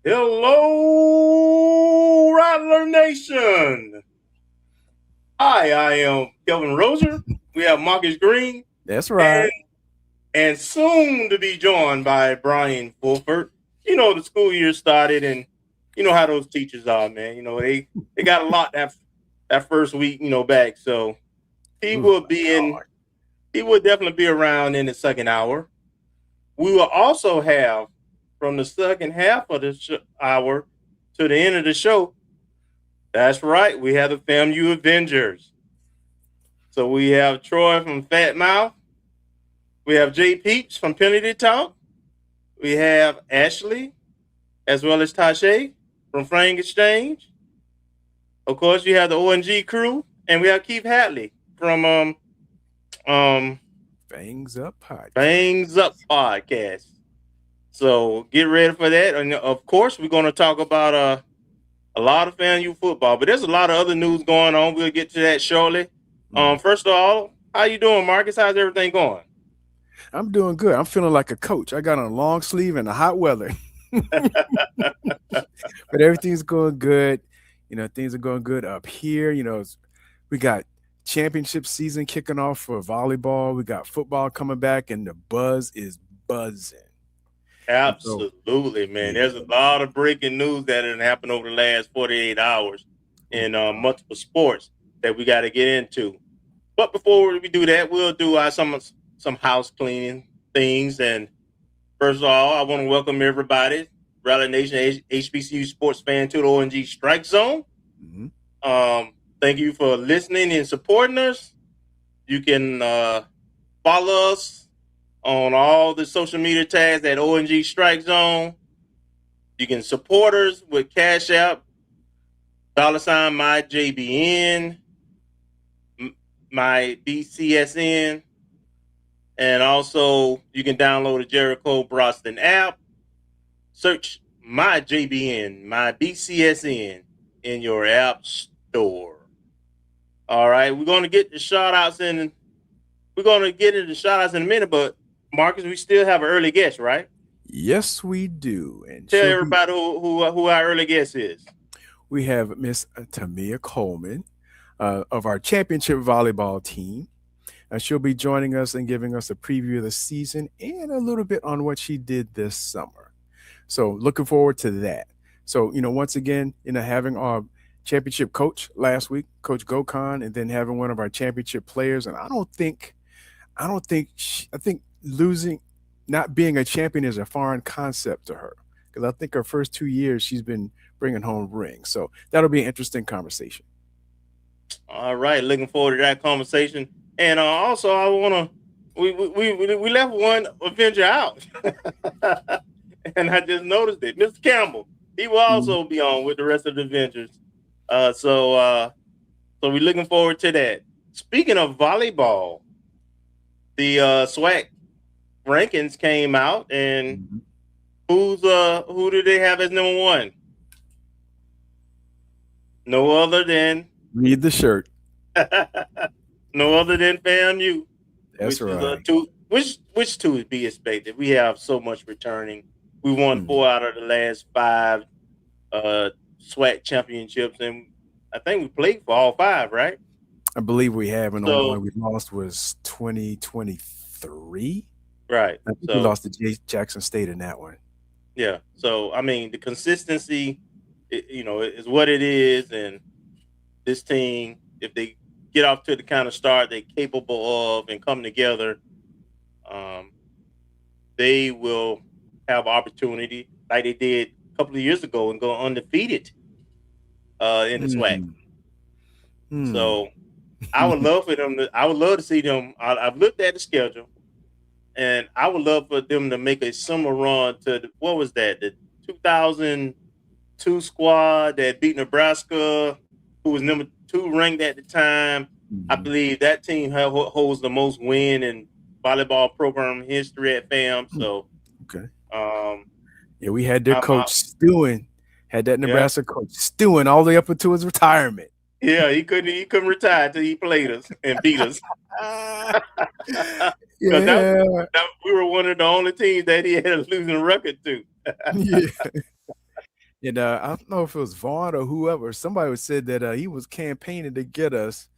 Hello, Rattler Nation. Hi, I am Kelvin Roser. We have Marcus Green. That's right. And soon to be joined by Bryan Fulford. You know, the school year started, and you know how those teachers are, man. You know, they got a lot that first week, back. So he will definitely be around in the second hour. We will also have from the second half of the hour to the end of the show. That's right. We have the FAMU Avengers. So we have Troy from Fat Mouth. We have J-Peeps from Penalty Talk. We have Ashley, as well as Tache from Frank Exchange. Of course, you have the ONG crew, and we have Keith Hatley from Bangs Up Podcast. Bangs Up Podcast. So get ready for that. And of course, we're going to talk about a lot of FAMU football, but there's a lot of other news going on. We'll get to that shortly. First of all, how you doing, Marcus? How's everything going? I'm doing good. I'm feeling like a coach. I got on a long sleeve in the hot weather. But everything's going good. You know, things are going good up here. You know, we got championship season kicking off for volleyball. We got football coming back, and the buzz is buzzing. Absolutely, man. There's a lot of breaking news that has happened over the last 48 hours in multiple sports that we got to get into. But before we do that, we'll do some house cleaning things. And first of all, I want to welcome everybody, Rattler Nation, HBCU sports fan, to the ONG StrikeZone. Thank you for listening and supporting us. You can follow us on all the social media tags at ONG StrikeZone. You can support us with Cash App, $ my JBN, my BCSN, and also you can download the Jericho Broston app. Search my JBN, my BCSN in your app store. All right, we're going to get the shout outs in. We're going to get into the shout outs in a minute, but Marcus, we still have an early guest, right? Yes, we do. And tell everybody who our early guest is. We have Miss Tamia Coleman of our championship volleyball team. She'll be joining us and giving us a preview of the season and a little bit on what she did this summer. So looking forward to that. So, once again, having our championship coach last week, Coach Gokhan, and then having one of our championship players. And I think not being a champion is a foreign concept to her, because I think her first 2 years she's been bringing home rings. So that'll be an interesting conversation. All right, looking forward to that conversation. And also, I want to we left one Avenger out, and I just noticed it. Mr. Campbell, he will also be on with the rest of the Avengers. So we're looking forward to that. Speaking of volleyball, the SWAC rankings came out, and who do they have as number one? No other than read the shirt. No other than FAMU. That's right. Which two would be expected? We have so much returning. We won 4 out of the last 5 SWAC championships, and I think we played for all 5, right? I believe we have, and the only one we lost was 2023. Right. I think we lost to Jackson State in that one. Yeah. So, I mean, the consistency, is what it is, and this team, if they get off to the kind of start they're capable of and come together, they will have opportunity like they did a couple of years ago and go undefeated in the SWAC. So I would love for them to. I would love to see them. I've looked at the schedule, and I would love for them to make a similar run to what was that? The 2002 squad that beat Nebraska, who was number 2 ranked at the time. I Mhm. believe that team holds the most win in volleyball program history at FAM. So, Okay. um, Yeah, we had their I'm coach out. stewing, had that Yeah, Nebraska coach stewing all the way up until his retirement. yeah. He couldn't retire until he played us and beat us. Ah, Because yeah, we were one of the only teams that he had a losing record to. yeah. And I don't know if it was Vaughn or whoever. Somebody said that he was campaigning to get us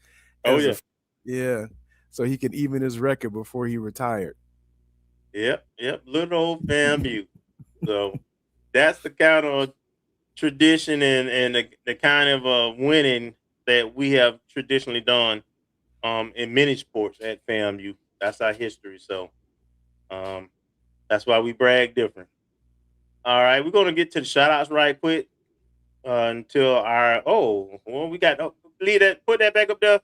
Oh as a yeah, yeah, so he could even his record before he retired. yep. Little old FAMU. So that's the kind of tradition and the kind of winning that we have traditionally done in many sports at FAMU. That's our history. So um, that's why we brag different. All right, we're gonna get to the shout outs right quick until our we got leave that put that back up there.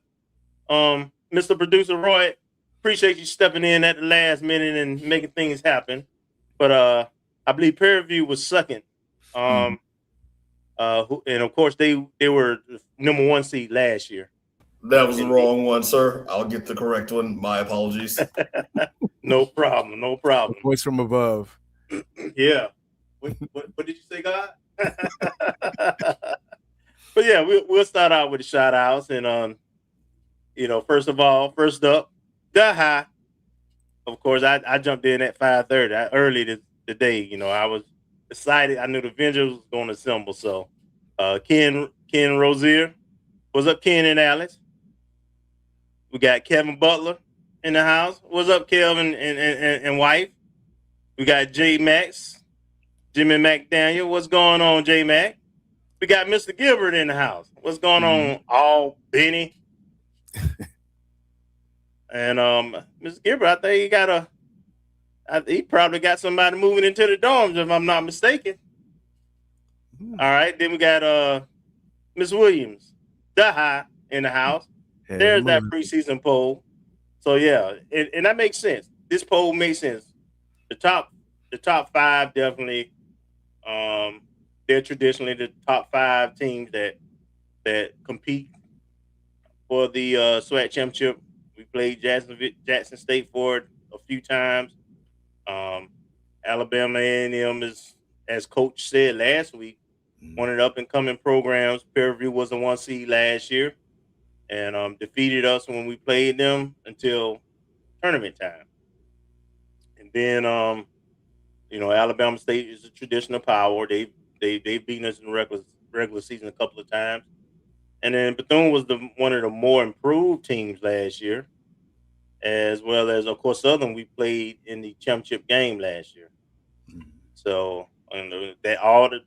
Mr. Producer Roy, appreciate you stepping in at the last minute and making things happen. But I believe Peer Review was second. Mhm. Um, and of course they were the number 1 seed last year. That was the And wrong one, sir. I'll get the correct one. My apologies. no problem, no A problem. voice from above. Yeah. What did you say, God? But yeah, we'll start out with the shout outs. And first up, the high. Of course, I jumped in at 5:30 early today. I was excited. I knew the Avengers was going to assemble. So, Ken Rozier, what's up, Ken and Alex? We got Kevin Butler in the house. What's up, Kelvin and wife? We got J Max, Jimmy McDaniel. What's going on, J Mac? We got Mr. Gilbert in the house. What's going Mhm. on, all Benny? And Mr. Gilbert, I think he probably got somebody moving into the dorms, if I'm not mistaken. All right, then we got Miss Williams, the high in the house. Hey, There's that Melissa. preseason poll. So yeah, and that makes sense. This poll makes sense. The top five definitely. They're traditionally the top 5 teams that compete for the SWAC championship. We played Jackson State for it a few times. Um, Alabama A&M is, as Coach said last week, one of the up and coming programs. Peer Review was the 1 seed last year and defeated us when we played them until tournament time. And then Alabama State is a traditional power. They've beaten us in the regular season a couple of times. And then Bethune was one of the more improved teams last year, as well as of course Southern. We played in the championship game last year. So that all the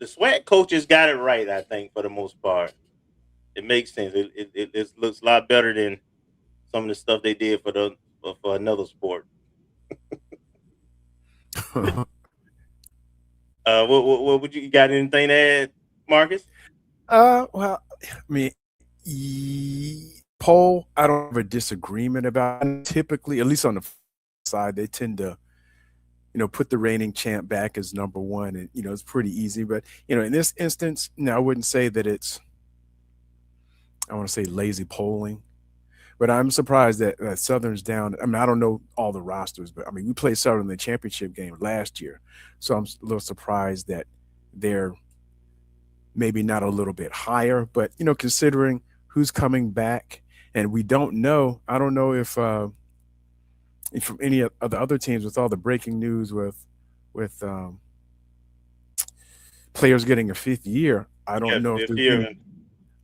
SWAC coaches got it right. I think for the most part, it makes sense. It looks a lot better than some of the stuff they did for another sport. What would you got anything to add, Marcus? Well, I mean, poll, I don't have a disagreement about it. Typically, at least on the side, they tend to, put the reigning champ back as number 1, and it's pretty easy. But in this instance, I wouldn't say that I want to say lazy polling, but I'm surprised that Southern's down. I mean, I don't know all the rosters, but I mean, we played Southern in the championship game last year, so I'm a little surprised that they're maybe not a little bit higher. But considering who's coming back, and we don't know, I don't know if from any of the other teams with all the breaking news with players getting a 5th year. I don't Yes, know if fifth there's year. any.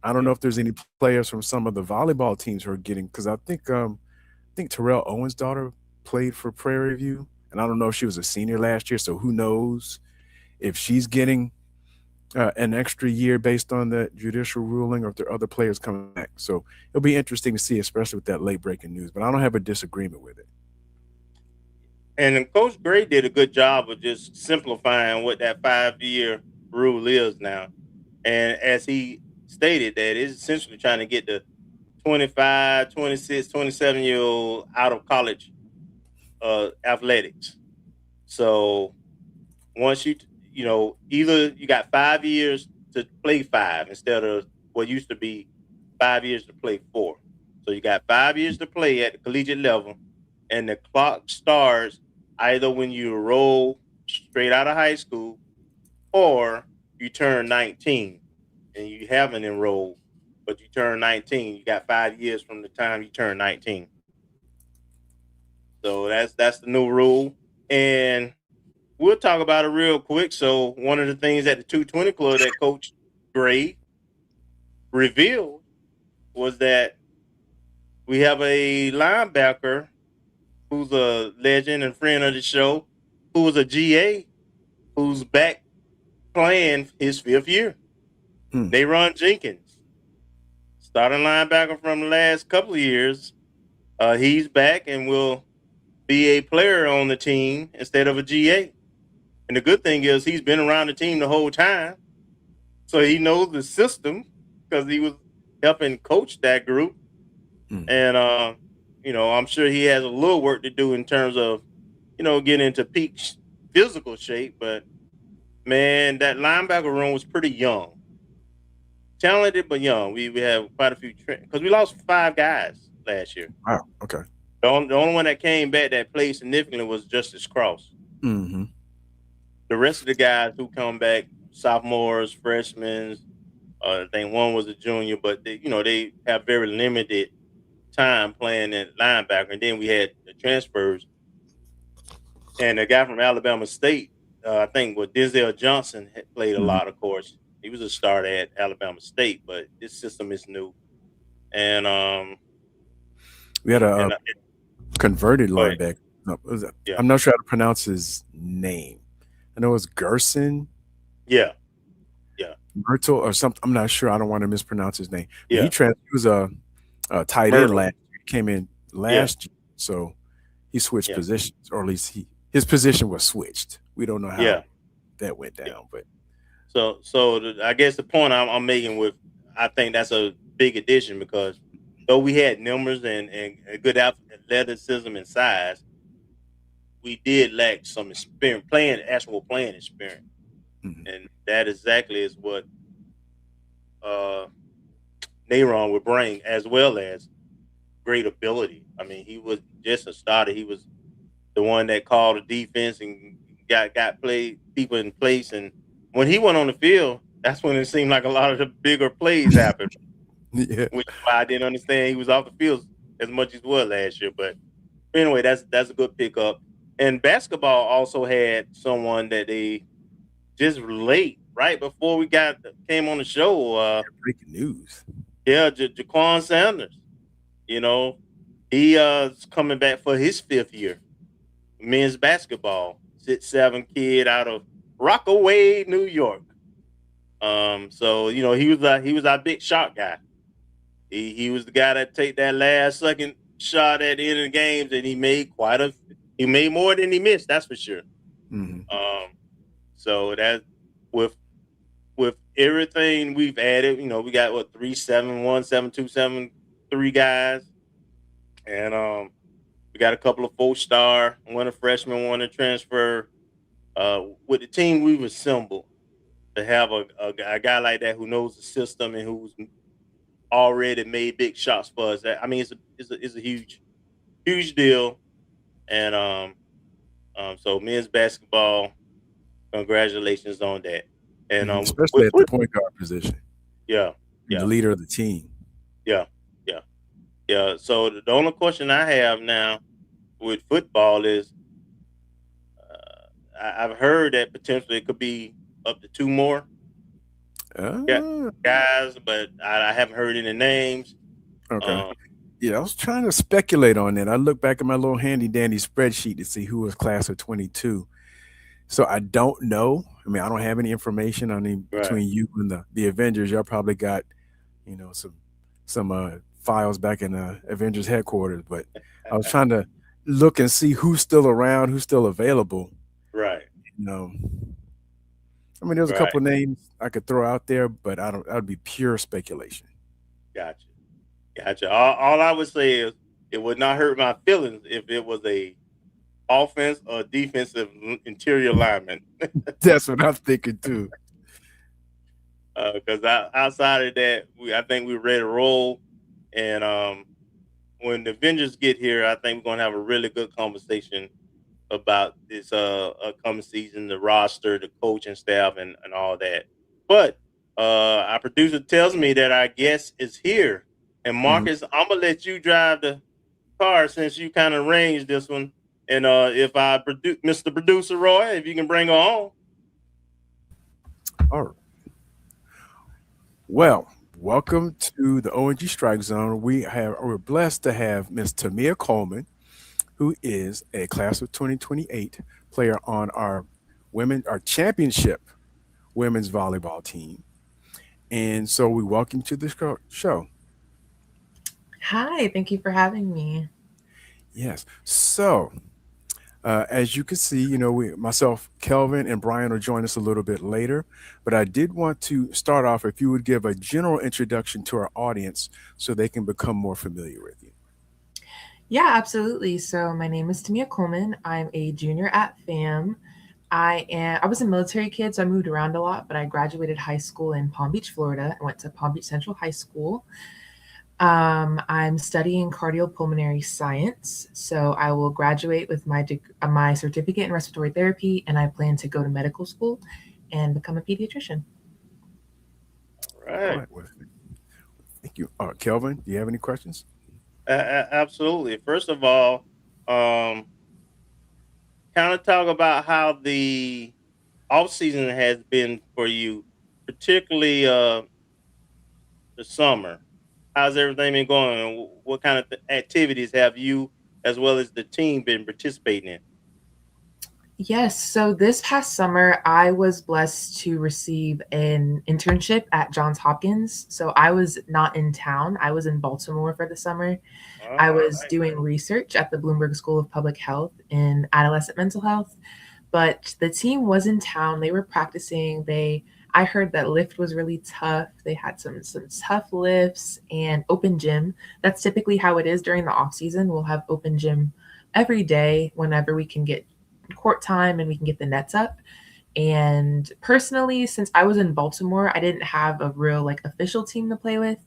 I don't know if there's any players from some of the volleyball teams who are getting, because I think Terrell Owens' daughter played for Prairie View, and I don't know if she was a senior last year, so who knows if she's getting an extra year based on the judicial ruling, or if there are other players coming back. So it'll be interesting to see, especially with that late breaking news. But I don't have a disagreement with it. And Coach Gray did a good job of just simplifying what that 5-year rule is now. And as he stated, that is essentially trying to get 25, 26, 27-year-old out of college athletics. So once either you got 5 years to play 5 instead of what used to be 5 years to play 4. So you got 5 years to play at the collegiate level, and the clock starts either when you roll straight out of high school or you turn 19 and you haven't enrolled, but you turn 19. You got 5 years from the time you turn 19. So that's the new rule, and we'll talk about it real quick. So one of the things at the 220 Club that Coach Gray revealed was that we have a linebacker who's a legend and friend of the show, who was a GA, who's back playing his 5th year. Nayron Jenkins, starting linebacker from the last couple of years. He's back and will be a player on the team instead of a GA. And the good thing is he's been around the team the whole time, so he knows the system because he was helping coach that group. And I'm sure he has a little work to do in terms of getting into peak physical shape. But man, that linebacker room was pretty young, talented but young. We have quite a few because we lost 5 guys last year. Wow. Okay. The only one that came back that played significantly was Justice Cross. Mm-hmm. The rest of the guys who come back, sophomores, freshmen, I think one was a junior, but they have very limited time playing at linebacker. And then we had the transfers, and the guy from Alabama State, I think, Denzel Johnson had played a lot. Of course, he was a starter at Alabama State, but this system is new. And we had a converted linebacker. No, I'm not sure how to pronounce his name. I know it's Gerson. Yeah. Myrtle or something. I'm not sure. I don't want to mispronounce his name. Yeah. He was a tight end last year. He came in last year, so he switched positions, or at least his position was switched. We don't know how that went down, but so I guess the point I'm making I think that's a big addition, because though we had numbers and a good athleticism and size, we did lack some experience, actual playing experience. And that exactly is what Nayron would bring, as well as great ability. I mean, he was just a starter. He was the one that called the defense and got people in place. And when he went on the field, that's when it seemed like a lot of the bigger plays happened. Which is why I didn't understand he was off the field as much as he was last year. But anyway, that's a good pickup. And basketball also had someone that they just late, right before we came on the show. Breaking news. Yeah, Jaquan Sanders. He's coming back for his 5th year. Men's basketball, 6'7" kid out of Rockaway, New York. So he was our big shot guy. He was the guy that take that last second shot at the end of the games, and he made more than he missed. That's for sure. So that with everything we've added, we got 3-7-1, 7-2, 7-3 guys, and we got a couple of 4-star, one a freshman, one a transfer. With the team we've assembled, to have a guy like that who knows the system and who's already made big shots for us, I mean, it's a huge deal. And so men's basketball, congratulations on that. And especially at the point guard position. Yeah. The leader of the team. Yeah. So the only question I have now with football is, I've heard that potentially it could be up to 2 more guys, but I haven't heard any names. Okay. I was trying to speculate on that. I look back at my little handy dandy spreadsheet to see who was class of 22. So I don't know. I mean, I don't have any information on between you and the Avengers. Y'all probably got, some files back in the Avengers headquarters. But I was trying to look and see who's still around, who's still available. Right. I mean, there's a couple of names I could throw out there, but that'd be pure speculation. Gotcha. Gotcha. All I would say is it would not hurt my feelings if it was a offense or defensive interior lineman. That's what I'm thinking too. Because outside of that, I think we're ready to roll. And when the Avengers get here, I think we're gonna have a really good conversation about this upcoming season, the roster, the coaching staff, and all that. But our producer tells me that our guest is here. And Mhm. Marcus, I'm gonna let you drive the car since you kind of arranged this one. And if Mr. Producer Roy, if you can bring her on. All right. Well, welcome to the ONG Strike Zone. We're blessed to have Miss Tamia Coleman, who is a class of 2028 player on our championship women's volleyball team. And so we welcome you to the show. Hi, thank you for having me. Yes. So as you can see, myself, Kelvin, and Bryan will join us a little bit later. But I did want to start off if you would give a general introduction to our audience so they can become more familiar with you. Yeah, absolutely. So my name is Tamia Coleman. I'm a junior at FAM. I was a military kid, so I moved around a lot, but I graduated high school in Palm Beach, Florida. I went to Palm Beach Central High School. I'm studying cardiopulmonary science, so I will graduate with my certificate in respiratory therapy, and I plan to go to medical school and become a pediatrician. All All right. right. Well, thank you. Kelvin, do you have any questions? Absolutely. First of all, um, kind of talk about how the off season has been for you, particularly the summer. How's everything been going? What kind of activities have you, as well as the team, been participating in? Yes, so this past summer, I was blessed to receive an internship at Johns Hopkins. So I was not in town, I was in Baltimore for the summer. I Oh, was doing research at the Bloomberg School of Public Health in adolescent mental health, but the team was in town. They were practicing. I heard that lift was really tough. They had some tough lifts and open gym. That's typically how it is during the off season. We'll have open gym every day whenever we can get court time and we can get the nets up. And personally, since I was in Baltimore, I didn't have a real like official team to play with.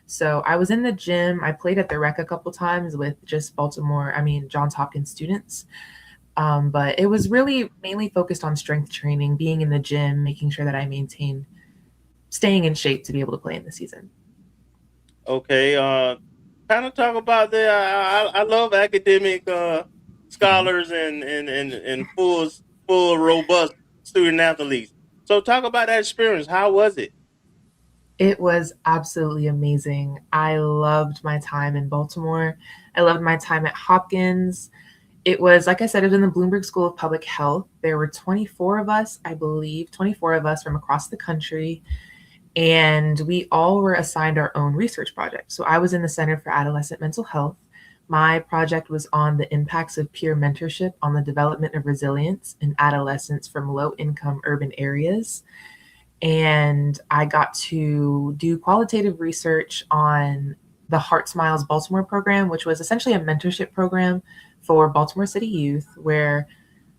So I was in the gym. I played at the rec a couple times with just Johns Hopkins students. But it was really mainly focused on strength training, being in the gym, making sure that I maintain staying in shape to be able to play in the season. okay. Kind of talk about the. I love academic Mhm. scholars and full robust student athletes. So talk about that experience. How was it? It was absolutely amazing. I loved my time in Baltimore. I loved my time at Hopkins. It was, like I said, it was in the Bloomberg School of Public Health. There were 24 of us, I believe, 24 of us from across the country. And we all were assigned our own research project. So I was in the Center for Adolescent Mental Health. My project was on the impacts of peer mentorship on the development of resilience in adolescents from low income urban areas. And I got to do qualitative research on the Heart Smiles Baltimore program, which was essentially a mentorship program for Baltimore City youth, where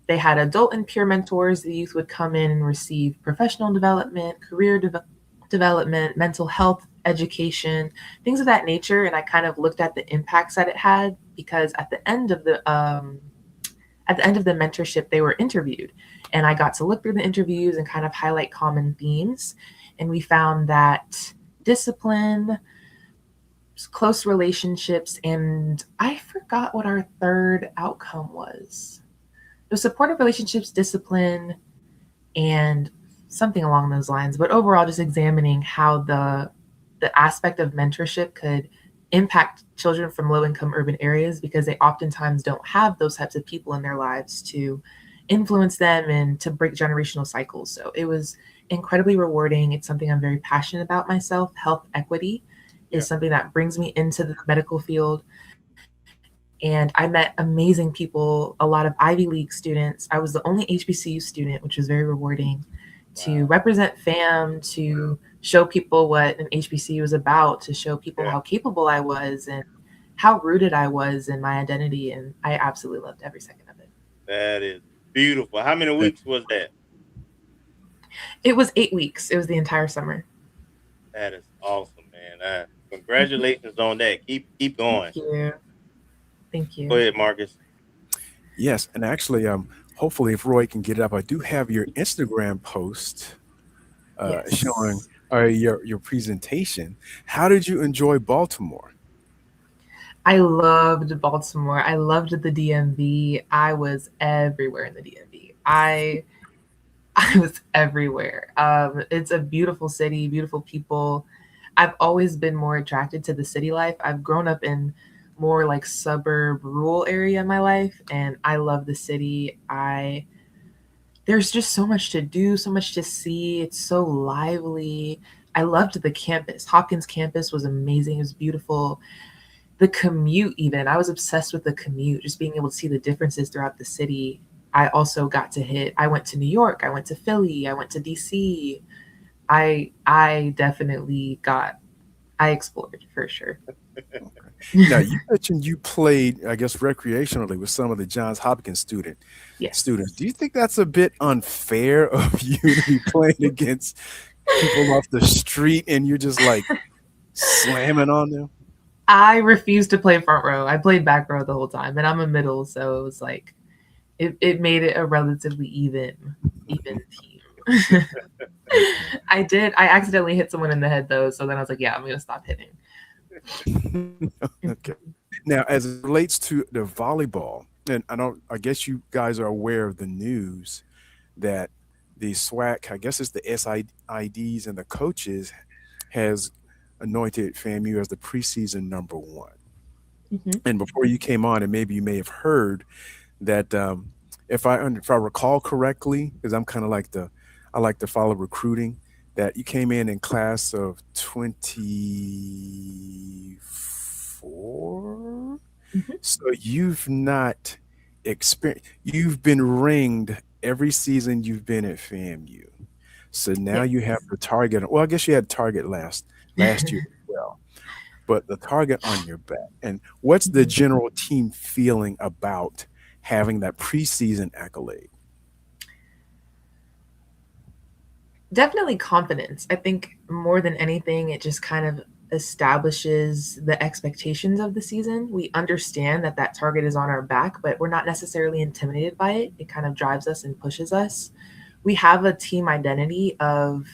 they had adult and peer mentors. The youth would come in and receive professional development, development, mental health education, things of that nature. And I kind of looked at the impacts that it had because at the end of the mentorship, they were interviewed. And I got to look through the interviews and kind of highlight common themes. And we found that discipline, close relationships, and I forgot what our third outcome was. It was supportive relationships, discipline, and something along those lines. But overall, just examining how the aspect of mentorship could impact children from low income urban areas because they oftentimes don't have those types of people in their lives to influence them and to break generational cycles. So it was incredibly rewarding. It's something I'm very passionate about myself. Health equity Yeah. is something that brings me into the medical field. And I met amazing people, a lot of Ivy League students. I was the only HBCU student, which was very rewarding to Wow. represent FAM, to show people what an HBC was about, to show people how capable I was and how rooted I was in my identity. And I absolutely loved every second of it. That is beautiful. How many weeks was that? It was 8 weeks. It was the entire summer. That is awesome, man. Congratulations on that. Keep going. Thank you. Go ahead, Marcus. Yes, and actually, hopefully, if Roy can get it up, I do have your Instagram post showing your presentation. How did you enjoy Baltimore? I loved Baltimore. I loved the DMV. I was everywhere in the DMV. I was everywhere. It's a beautiful city, beautiful people. I've always been more attracted to the city life. I've grown up in more like suburb, rural area in my life, and I love the city. There's just so much to do, so much to see. It's so lively. I loved the campus. Hopkins campus was amazing. It was beautiful. The commute, even, I was obsessed with the commute, just being able to see the differences throughout the city. I also got to I went to New York, I went to Philly, I went to DC. I explored for sure. Now, you mentioned you played, I guess, recreationally with some of the Johns Hopkins students. Do you think that's a bit unfair of you to be playing against people off the street and you're just like slamming on them? I refused to play front row. I played back row the whole time, and I'm a middle, so it was like it made it a relatively even team. I accidentally hit someone in the head though, so then I was like, yeah, I'm gonna stop hitting. Okay. Now, as it relates to the volleyball, and I guess you guys are aware of the news that the SWAC, I guess it's the SIDs and the coaches, has anointed FAMU as the preseason number one. Mm-hmm. And before you came on, and maybe you may have heard that if I recall correctly, because I'm kind of I like to follow recruiting, that you came in class of 24. Mm-hmm. So you've not experienced, you've been ringed every season you've been at FAMU. So now you have the target. Well, I guess you had target last year as well, but the target on your back. And what's the general team feeling about having that preseason accolade? Definitely confidence. I think more than anything, it just kind of establishes the expectations of the season. We understand that target is on our back, but we're not necessarily intimidated by it. It kind of drives us and pushes us. We have a team identity of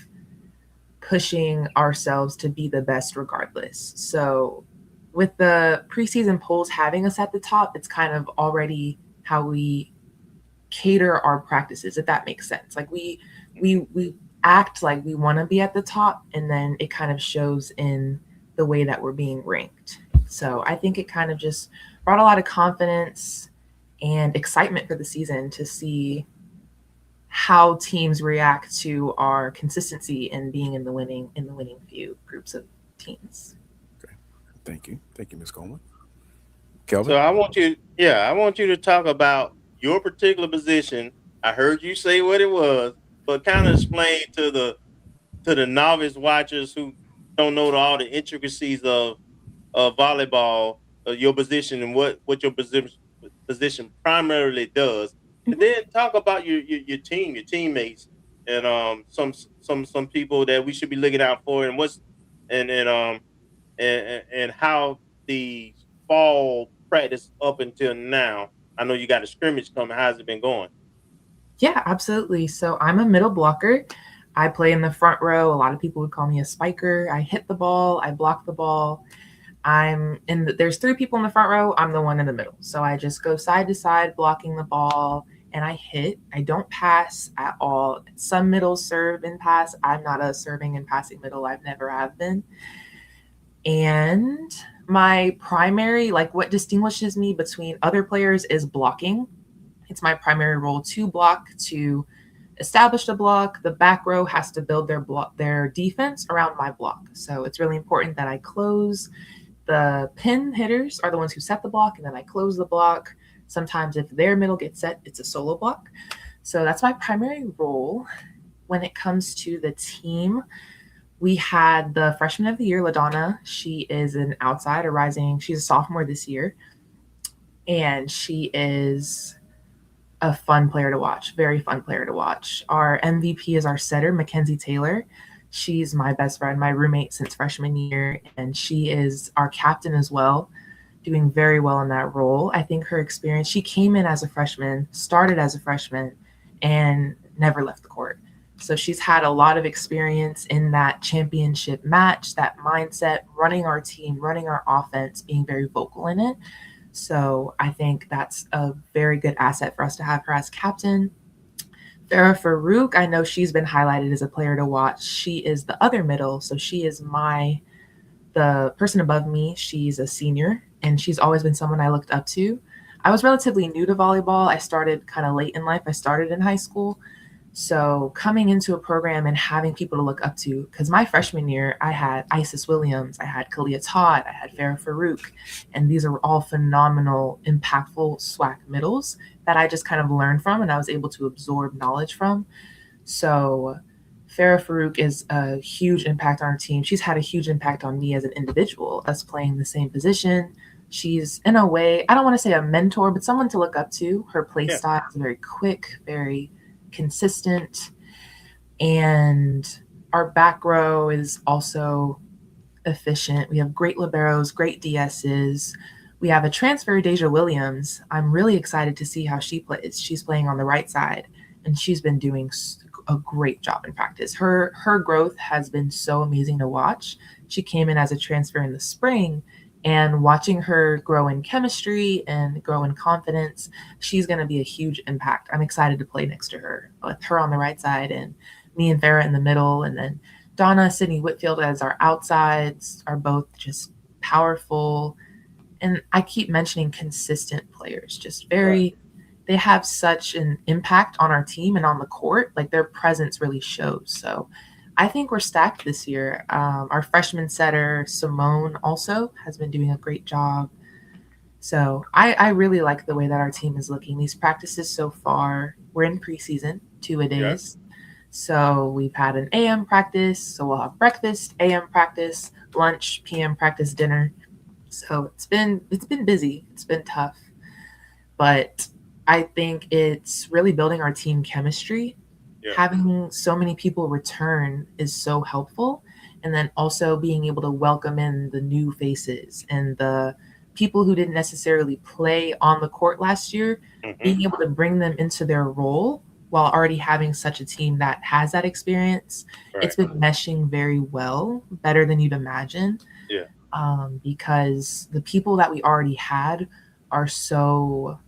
pushing ourselves to be the best regardless. So with the preseason polls having us at the top, it's kind of already how we cater our practices, if that makes sense. Like we act like we want to be at the top, and then it kind of shows in the way that we're being ranked. So I think it kind of just brought a lot of confidence and excitement for the season to see how teams react to our consistency and being in the winning few groups of teams. Okay. Thank you, Ms. Coleman. Kelvin? So I want you to talk about your particular position. I heard you say what it was, but kind of explain to the novice watchers who don't know all the intricacies of volleyball, your position and what your position primarily does. And then talk about your team, your teammates, and some people that we should be looking out for, and and how the fall practice up until now. I know you got a scrimmage coming. How's it been going? Yeah, absolutely. So I'm a middle blocker. I play in the front row. A lot of people would call me a spiker. I hit the ball. I block the ball. There's 3 people in the front row. I'm the one in the middle. So I just go side to side blocking the ball, and I hit. I don't pass at all. Some middles serve and pass. I'm not a serving and passing middle. I've never have been. And my primary, like what distinguishes me between other players, is blocking. It's my primary role to block, to establish the block. The back row has to build their defense around my block. So it's really important that I close. The pin hitters are the ones who set the block, and then I close the block. Sometimes if their middle gets set, it's a solo block. So that's my primary role. When it comes to the team, We had the freshman of the year, LaDonna. She is an outside, a rising. She's a sophomore this year, and she is a fun player to watch. Very fun player to watch. Our MVP is our setter, Mackenzie Taylor. She's my best friend, my roommate since freshman year, and she is our captain as well, doing very well in that role. I think her experience, she came in as a freshman, started as a freshman, and never left the court. So she's had a lot of experience in that championship match, that mindset, running our team, running our offense, being very vocal in it. So I think that's a very good asset for us to have her as captain. Farah Farouk, I know she's been highlighted as a player to watch. She is the other middle, so she is the person above me. She's a senior, and she's always been someone I looked up to. I was relatively new to volleyball. I started kind of late in life. I started in high school. So coming into a program and having people to look up to, because my freshman year, I had Isis Williams, I had Kalia Todd, I had Farah Farouk, and these are all phenomenal, impactful SWAC middles that I just kind of learned from and I was able to absorb knowledge from. So Farah Farouk is a huge impact on our team. She's had a huge impact on me as an individual, us playing the same position. She's, in a way, I don't want to say a mentor, but someone to look up to. Her play style is very quick, very consistent, and our back row is also efficient. We have great liberos, great DSs. We have a transfer, Deja Williams. I'm really excited to see how she plays. She's playing on the right side, and she's been doing a great job in practice. Her growth has been so amazing to watch. She came in as a transfer in the spring, and watching her grow in chemistry and grow in confidence, she's going to be a huge impact. I'm excited to play next to her, with her on the right side and me and Farah in the middle. And then Donna, Sydney Whitfield as our outsides are both just powerful. And I keep mentioning consistent players, just very, they have such an impact on our team and on the court. Like their presence really shows. So I think we're stacked this year. Our freshman setter, Simone, also has been doing a great job. So I really like the way that our team is looking. These practices so far, we're in preseason, 2-a-days. So we've had an AM practice. So we'll have breakfast, AM practice, lunch, PM practice, dinner. So it's been busy. It's been tough. But I think it's really building our team chemistry. Having so many people return is so helpful. And then also being able to welcome in the new faces and the people who didn't necessarily play on the court last year, being able to bring them into their role while already having such a team that has that experience. It's been meshing very well, better than you'd imagine. Because the people that we already had are so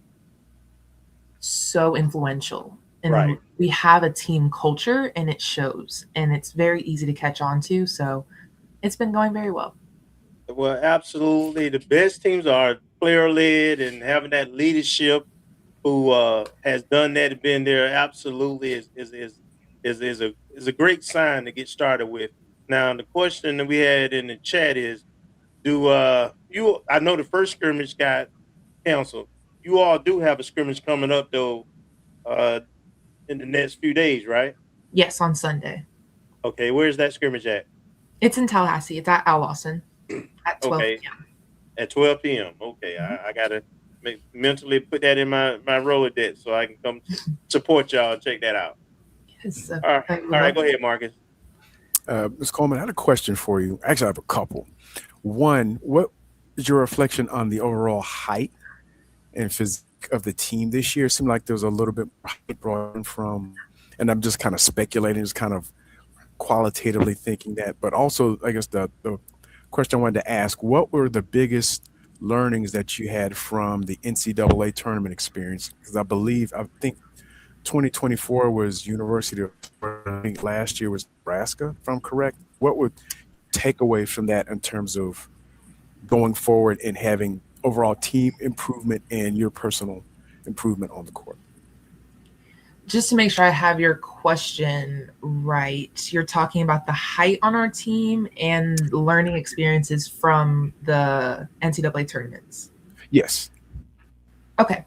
influential. And we have a team culture and it shows, and it's very easy to catch on to. So it's been going very well. Well, absolutely. The best teams are player-led, and having that leadership who has done that and been there absolutely is a great sign to get started with. Now, the question that we had in the chat is, I know the first scrimmage got canceled. You all do have a scrimmage coming up though, in the next few days, right? Yes, on Sunday. Okay, where's that scrimmage at? It's in Tallahassee. It's at Al Lawson at 12 p.m. At 12 p.m. Okay, I gotta mentally put that in my Rolodex so I can come support y'all and check that out. Yes, all right, go ahead, Marcus. Ms. Coleman, I had a question for you. Actually, I have a couple. One, what is your reflection on the overall height and physique of the team this year? It seemed like there was a little bit height brought in from, and I'm just kind of speculating, just kind of qualitatively thinking that, but also I guess the question I wanted to ask, what were the biggest learnings that you had from the NCAA tournament experience? Because I think 2024 was University of Florida. I think last year was Nebraska, if I'm correct. What would take away from that in terms of going forward and having overall team improvement and your personal improvement on the court? Just to make sure I have your question right, you're talking about the height on our team and learning experiences from the NCAA tournaments. Yes. Okay.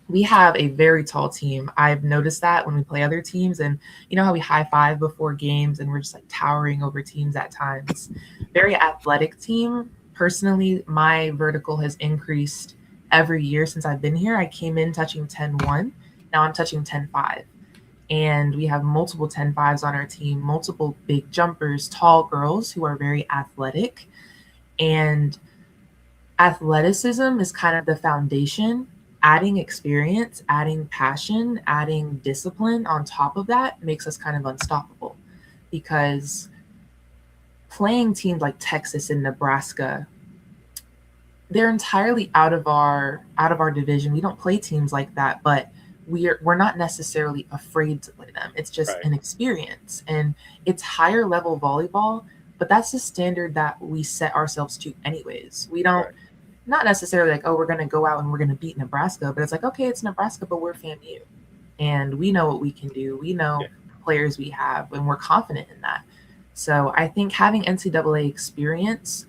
We have a very tall team. I've noticed that when we play other teams, and you know how we high five before games and we're just like towering over teams at times. Very athletic team. Personally, my vertical has increased every year since I've been here. I came in touching 10-1. Now I'm touching 10-5. And we have multiple 10-5s on our team, multiple big jumpers, tall girls who are very athletic. And athleticism is kind of the foundation. Adding experience, adding passion, adding discipline on top of that makes us kind of unstoppable, because playing teams like Texas and Nebraska, they're entirely out of our division. We don't play teams like that, but we're not necessarily afraid to play them. It's just an experience, and it's higher level volleyball, but that's the standard that we set ourselves to anyways. We don't not necessarily like, oh, we're going to go out and we're going to beat Nebraska, but it's like, okay, it's Nebraska, but we're FAMU. And we know what we can do. We know the players we have, and we're confident in that. So I think having NCAA experience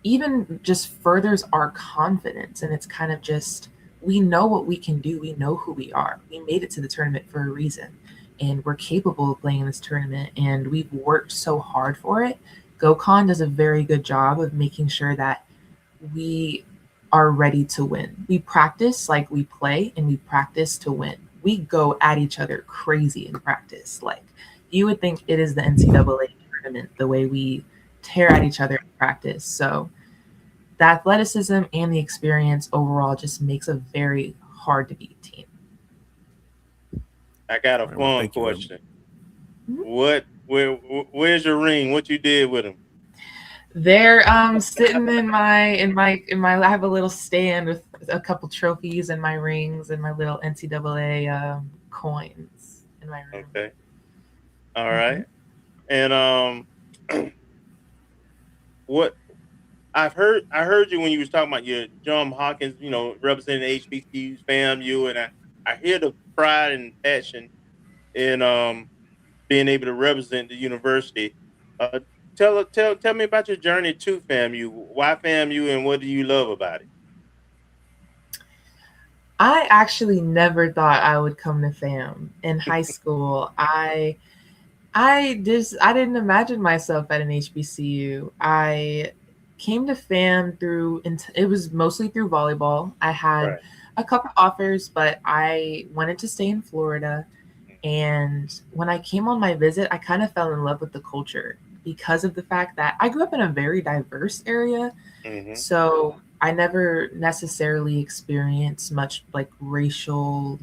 even just furthers our confidence. And it's kind of just, we know what we can do. We know who we are. We made it to the tournament for a reason. And we're capable of playing in this tournament. And we've worked so hard for it. GoCon does a very good job of making sure that we are ready to win. We practice like we play, and we practice to win. We go at each other crazy in practice. Like, you would think it is the NCAA tournament, the way we tear at each other in practice. So the athleticism and the experience overall just makes a very hard to beat team. I got a fun question. Where's your ring? What you did with them? They're sitting in my I have a little stand with a couple trophies and my rings and my little NCAA coins in my room. Okay. All right. And what I heard you when you was talking about your John Hawkins, representing HBCUs, FAMU, and I hear the pride and passion in being able to represent the university. Tell me about your journey to FAMU. Why FAMU, and what do you love about it? I actually never thought I would come to FAM in high school. I didn't imagine myself at an HBCU. I came to FAM it was mostly through volleyball. I had a couple offers, but I wanted to stay in Florida. And when I came on my visit, I kind of fell in love with the culture, because of the fact that I grew up in a very diverse area. So I never necessarily experienced much like racial,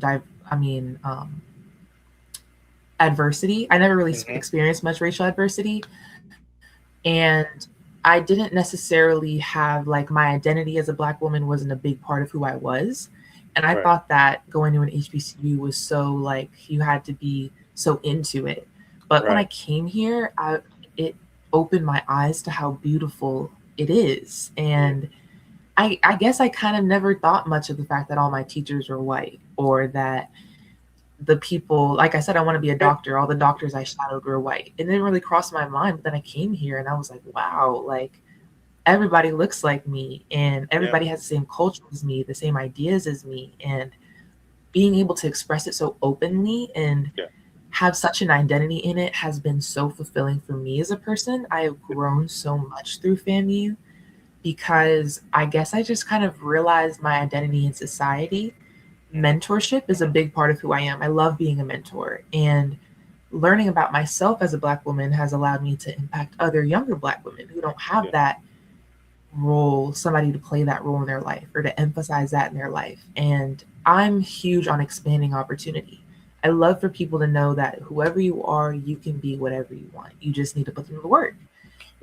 adversity. I never really experienced much racial adversity. And I didn't necessarily have, like, my identity as a Black woman wasn't a big part of who I was. And I thought that going to an HBCU was so, like, you had to be so into it. But when I came here, it opened my eyes to how beautiful it is. And I guess I kind of never thought much of the fact that all my teachers were white, or that the people, like I said, I want to be a doctor. All the doctors I shadowed were white. It didn't really cross my mind. But then I came here and I was like, wow, like, everybody looks like me, and everybody has the same culture as me, the same ideas as me. And being able to express it so openly and have such an identity in it has been so fulfilling for me as a person. I have grown so much through FAMU, because I guess I just kind of realized my identity in society. Mentorship is a big part of who I am. I love being a mentor, and learning about myself as a Black woman has allowed me to impact other younger Black women who don't have that role, somebody to play that role in their life or to emphasize that in their life. And I'm huge on expanding opportunity. I love for people to know that whoever you are, you can be whatever you want. You just need to put in the work.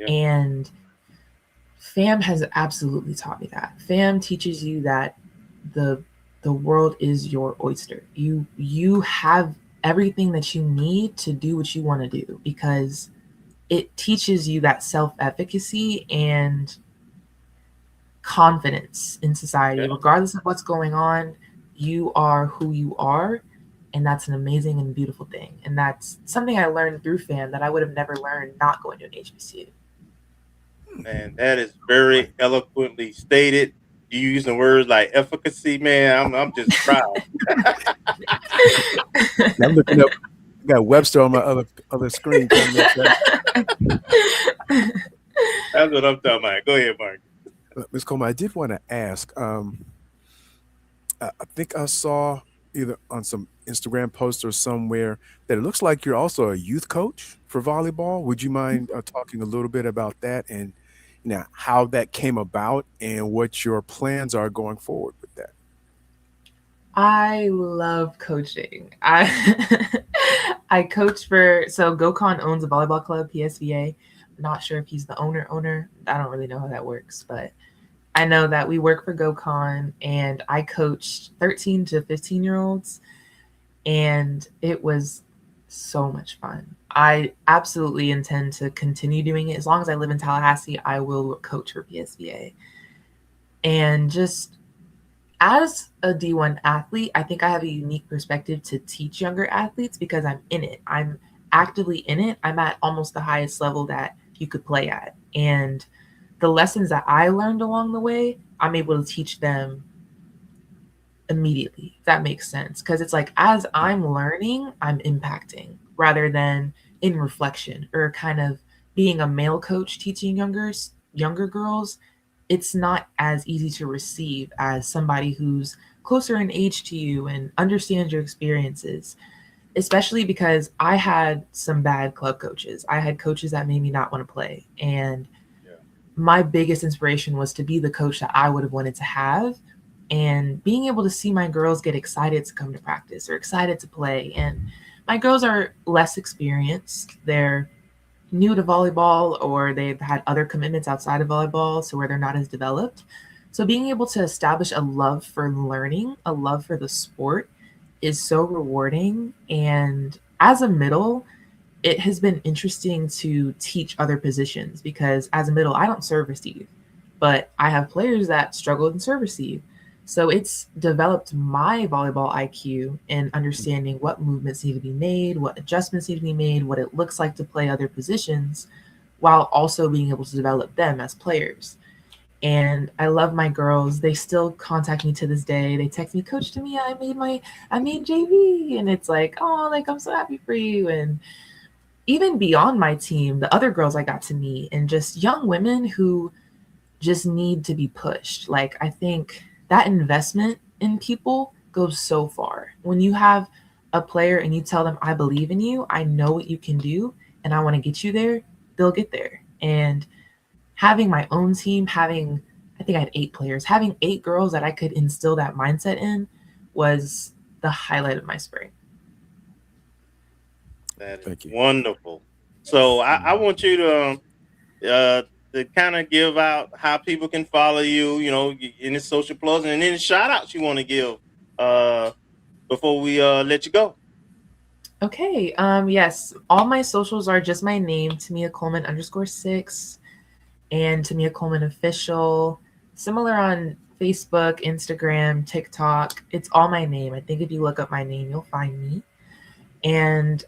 And FAM has absolutely taught me that. FAM teaches you that the world is your oyster. You have everything that you need to do what you want to do, because it teaches you that self-efficacy and confidence in society. Regardless of what's going on, you are who you are, and that's an amazing and beautiful thing. And that's something I learned through FAM that I would have never learned not going to an HBCU. Man, that is very eloquently stated. You using words like efficacy, man. I'm just proud. I'm looking up. I got Webster on my other screen coming up. That's what I'm talking about. Go ahead, Mark. Ms. Coleman, I did want to ask. I think I saw either on some Instagram post or somewhere that it looks like you're also a youth coach for volleyball. Would you mind talking a little bit about that and how that came about and what your plans are going forward with that? I love coaching. I coach so GoCon owns a volleyball club, PSVA. Not sure if he's the owner. I don't really know how that works, but I know that we work for GoCon, and I coached 13 to 15-year-olds, and it was so much fun. I absolutely intend to continue doing it. As long as I live in Tallahassee, I will coach for PSVA. And just as a D1 athlete, I think I have a unique perspective to teach younger athletes because I'm in it. I'm actively in it. I'm at almost the highest level that you could play at. And the lessons that I learned along the way, I'm able to teach them immediately, if that makes sense. Because it's like, as I'm learning, I'm impacting rather than in reflection or kind of being a male coach teaching younger girls. It's not as easy to receive as somebody who's closer in age to you and understands your experiences, especially because I had some bad club coaches. I had coaches that made me not want to play. And my biggest inspiration was to be the coach that I would have wanted to have, and being able to see my girls get excited to come to practice or excited to play. And my girls are less experienced. They're new to volleyball, or they've had other commitments outside of volleyball, so where they're not as developed. So being able to establish a love for learning, a love for the sport is so rewarding. And as a middle, it has been interesting to teach other positions because as a middle, I don't serve receive, but I have players that struggle in serve receive. So it's developed my volleyball IQ and understanding what movements need to be made, what adjustments need to be made, what it looks like to play other positions, while also being able to develop them as players. And I love my girls. They still contact me to this day. They text me, Coach Tamia, I made JV. And it's like, oh, like, I'm so happy for you. And even beyond my team, the other girls I got to meet, and just young women who just need to be pushed. Like, I think that investment in people goes so far. When you have a player and you tell them, I believe in you, I know what you can do, and I want to get you there, they'll get there. And having my own team, I think I had 8 players, having 8 girls that I could instill that mindset in was the highlight of my spring. That is wonderful. So I want you to kind of give out how people can follow you, any social plugs and any shout outs you want to give before we let you go. Okay. Yes. All my socials are just my name, Tamia Coleman _6 and Tamia Coleman official. Similar on Facebook, Instagram, TikTok. It's all my name. I think if you look up my name, you'll find me. And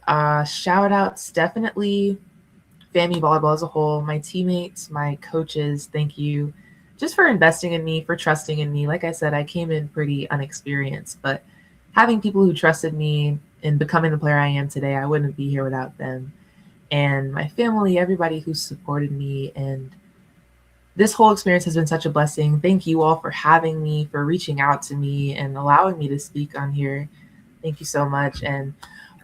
shout outs, definitely FAMU Volleyball as a whole, my teammates, my coaches, thank you just for investing in me, for trusting in me. Like I said, I came in pretty unexperienced, but having people who trusted me and becoming the player I am today, I wouldn't be here without them. And my family, everybody who supported me. And this whole experience has been such a blessing. Thank you all for having me, for reaching out to me and allowing me to speak on here. Thank you so much. And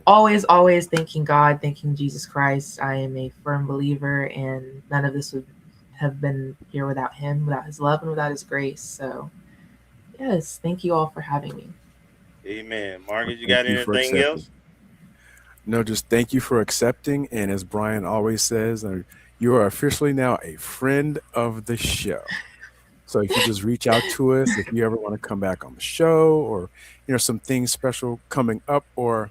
always thanking God, thanking Jesus Christ. I am a firm believer, and none of this would have been here without him, without his love, and without his grace. So, yes, thank you all for having me. Amen. Marcus, you got anything else? No, just thank you for accepting. And as Bryan always says, you are officially now a friend of the show. So if you just reach out to us, if you ever want to come back on the show, or some things special coming up, or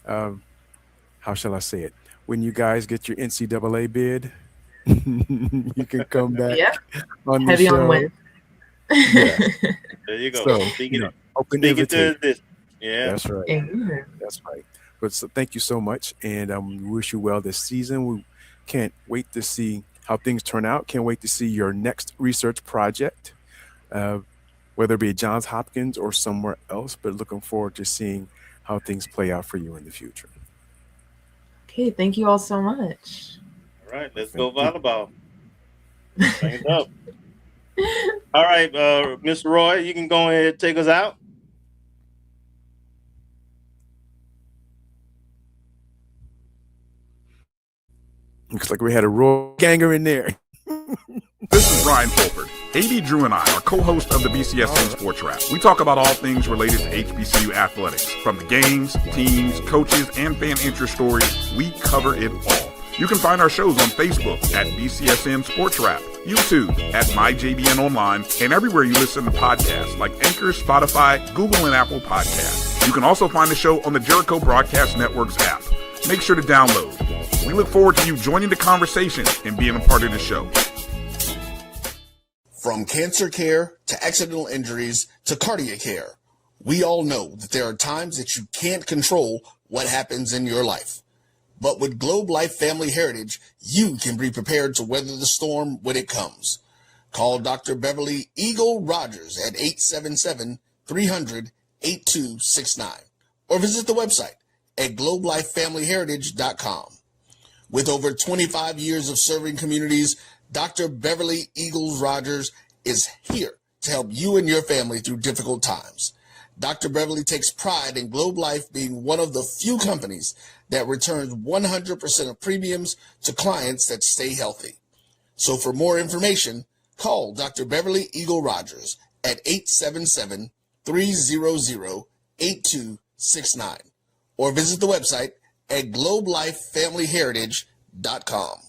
how shall I say it? When you guys get your NCAA bid, you can come back on the Heavy show. On win. Yeah. There you go. So, open invitation. This. Yeah. That's right. Amen. That's right. But so thank you so much, and we wish you well this season. We can't wait to see how things turn out. Can't wait to see your next research project. whether it be Johns Hopkins or somewhere else, but looking forward to seeing how things play out for you in the future. Okay, thank you all so much. All right, let's go volleyball. Bring it up. All right, Mr. Roy, you can go ahead and take us out. Looks like we had a Roy ganger in there. This is Bryan Fulford. AD Drew and I are co-hosts of the BCSN Sports Wrap. We talk about all things related to HBCU athletics. From the games, teams, coaches, and fan interest stories, we cover it all. You can find our shows on Facebook at BCSN Sports Wrap, YouTube at MyJBN Online, and everywhere you listen to podcasts like Anchor, Spotify, Google, and Apple Podcasts. You can also find the show on the Jericho Broadcast Network's app. Make sure to download. We look forward to you joining the conversation and being a part of the show. From cancer care to accidental injuries to cardiac care, we all know that there are times that you can't control what happens in your life. But with Globe Life Family Heritage, you can be prepared to weather the storm when it comes. Call Dr. Beverly Eagle Rogers at 877-300-8269 or visit the website at globelifefamilyheritage.com. With over 25 years of serving communities, Dr. Beverly Eagles Rogers is here to help you and your family through difficult times. Dr. Beverly takes pride in Globe Life being one of the few companies that returns 100% of premiums to clients that stay healthy. So for more information, call Dr. Beverly Eagle Rogers at 877-300-8269 or visit the website at globelifefamilyheritage.com.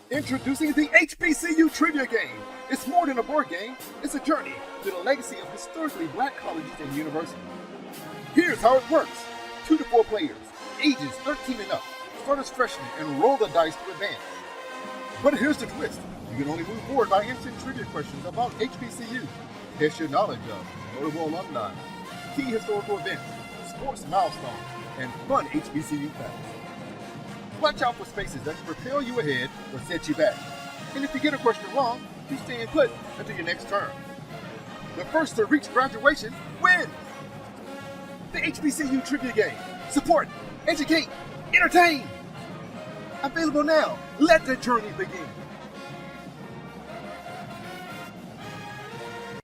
Introducing the HBCU Trivia Game. It's more than a board game, it's a journey to the legacy of historically black colleges and universities. Here's how it works. 2 to 4 players, ages 13 and up, start as freshmen and roll the dice to advance. But here's the twist. You can only move forward by answering trivia questions about HBCU. Test your knowledge of notable alumni, key historical events, sports milestones, and fun HBCU facts. Watch out for spaces that can propel you ahead or set you back. And if you get a question wrong, you stay put until your next turn. The first to reach graduation wins! The HBCU Trivia Game. Support, educate, entertain! Available now. Let the journey begin.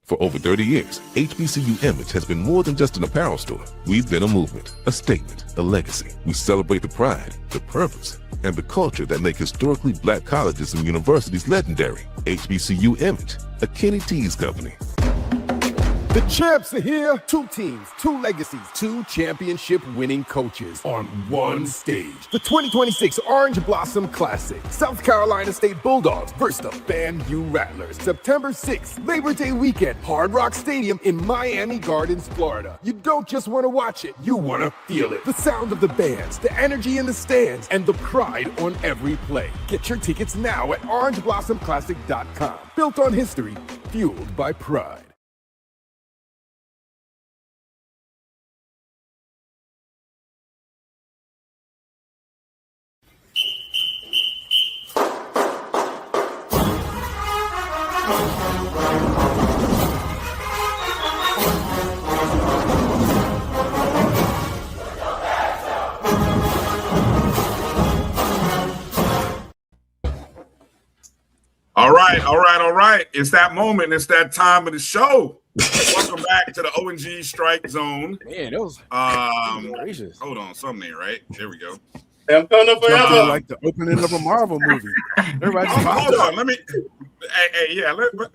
For over 30 years, HBCU Image has been more than just an apparel store. We've been a movement, a statement, a legacy. We celebrate the pride, the purpose, and the culture that make historically black colleges and universities legendary. HBCU Image, a Kenny T's company. The champs are here. 2 teams, 2 legacies, 2 championship-winning coaches on one stage. The 2026 Orange Blossom Classic. South Carolina State Bulldogs versus the FAMU Rattlers. September 6th, Labor Day weekend, Hard Rock Stadium in Miami Gardens, Florida. You don't just want to watch it, you want to feel it. The sound of the bands, the energy in the stands, and the pride on every play. Get your tickets now at orangeblossomclassic.com. Built on history, fueled by pride. All right. It's that moment. It's that time of the show. Welcome back to the ONG Strike Zone. Man, that was gracious. Hold on, something ain't right. There we go. I'm coming up forever. Like the opening of a Marvel movie. Everybody hold on. Let me.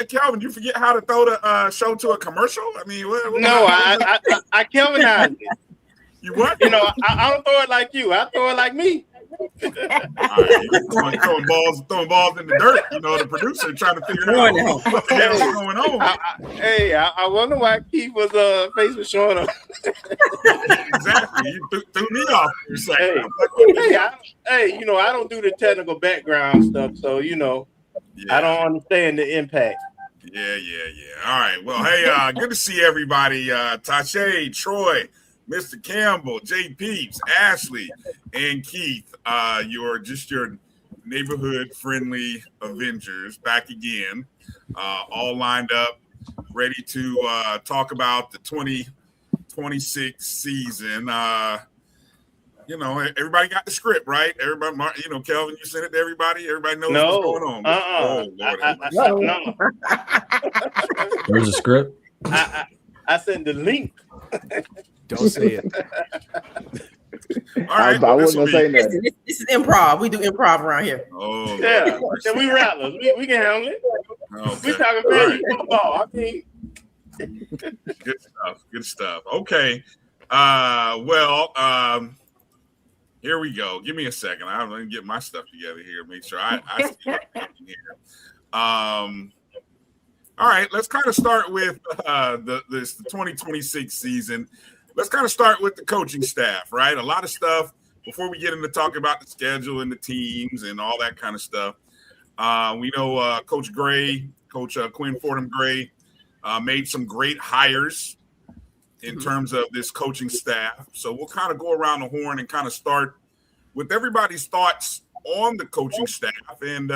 Kelvin, you forget how to throw the show to a commercial? I mean, no, I Kelvinized it. You what? You know, I don't throw it like you. I throw it like me. All right, throwing balls in the dirt. You know, the producer trying to figure out what the hell is going on. I wonder why Keith was face was showing up. Exactly, you threw me off for a second. Hey, you know, I don't do the technical background stuff, so you know, I don't understand the impact. Yeah. All right. Well, hey, good to see everybody. Tache, Troy, Mr. Campbell, J-Peeps, Ashley, and Keith. Your neighborhood-friendly Avengers back again, all lined up, ready to talk about the 2026 season. Everybody got the script, right? Everybody, Kelvin, you sent it to everybody. Everybody knows what's going on. Oh, Lord. No. Where's the script? I sent the link. Don't say it. All right, I wasn't gonna say This nothing. is improv. We do improv around here. Oh, Yeah, we Rattlers. We can handle it. Okay. We talking FAMU football. I mean, Good stuff. Okay. Here we go. Give me a second. I'm going to get my stuff together here. Make sure I see what's happening here. All right. Let's kind of start with the 2026 season. Let's kind of start with the coaching staff, right? A lot of stuff before we get into talking about the schedule and the teams and all that kind of stuff. We know Coach Quinn Fordham Gray made some great hires in terms of this coaching staff. So we'll kind of go around the horn and kind of start with everybody's thoughts on the coaching staff and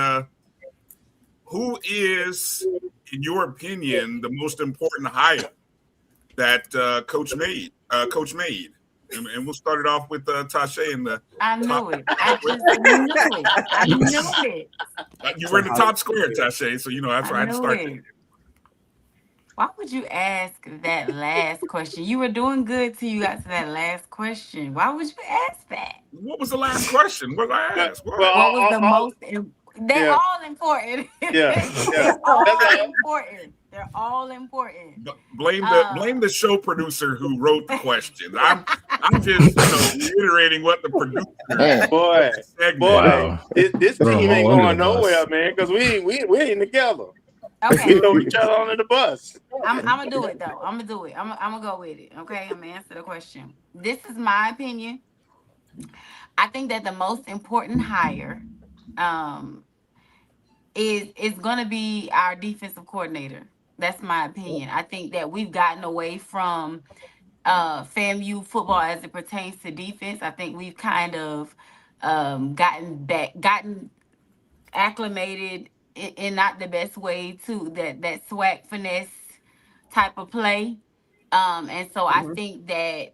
who is, in your opinion, the most important hire that Coach made. And we'll start it off with Tache and the. I knew it. I just knew it. I knew it. You were in the top square, Tache, so that's why I had to start there. Why would you ask that last question? You were doing good till you got to that last question. Why would you ask that? What was the last question? What did I ask? What was the most? They're all important. Yeah. They're all important. They're all important. Blame the show producer who wrote the question. I'm just reiterating what the producer. Boy, Wow. this team ain't going nowhere, man, because we ain't together. Okay. We throw each other under the bus. I'm gonna do it though. I'm gonna do it. I'm gonna go with it. Okay, I'm gonna answer the question. This is my opinion. I think that the most important hire is gonna be our defensive coordinator. That's my opinion. I think that we've gotten away from FAMU football as it pertains to defense. I think we've kind of gotten acclimated in not the best way to that swag finesse type of play. And so I think that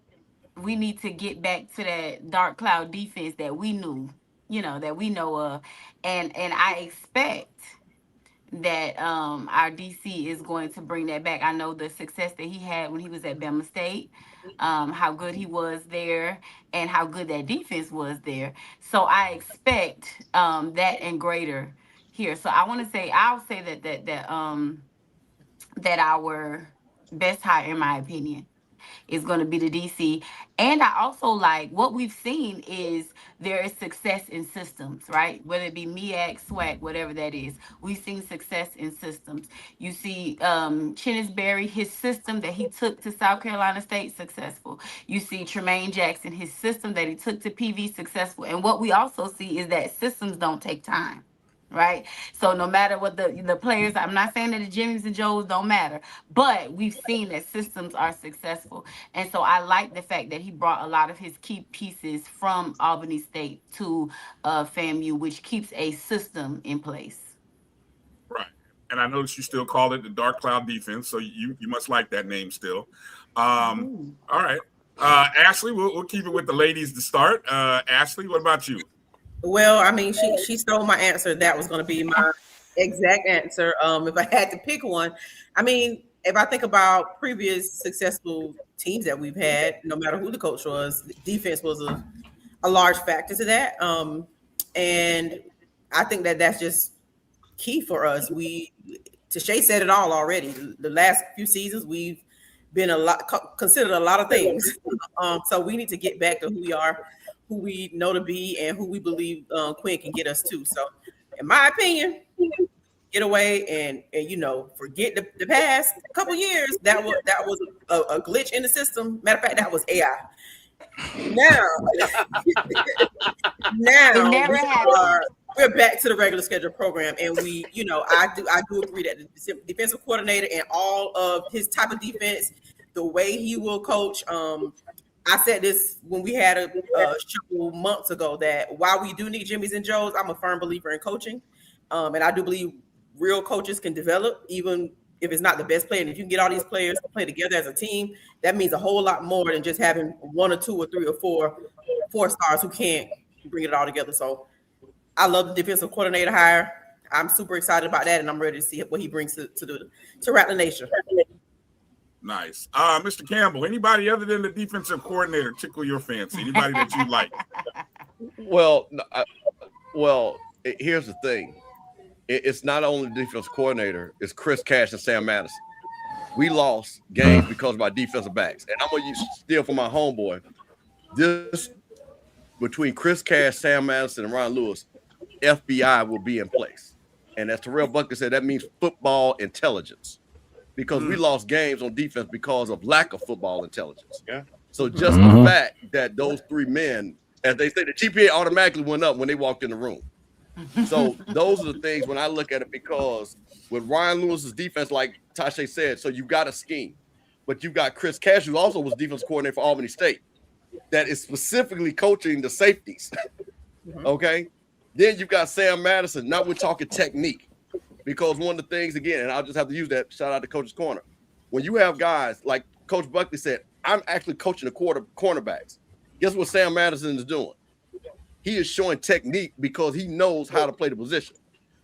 we need to get back to that dark cloud defense that we knew, that we know of. And I expect that our DC is going to bring that back. I know the success that he had when he was at Bama State, how good he was there and how good that defense was there. So I expect that and greater here. So I'll say that our best hire, in my opinion, is going to be the DC. And I also like what we've seen is there is success in systems, right? Whether it be MEAC, SWAC, whatever that is. We've seen success in systems. You see Chinnisberry, his system that he took to South Carolina State, successful. You see Tremaine Jackson, his system that he took to PV, successful. And what we also see is that systems don't take time. Right. So no matter what the players, I'm not saying that the Jimmys and Joes don't matter, but we've seen that systems are successful. And so I like the fact that he brought a lot of his key pieces from Albany State to FAMU, which keeps a system in place. Right. And I noticed you still call it the dark cloud defense. So you must like that name still. All right. Ashley, we'll keep it with the ladies to start. Ashley, what about you? Well, I mean, she stole my answer. That was going to be my exact answer. If I had to pick one, I mean, if I think about previous successful teams that we've had, no matter who the coach was, defense was a large factor to that. And I think that that's just key for us. Tache said it all already. The last few seasons, we've been considered a lot of things. So we need to get back to who we are, who we know to be, and who we believe Quinn can get us to. So, in my opinion, get away and forget the past couple years. That was a glitch in the system. Matter of fact, that was AI. Now we're back to the regular schedule program, and I do agree that the defensive coordinator and all of his type of defense, the way he will coach. I said this when we had a show months ago that while we do need Jimmys and Joes, I'm a firm believer in coaching. And I do believe real coaches can develop, even if it's not the best player. And if you can get all these players to play together as a team, that means a whole lot more than just having 1 or 2 or 3 or 4 stars who can't bring it all together. So I love the defensive coordinator hire. I'm super excited about that, and I'm ready to see what he brings to Rattler Nation. Nice. Mr. Campbell, anybody other than the defensive coordinator tickle your fancy? Anybody that you like? Well, here's the thing. It's not only the defensive coordinator, it's Chris Cash and Sam Madison. We lost games because of our defensive backs. And I'm going to steal from my homeboy. This, between Chris Cash, Sam Madison, and Ron Lewis, FBI will be in place. And as Terrell Buckley said, that means football intelligence. Because we lost games on defense because of lack of football intelligence. Yeah. So just the fact that those 3 men, as they say, the GPA automatically went up when they walked in the room. So those are the things when I look at it, because with Ryan Lewis's defense, like Tache said, so you got a scheme, but you got Chris Cash, who also was defense coordinator for Albany State, that is specifically coaching the safeties. Okay. Then you've got Sam Madison. Now we're talking technique, because one of the things, again, and I'll just have to use that, shout out to Coach's Corner. When you have guys like Coach Buckley said, I'm actually coaching the cornerbacks. Guess what Sam Madison is doing? He is showing technique because he knows how to play the position.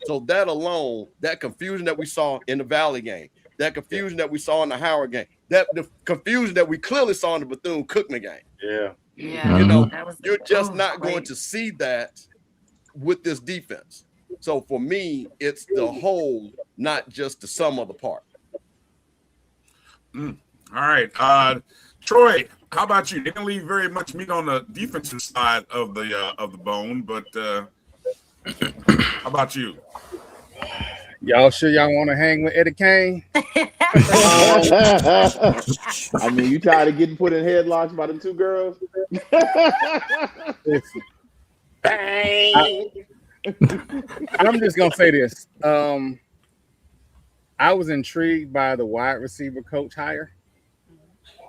So that alone, that confusion that we saw in the Valley game, that confusion that we saw in the Howard game, the confusion that we clearly saw in the Bethune-Cookman game. Yeah. You know, you're just not going to see that with this defense. So for me, it's the whole, not just the sum of the part. All right. Troy, how about you? They didn't leave very much meat on the defensive side of the bone, but how about you? Y'all sure y'all want to hang with Eddie Kane? I mean, you tired of getting put in headlocks by the 2 girls? Listen, I'm just gonna say this. I was intrigued by the wide receiver coach hire,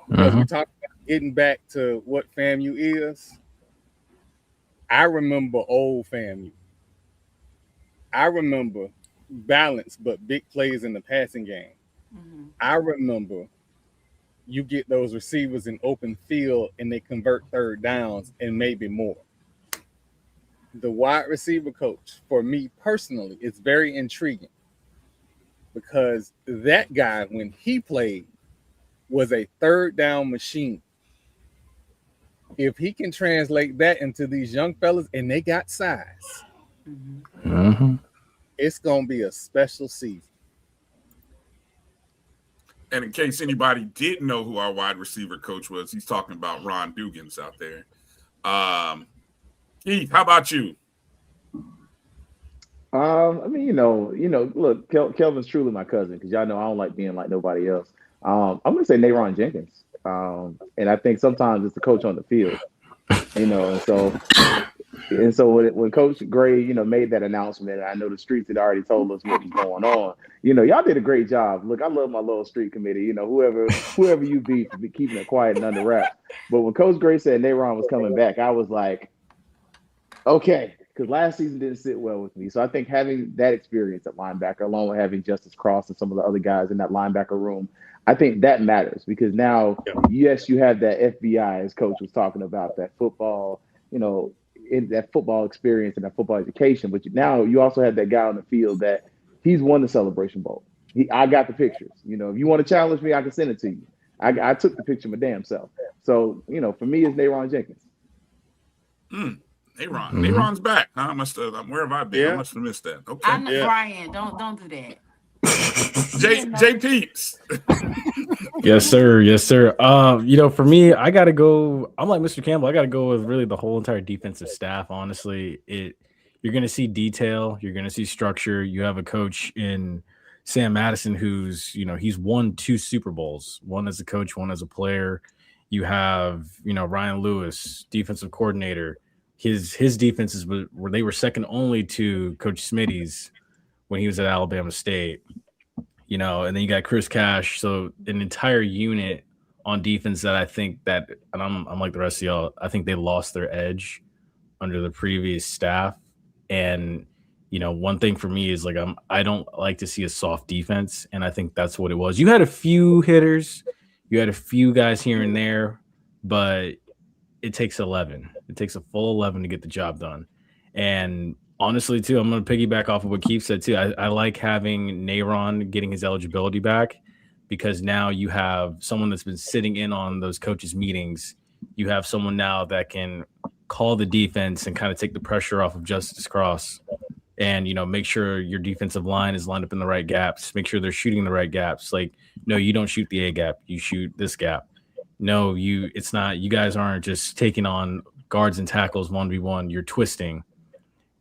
because we talked about getting back to what FAMU is. I remember old FAMU. I remember balance but big plays in the passing game. I remember you get those receivers in open field and they convert 3rd downs and maybe more. The wide receiver coach, for me personally, is very intriguing, because that guy, when he played, was a 3rd down machine. If he can translate that into these young fellas, and they got size, it's going to be a special season. And in case anybody didn't know who our wide receiver coach was, he's talking about Ron Dugans out there. Keith, how about you? I mean, you know, look, Kelvin's truly my cousin, because y'all know I don't like being like nobody else. I'm going to say Nayron Jenkins. And I think sometimes it's the coach on the field, you know, and so when Coach Gray, you know, made that announcement, and I know the streets had already told us what was going on, you know, y'all did a great job. Look, I love my little street committee, you know, whoever you be for keeping it quiet and under wraps. But when Coach Gray said Nayron was coming back, I was like, okay, because last season didn't sit well with me. So I think having that experience at linebacker, along with having Justice Cross and some of the other guys in that linebacker room, I think that matters, because now, yes, you have that FBI, as Coach was talking about, that football, you know, in that football experience and that football education. But now you also have that guy on the field that he's won the Celebration Bowl. I got the pictures. You know, if you want to challenge me, I can send it to you. I took the picture my damn self. So, you know, for me, it's Nayron Jenkins. Nayron. Nayron's back. Huh? Where have I been? Yeah. I must have missed that. Okay. I know, Bryan. Don't do that. J-Peeps. Yes, sir. Yes, sir. You know, for me, I gotta go. I'm like Mr. Campbell. I gotta go with really the whole entire defensive staff. Honestly, you're gonna see detail. You're gonna see structure. You have a coach in Sam Madison who's, you know, he's won 2 Super Bowls, one as a coach, one as a player. You have, you know, Ryan Lewis, defensive coordinator. His defenses they were second only to Coach Smitty's when he was at Alabama State. You know, and then you got Chris Cash, so an entire unit on defense that I think that, and I'm like the rest of y'all, I think they lost their edge under the previous staff. And one thing for me is like I don't like to see a soft defense, and I think that's what it was. You had a few hitters, you had a few guys here and there, but it takes 11. It takes a full 11 to get the job done. And honestly, too, I'm going to piggyback off of what Keith said too. I like having Nayron getting his eligibility back, because now you have someone that's been sitting in on those coaches' meetings. You have someone now that can call the defense and kind of take the pressure off of Justice Cross, and make sure your defensive line is lined up in the right gaps. Make sure they're shooting the right gaps. Like, no, you don't shoot the A gap. You shoot this gap. No, it's not. You guys aren't just taking on guards and tackles 1v1. You're twisting,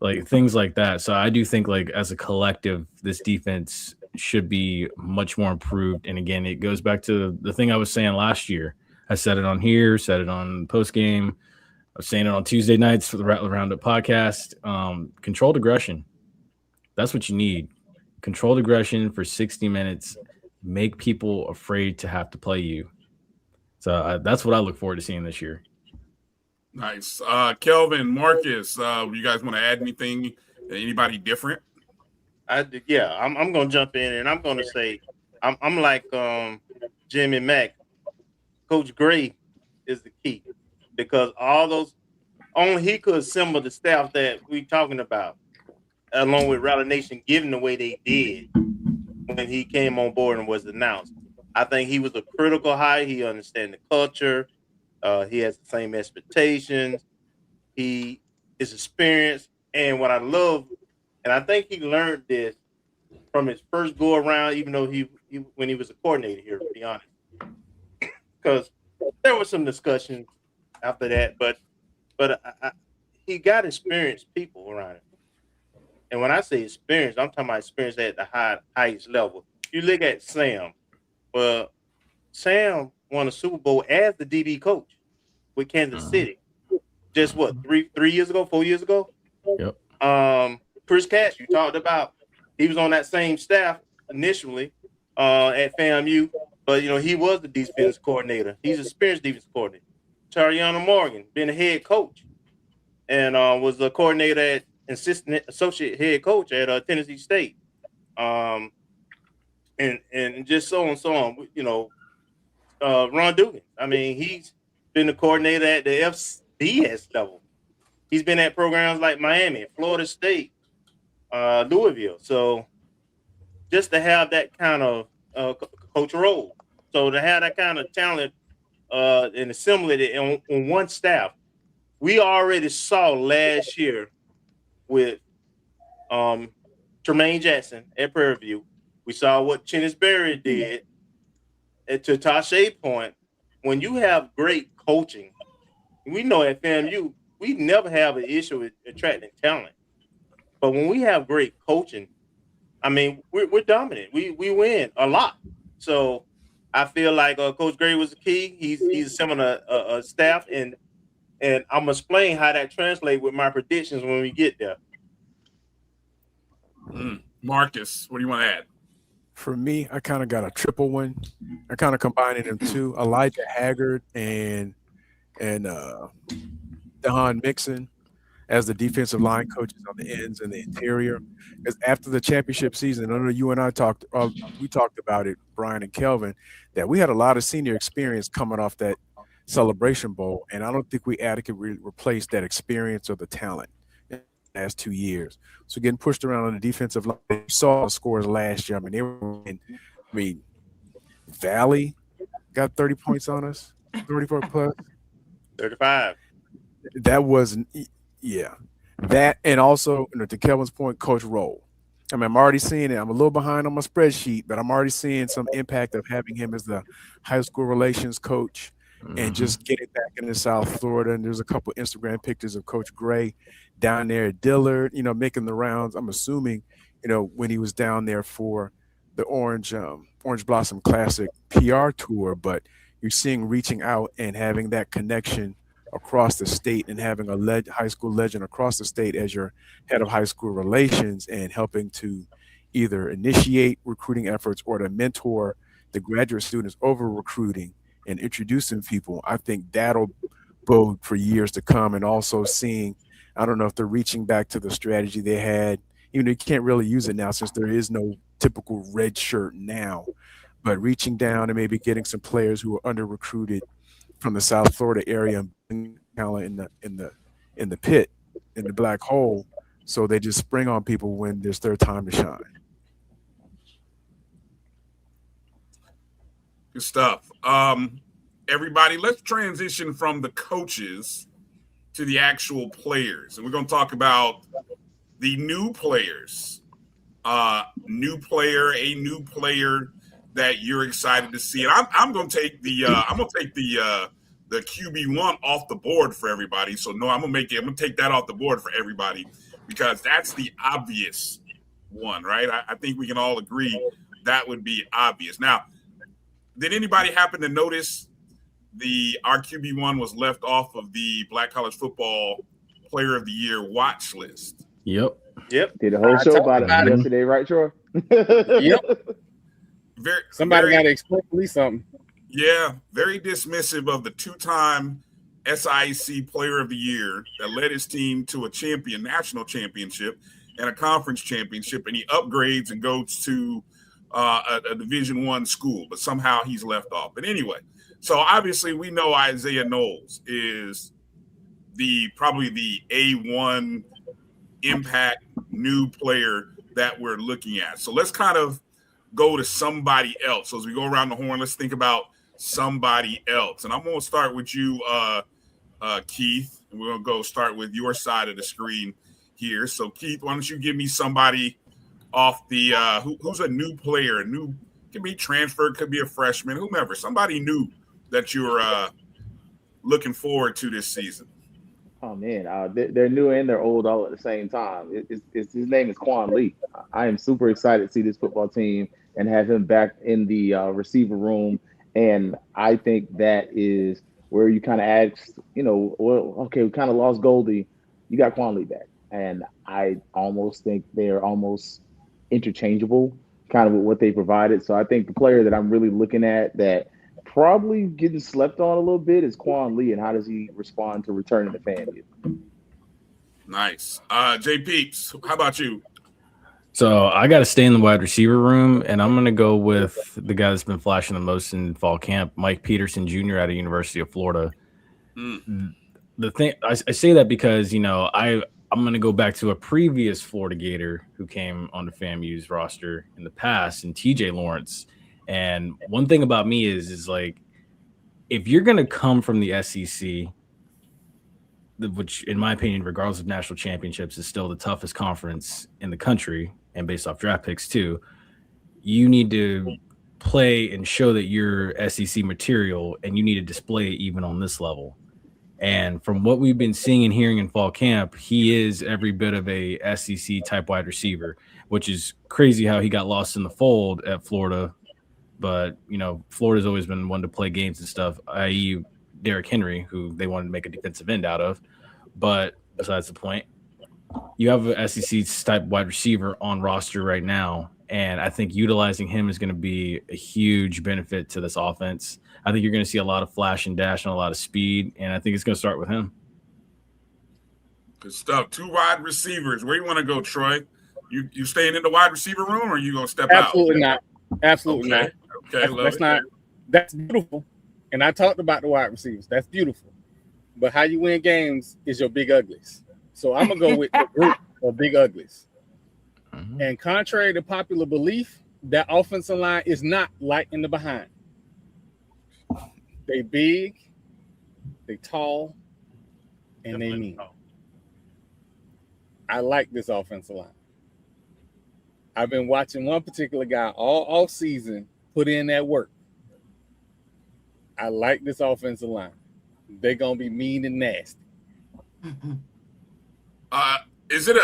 like things like that. So I do think, like, as a collective, this defense should be much more improved. And again, it goes back to the thing I was saying last year. I said it on here, said it on post game. I was saying it on Tuesday nights for the Rattler Roundup podcast. Controlled aggression. That's what you need. Controlled aggression for 60 minutes. Make people afraid to have to play you. So that's what I look forward to seeing this year. Nice. Kelvin, Marcus, you guys want to add anything? Anybody different? I'm going to jump in, and I'm going to say I'm like Jim and Mac. Coach Gray is the key, because only he could assemble the staff that we're talking about, along with Rattler Nation, given the way they did when he came on board and was announced. I think he was a critical hire. He understands the culture. He has the same expectations. He is experienced. And what I love, and I think he learned this from his first go around, even though he when he was a coordinator here, to be honest, because there was some discussion after that, but he got experienced people around him. And when I say experience, I'm talking about experience at the highest level. You look at Sam. Well, Sam won a Super Bowl as the DB coach with Kansas City. Just what, 4 years ago? Yep. Chris Cash, you talked about, he was on that same staff initially at FAMU, but he was the defense coordinator. He's an experienced defense coordinator. Tariana Morgan, been a head coach, and was a coordinator at associate head coach at Tennessee State. And just so on. Ron Dugan. I mean, he's been the coordinator at the FCS level. He's been at programs like Miami, Florida State, Louisville. So just to have that kind of coach role, so to have that kind of talent and assemble it on one staff, we already saw last year with Tremaine Jackson at Prairie View. We saw what Chennis Berry did. And to Tache point, when you have great coaching, we know at FAMU, we never have an issue with attracting talent. But when we have great coaching, I mean, we're dominant. We win a lot. So I feel like Coach Gray was the key. He's assembling a staff, and I'm going to explain how that translates with my predictions when we get there. Marcus, what do you want to add? For me, I kind of got a triple one. I kind of combining them two. Elijah Haggard and Dehan Mixon as the defensive line coaches on the ends and the interior. Because after the championship season, I know you and I talked about it, Bryan and Kelvin, that we had a lot of senior experience coming off that Celebration Bowl, and I don't think we adequately replaced that experience or the talent in the last 2 years. So getting pushed around on the defensive line, you saw the scores last year. I mean, they were Valley got 30 points on us, 34 plus. 35. That wasn't, yeah. That, and also, to Kelvin's point, Coach Roll. I mean, I'm already seeing it. I'm a little behind on my spreadsheet, but I'm already seeing some impact of having him as the high school relations coach and just getting back into South Florida. And there's a couple Instagram pictures of Coach Gray down there at Dillard, making the rounds. I'm assuming, when he was down there for the Orange Blossom Classic PR tour, but you're seeing reaching out and having that connection across the state and having a high school legend across the state as your head of high school relations and helping to either initiate recruiting efforts or to mentor the graduate students over recruiting and introducing people, I think that'll bode for years to come. And also seeing, I don't know if they're reaching back to the strategy they had, even though you can't really use it now since there is no typical red shirt now, but reaching down and maybe getting some players who are under recruited from the South Florida area and bringing talent in the pit, in the black hole, so they just spring on people when there's their time to shine. Good stuff. Everybody, let's transition from the coaches to the actual players. And we're going to talk about the new players. A new player that you're excited to see. And I'm going to take the QB1 off the board for everybody. So no, I'm going to take that off the board for everybody because that's the obvious one, right? I think we can all agree that would be obvious. Now, did anybody happen to notice our QB1 was left off of the Black College Football Player of the Year watch list? Yep. Did a whole show about it yesterday, right, Troy? Yep. Somebody got to explain at least something. Yeah, very dismissive of the two-time SIAC Player of the Year that led his team to a national championship and a conference championship, and he upgrades and goes to a Division I school, but somehow he's left off. But anyway, so obviously we know Isaiah Knowles is probably the A1 impact new player that we're looking at. So let's kind of go to somebody else. So as we go around the horn, let's think about somebody else. And I'm going to start with you, Keith. And we're going to start with your side of the screen here. So Keith, why don't you give me somebody off the who's a new player, could be transferred, could be a freshman, whomever, somebody new that you're looking forward to this season. Oh man, they're new and they're old all at the same time. His name is Quan Lee. I am super excited to see this football team and have him back in the receiver room. And I think that is where you kind of ask, we kind of lost Goldie. You got Quan Lee back, and I almost think they're almost interchangeable, kind of with what they provided. So I think the player that I'm really looking at that probably getting slept on a little bit is Quan Lee, and how does he respond to returning to FAMU? Nice. J-Peeps, how about you? So I got to stay in the wide receiver room, and I'm going to go with the guy that's been flashing the most in fall camp, Mike Peterson Jr. out of University of Florida. The thing I say that because, I'm going to go back to a previous Florida Gator who came on the FAMU's roster in the past, and TJ Lawrence. And one thing about me is like, if you're going to come from the SEC, which in my opinion, regardless of national championships, is still the toughest conference in the country, and based off draft picks too, you need to play and show that you're SEC material, and you need to display it even on this level. And from what we've been seeing and hearing in fall camp, he is every bit of a SEC type wide receiver, which is crazy how he got lost in the fold at Florida. But, Florida's always been one to play games and stuff, i.e. Derrick Henry, who they wanted to make a defensive end out of. But besides the point, you have an SEC type wide receiver on roster right now, and I think utilizing him is going to be a huge benefit to this offense. I think you're going to see a lot of flash and dash and a lot of speed, and I think it's going to start with him. Good stuff. 2 wide receivers. Where you want to go, Troy? You staying in the wide receiver room, or you going to step Absolutely out? Absolutely not. Okay, that's beautiful. And I talked about the wide receivers. That's beautiful. But how you win games is your big uglies. So I'm going to go with the group of big uglies. Mm-hmm. And contrary to popular belief, that offensive line is not light in the behind. They big, they tall, and they mean. I like this offensive line. I've been watching one particular guy all off season put in that work. I like this offensive line. They're gonna be mean and nasty. Is it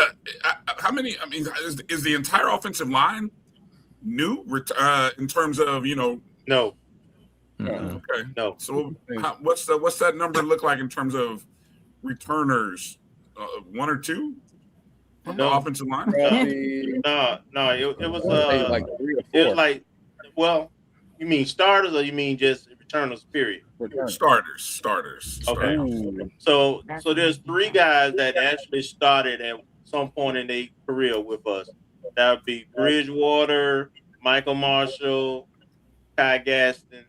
how many? I mean, is the entire offensive line new in terms of No. Okay. No. So what's that number look like in terms of returners? 1 or 2? The offensive line? No. It was like 3 or 4. It was like, well, you mean starters or you mean just returners, period? Starters. Okay. Starters. So there's 3 guys that actually started at some point in their career with us. That would be Bridgewater, Michael Marshall, Kai Gaston.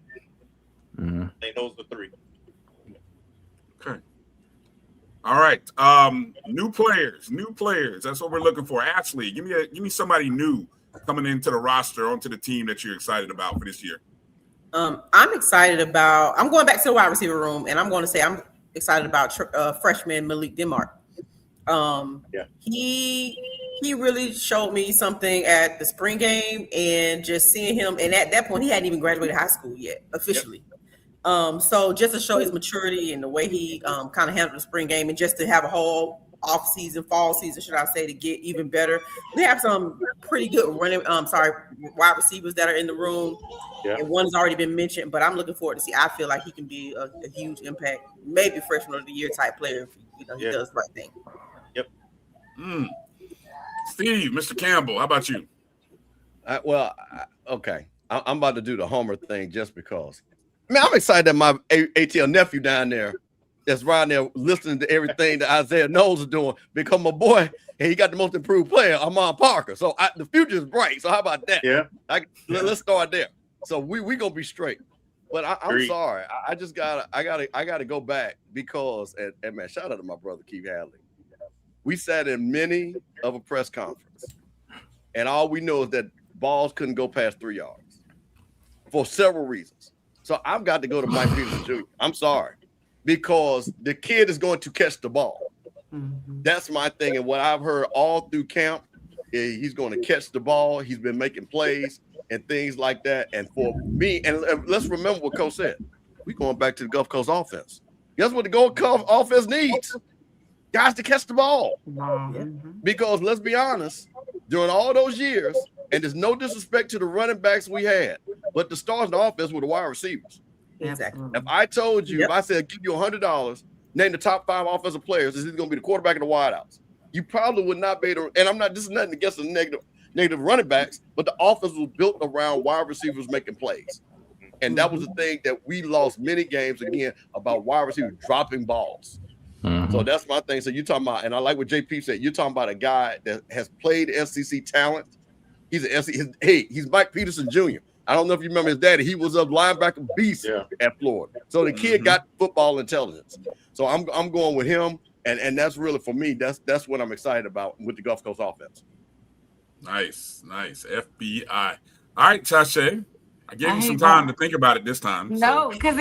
I think those are 3. Okay. All right. New players. That's what we're looking for. Ashley, give me somebody new coming into the roster, onto the team that you're excited about for this year. I'm excited about. I'm going back to the wide receiver room, and I'm going to say I'm excited about freshman Malik Denmark. He really showed me something at the spring game, and just seeing him. And at that point, he hadn't even graduated high school yet officially. So just to show his maturity and the way he kind of handled the spring game, and just to have a whole fall season, should I say, to get even better. We have some pretty good wide receivers that are in the room. Yeah. And one has already been mentioned, but I'm looking forward to see. I feel like he can be a huge impact, maybe freshman of the year type player if he does the right thing. Yep. Steve, Mr. Campbell, how about you? Okay. I'm about to do the Homer thing just because. I mean, I'm excited that my ATL nephew down there that's right there listening to everything that Isaiah Knowles is doing become my boy, and he got the most improved player, Amon Parker. So the future is bright. So how about that? Yeah. Let's start there. So we gonna be straight. But I'm sorry. I just gotta go back because and man, shout out to my brother Keith Hadley. We sat in many of a press conference, and all we know is that balls couldn't go past 3 yards for several reasons. So I've got to go to Mike Peterson Jr. I'm sorry, because the kid is going to catch the ball. That's my thing. And what I've heard all through camp is he's going to catch the ball. He's been making plays and things like that. And for me, and let's remember what Coach said. We're going back to the Gulf Coast offense. Guess what the Gulf Coast offense needs? Guys to catch the ball. Because let's be honest, during all those years, and there's no disrespect to the running backs we had, but the stars in the offense were the wide receivers. Exactly. If I told you, if I said give you $100, name the top 5 offensive players, this is going to be the quarterback and the wideouts, you probably would not be able to. And I'm not. This is nothing against the negative running backs, but the offense was built around wide receivers making plays, and that was the thing that we lost many games again about wide receivers dropping balls. So that's my thing. So you're talking about, and I like what J-Peeps said. You're talking about a guy that has played SEC talent. He's an SEC. He's Mike Peterson Jr. I don't know if you remember his daddy. He was a linebacker beast at Florida. So the kid got football intelligence. So I'm going with him, and that's really for me. That's what I'm excited about with the Gulf Coast offense. Nice FBI. All right, Tache. I gave you some time to think about it this time. No, because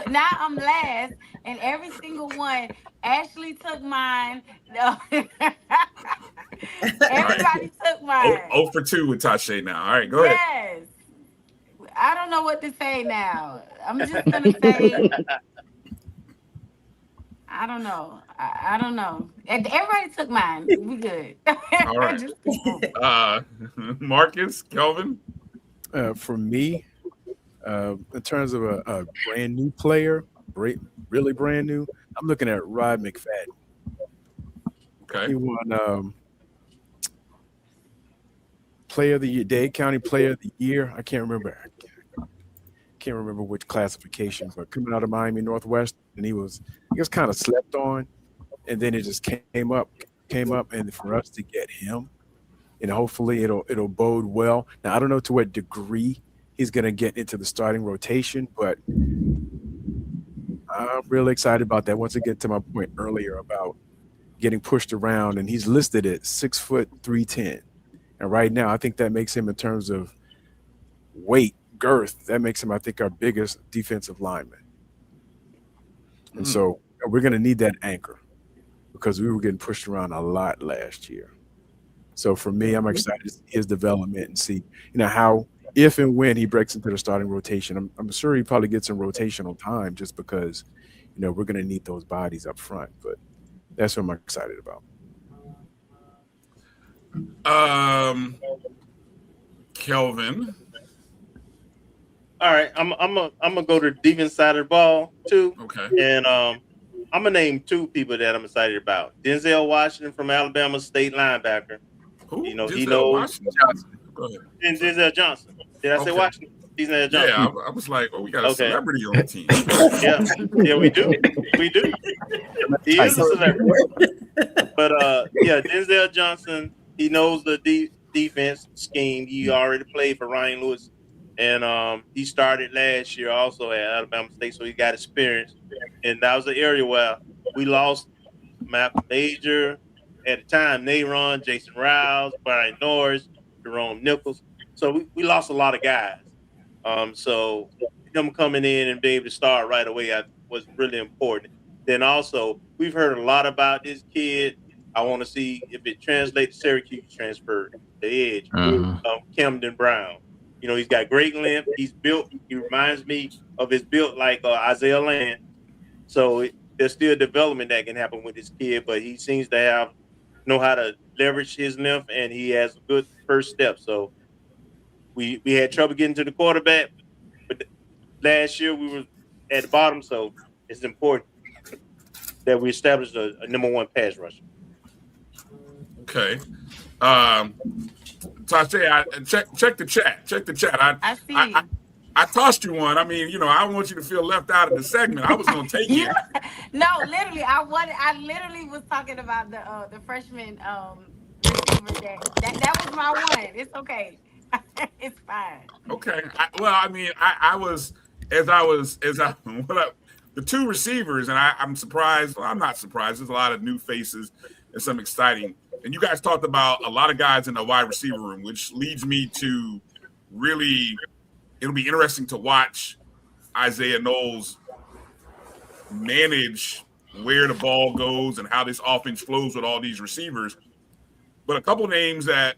now I'm last, and every single one. Ashley took mine. No. Everybody took mine. 0 for 2 with Tache now. All right, go ahead. Yes. I don't know what to say now. I'm just gonna say I don't know. I don't know. Everybody took mine. We good. All right. Marcus, Kelvin. For me, in terms of a brand new player, really brand new, I'm looking at Rod McFadden. Okay. He won Player of the Year, Dade County Player of the Year. I can't remember which classification, but coming out of Miami Northwest, and he was kind of slept on, and then it just came up, and for us to get him, and hopefully it'll bode well. Now I don't know to what degree he's going to get into the starting rotation, but I'm really excited about that. Once I get to my point earlier about getting pushed around, and he's listed at 6 foot 310, and right now I think that makes him, in terms of weight, girth, that makes him, I think, our biggest defensive lineman. And so we're going to need that anchor because we were getting pushed around a lot last year. So for me, I'm excited to see his development and see, how, if and when he breaks into the starting rotation. I'm sure he probably gets some rotational time just because, we're going to need those bodies up front. But that's what I'm excited about. Kelvin. All right, I'm gonna go to the defense side of the ball too. Okay. And I'm gonna name 2 people that I'm excited about. Denzel Washington from Alabama State linebacker. Who? He knows. Washington? And Denzel Johnson. Did I say Washington? Denzel Johnson. Yeah, I was like, oh, we got a celebrity on the team. Yeah, we do. He is a celebrity. But Denzel Johnson, he knows the defense scheme. He already played for Ryan Lewis, and he started last year also at Alabama State, so he got experience. And that was the area where we lost Malcolm Major at the time, Nayron, Jason Rouse, Brian Norris, Jerome Nichols. So we lost a lot of guys. So him coming in and being able to start right away was really important. Then also, we've heard a lot about this kid. I want to see if it translates to Syracuse transfer, the edge, Camden Brown. You know, he's got great length. He's built. He reminds me of his built like Isaiah Land. So there's still development that can happen with this kid, but he seems to know how to leverage his length, and he has a good first step. So we had trouble getting to the quarterback, but last year we were at the bottom, so it's important that we established a number one pass rusher. Okay. Tache, check the chat. Check the chat. I see. I tossed you one. I mean, you know, I don't want you to feel left out of the segment. I was going to take it. No, literally, I literally was talking about the freshman receiver. That was my one. It's okay. It's fine. Okay. I was the two receivers, and I'm surprised. Well, I'm not surprised. There's a lot of new faces and some exciting. And you guys talked about a lot of guys in the wide receiver room, which leads me to really, it'll be interesting to watch Isaiah Knowles manage where the ball goes and how this offense flows with all these receivers. But a couple names that,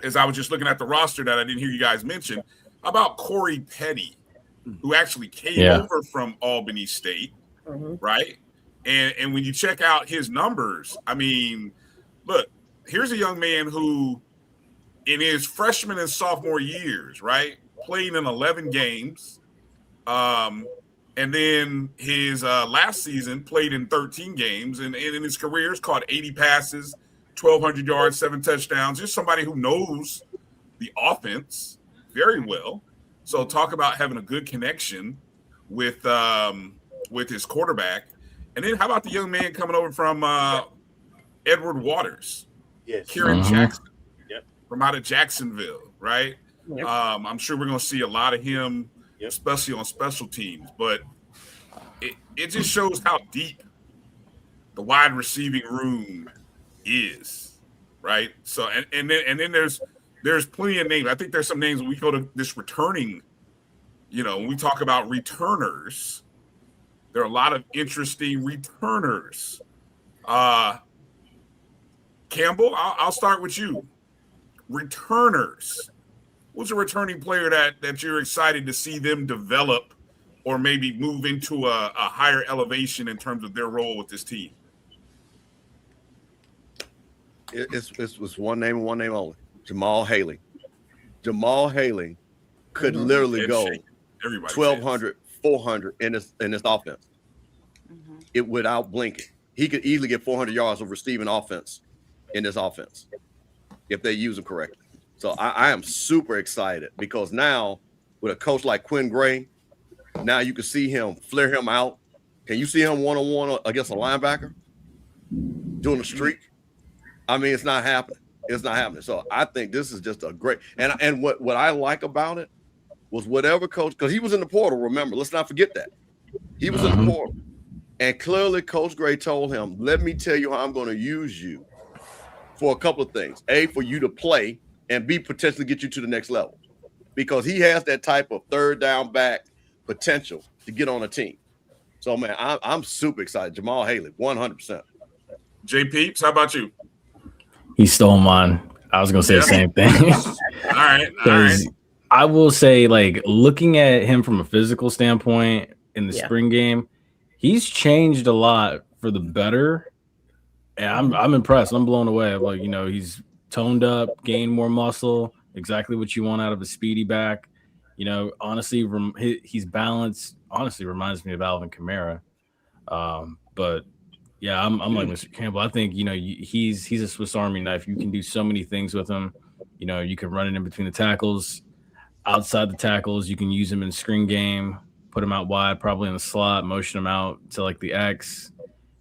as I was just looking at the roster that I didn't hear you guys mention, how about Corey Petty, who actually came over from Albany State, right? And when you check out his numbers, I mean, look, here's a young man who, in his freshman and sophomore years, right, played in 11 games. And then his last season played in 13 games. And in his career, has caught 80 passes, 1,200 yards, 7 touchdowns. Just somebody who knows the offense very well. So talk about having a good connection with his quarterback. And then how about the young man coming over from Edward Waters? Yes. Kieran Jackson from out of Jacksonville, right? Yep. I'm sure we're going to see a lot of him, especially on special teams. But it just shows how deep the wide receiving room is, right? So and then there's plenty of names. I think there's some names when we go to this returning, when we talk about returners, there are a lot of interesting returners. Campbell, I'll start with you. Returners. What's a returning player that you're excited to see them develop or maybe move into a higher elevation in terms of their role with this team? It's one name and one name only. Jamal Haley. Jamal Haley could literally go 1,200, 400 in this offense. It without blinking. He could easily get 400 yards of receiving offense in this offense if they use him correctly. So I am super excited because now with a coach like Quinn Gray, now you can see him flare him out. Can you see him one-on-one against a linebacker doing a streak? I mean, it's not happening. It's not happening. So I think this is just a great and what I like about it was whatever coach, because he was in the portal, remember, let's not forget that. He was in the portal. And clearly Coach Gray told him, let me tell you how I'm going to use you for a couple of things. A, for you to play, and B, potentially get you to the next level. Because he has that type of third down back potential to get on a team. So, man, I'm super excited. Jamal Haley, 100%. J-Peeps, how about you? He stole mine. I was going to say the same thing. All right. I will say, like, looking at him from a physical standpoint in the spring game, he's changed a lot for the better. And I'm impressed. I'm blown away. Like, he's toned up, gained more muscle, exactly what you want out of a speedy back. Honestly, he's balanced. Honestly, reminds me of Alvin Kamara. But yeah, I'm like Mr. Campbell. I think he's a Swiss Army knife. You can do so many things with him. You can run it in between the tackles. outside the tackles. You can use him in screen game, put him out wide, probably in the slot, motion him out to like the X.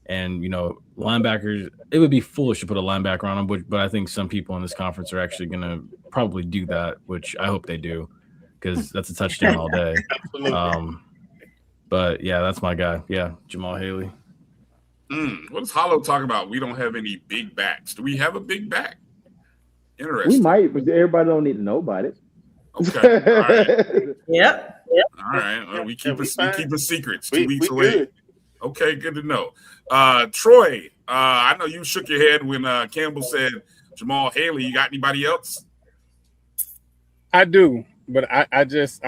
And, linebackers, it would be foolish to put a linebacker on him, but I think some people in this conference are actually going to probably do that, which I hope they do, because that's a touchdown all day. But, yeah, that's my guy. Yeah, Jamal Haley. What is Hollow talking about? We don't have any big backs. Do we have a big back? Interesting. We might, but everybody don't need to know about it. Okay. All right. Yep. All right. Well, we keep secrets. 2 We weeks away. good. Okay, good to know. Troy, I know you shook your head when Campbell said Jamal Haley. You got anybody else? I do, but I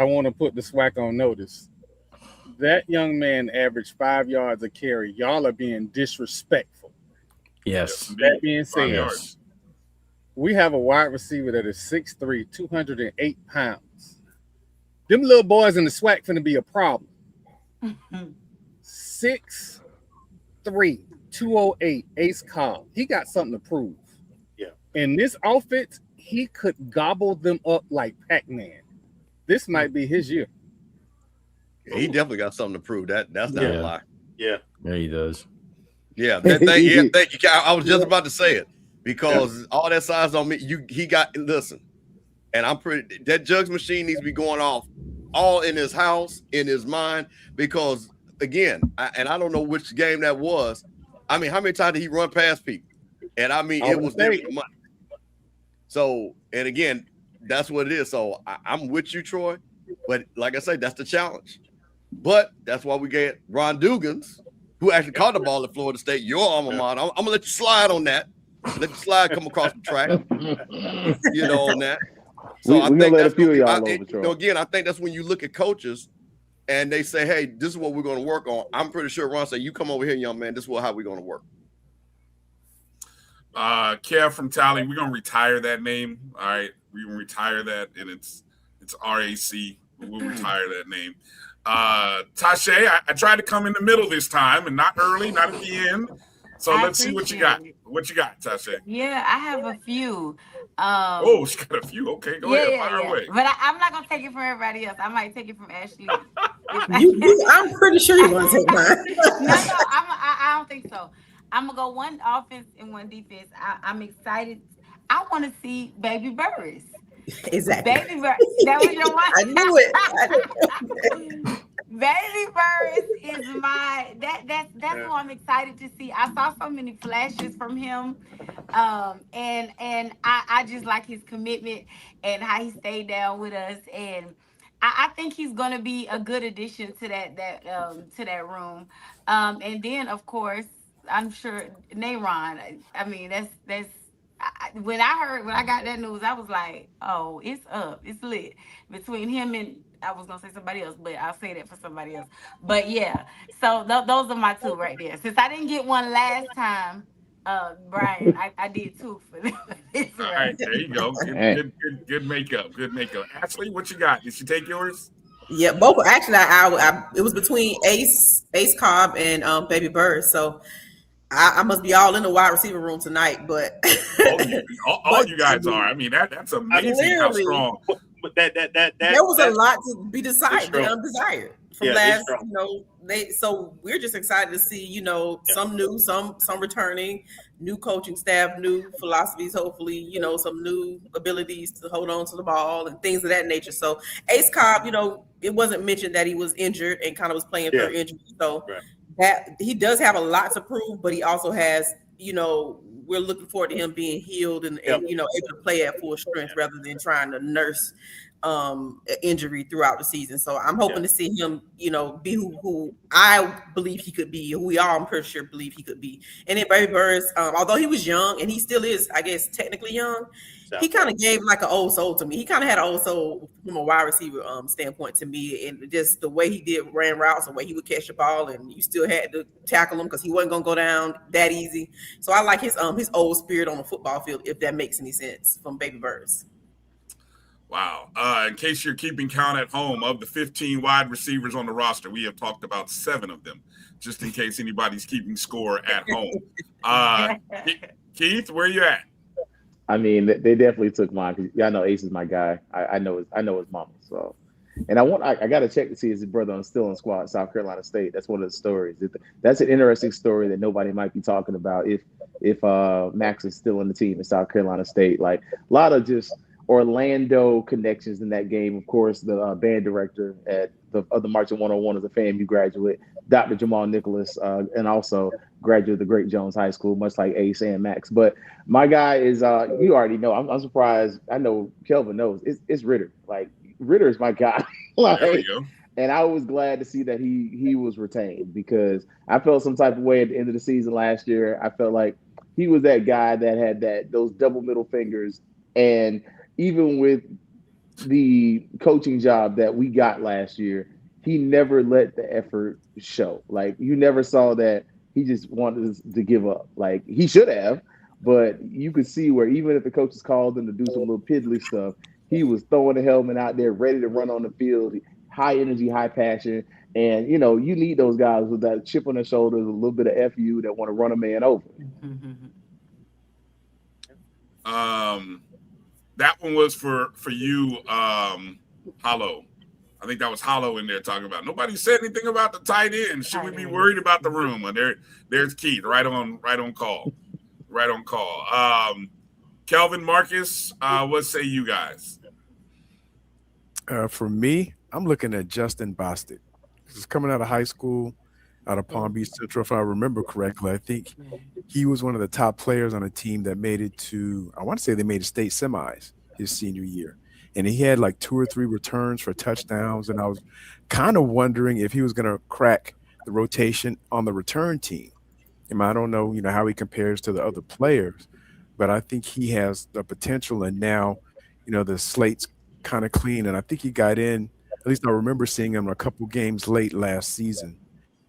want to put the SWAC on notice. That young man averaged 5 yards a carry. Y'all are being disrespectful. Yes. That being said, yards. We have a wide receiver that is 6'3", 208 pounds. Them little boys in the SWAC finna be a problem. 6'3", 208, Ace Cobb. He got something to prove. Yeah. In this offense, he could gobble them up like Pac-Man. This might be his year. Yeah, he definitely got something to prove. That's not a lie. Yeah. Yeah, he does. Yeah, thank you. I was just about to say it because all that size on me, listen, and I'm pretty, that jugs machine needs to be going off all in his house, in his mind, because again, I don't know which game that was. I mean, how many times did he run past people? And I mean, it was there for the money. So, and again, that's what it is. So I'm with you, Troy, but like I say, that's the challenge. But that's why we get Ron Dugans, who actually caught the ball at Florida State, your alma mater. I'm gonna let you slide on that. Let the slide come across the track, on that. So I think that's again, I think that's when you look at coaches and they say, "Hey, this is what we're going to work on." I'm pretty sure Ron said, "You come over here, young man. This is how we're going to work." Kev from Tally, we're gonna retire that name. All right, we're gonna retire that, and it's RAC. We'll retire that name. Tache, I tried to come in the middle this time and not early, not at the end. So let's see what you got. What you got, Tache? Yeah, I have a few. She got a few. Okay, go ahead, fire away. But I'm not gonna take it from everybody else. I might take it from Ashley. I'm pretty sure you're gonna take mine. No, I don't think so. I'm gonna go one offense and one defense. I'm excited. I want to see Baby Burris. Exactly. Baby Burris. That was your one. I knew it. Baby Burris is that's who I'm excited to see. I saw so many flashes from him, and I just like his commitment and how he stayed down with us, and I think he's gonna be a good addition to that room. And then of course I'm sure Nayron. I mean that's. When I got that news, I was like, "Oh, it's up, it's lit." Between him and I was gonna say somebody else, but I'll say that for somebody else. But yeah, so those are my two right there. Since I didn't get one last time, Bryan, I did two for this. All right, there you go. Good makeup. Good makeup. Ashley, what you got? Did she take yours? Yeah, both. Actually, I it was between Ace Cobb and Baby Bird. So. I must be all in the wide receiver room tonight, but all you guys are. I mean, that's amazing how strong. But that there was a lot to be desired, undesired from last. So we're just excited to see, some new, some returning, new coaching staff, new philosophies. Hopefully, some new abilities to hold on to the ball and things of that nature. So Ace Cobb, it wasn't mentioned that he was injured and kind of was playing for injury. So. Right. That he does have a lot to prove, but he also has, we're looking forward to him being healed and able to play at full strength rather than trying to nurse injury throughout the season. So I'm hoping to see him, be who I believe he could be, who we all, I'm pretty sure, believe he could be. And then Baby Burris, although he was young and he still is, I guess, technically young, he kind of gave like an old soul to me. He kind of had an old soul from a wide receiver standpoint to me, and just the way he ran routes, the way he would catch the ball, and you still had to tackle him because he wasn't gonna go down that easy. So I like his old spirit on the football field, if that makes any sense, from Baby Burris. Wow. In case you're keeping count at home, of the 15 wide receivers on the roster, we have talked about 7 of them, just in case anybody's keeping score at home. Keith, where you at? I mean, they definitely took mine because y'all know Ace is my guy. I know his mama. So, and I got to check to see if his brother is still in squad at South Carolina State. That's one of the stories. That's an interesting story that nobody might be talking about. If Max is still in the team at South Carolina State, like a lot of just Orlando connections in that game. Of course, the band director of the Marching 101 is a FAMU graduate, Dr. Jamal Nicholas, and also graduate of the Great Jones High School, much like Ace and Max. But my guy is, you already know. I'm surprised. I know Kelvin knows. It's Ritter. Like Ritter is my guy. Like, there we go. and I was glad to see that he was retained because I felt some type of way at the end of the season last year. I felt like he was that guy that had those double middle fingers, and even with the coaching job that we got last year, he never let the effort show. Like you never saw that he just wanted to give up. Like he should have, but you could see where even if the coaches called him to do some little piddly stuff, he was throwing the helmet out there, ready to run on the field, high energy, high passion. And you know, you need those guys with that chip on their shoulders, a little bit of FU that want to run a man over. That one was for you, Hollow. I think that was Hollow in there talking about. Nobody said anything about the tight end. Should we be worried about the room? And there's Keith, right on call. Right on call. Kelvin, Marcus, what say you guys? For me, I'm looking at Justin Bostic. He's coming out of high school, out of Palm Beach Central, if I remember correctly. I think he was one of the top players on a team that made it to, I want to say they made it state semis his senior year. And he had like 2 or 3 returns for touchdowns. And I was kind of wondering if he was going to crack the rotation on the return team. And I don't know, how he compares to the other players, but I think he has the potential. And now, the slate's kind of clean. And I think he got in, at least I remember seeing him a couple games late last season,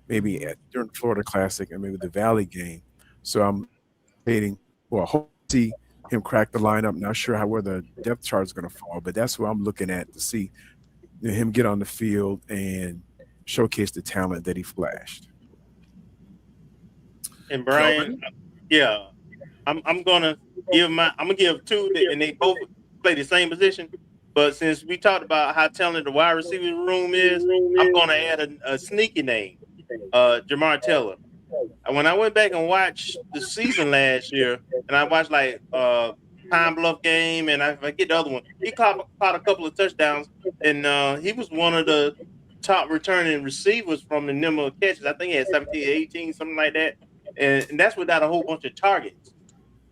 maybe during the Florida Classic and maybe the Valley game. So I'm waiting, hope to see him crack the lineup. Not sure where the depth chart is going to fall, but that's what I'm looking at to see him get on the field and showcase the talent that he flashed. And Bryan, I'm gonna give 2, and they both play the same position. But since we talked about how talented the wide receiver room is, I'm gonna add a sneaky name, Jamar Taylor. And when I went back and watched the season last year, and I watched like Pine Bluff game, and I forget the other one, he caught a couple of touchdowns, and he was one of the top returning receivers from the number of catches. I think he had 17, 18, something like that. And that's without a whole bunch of targets.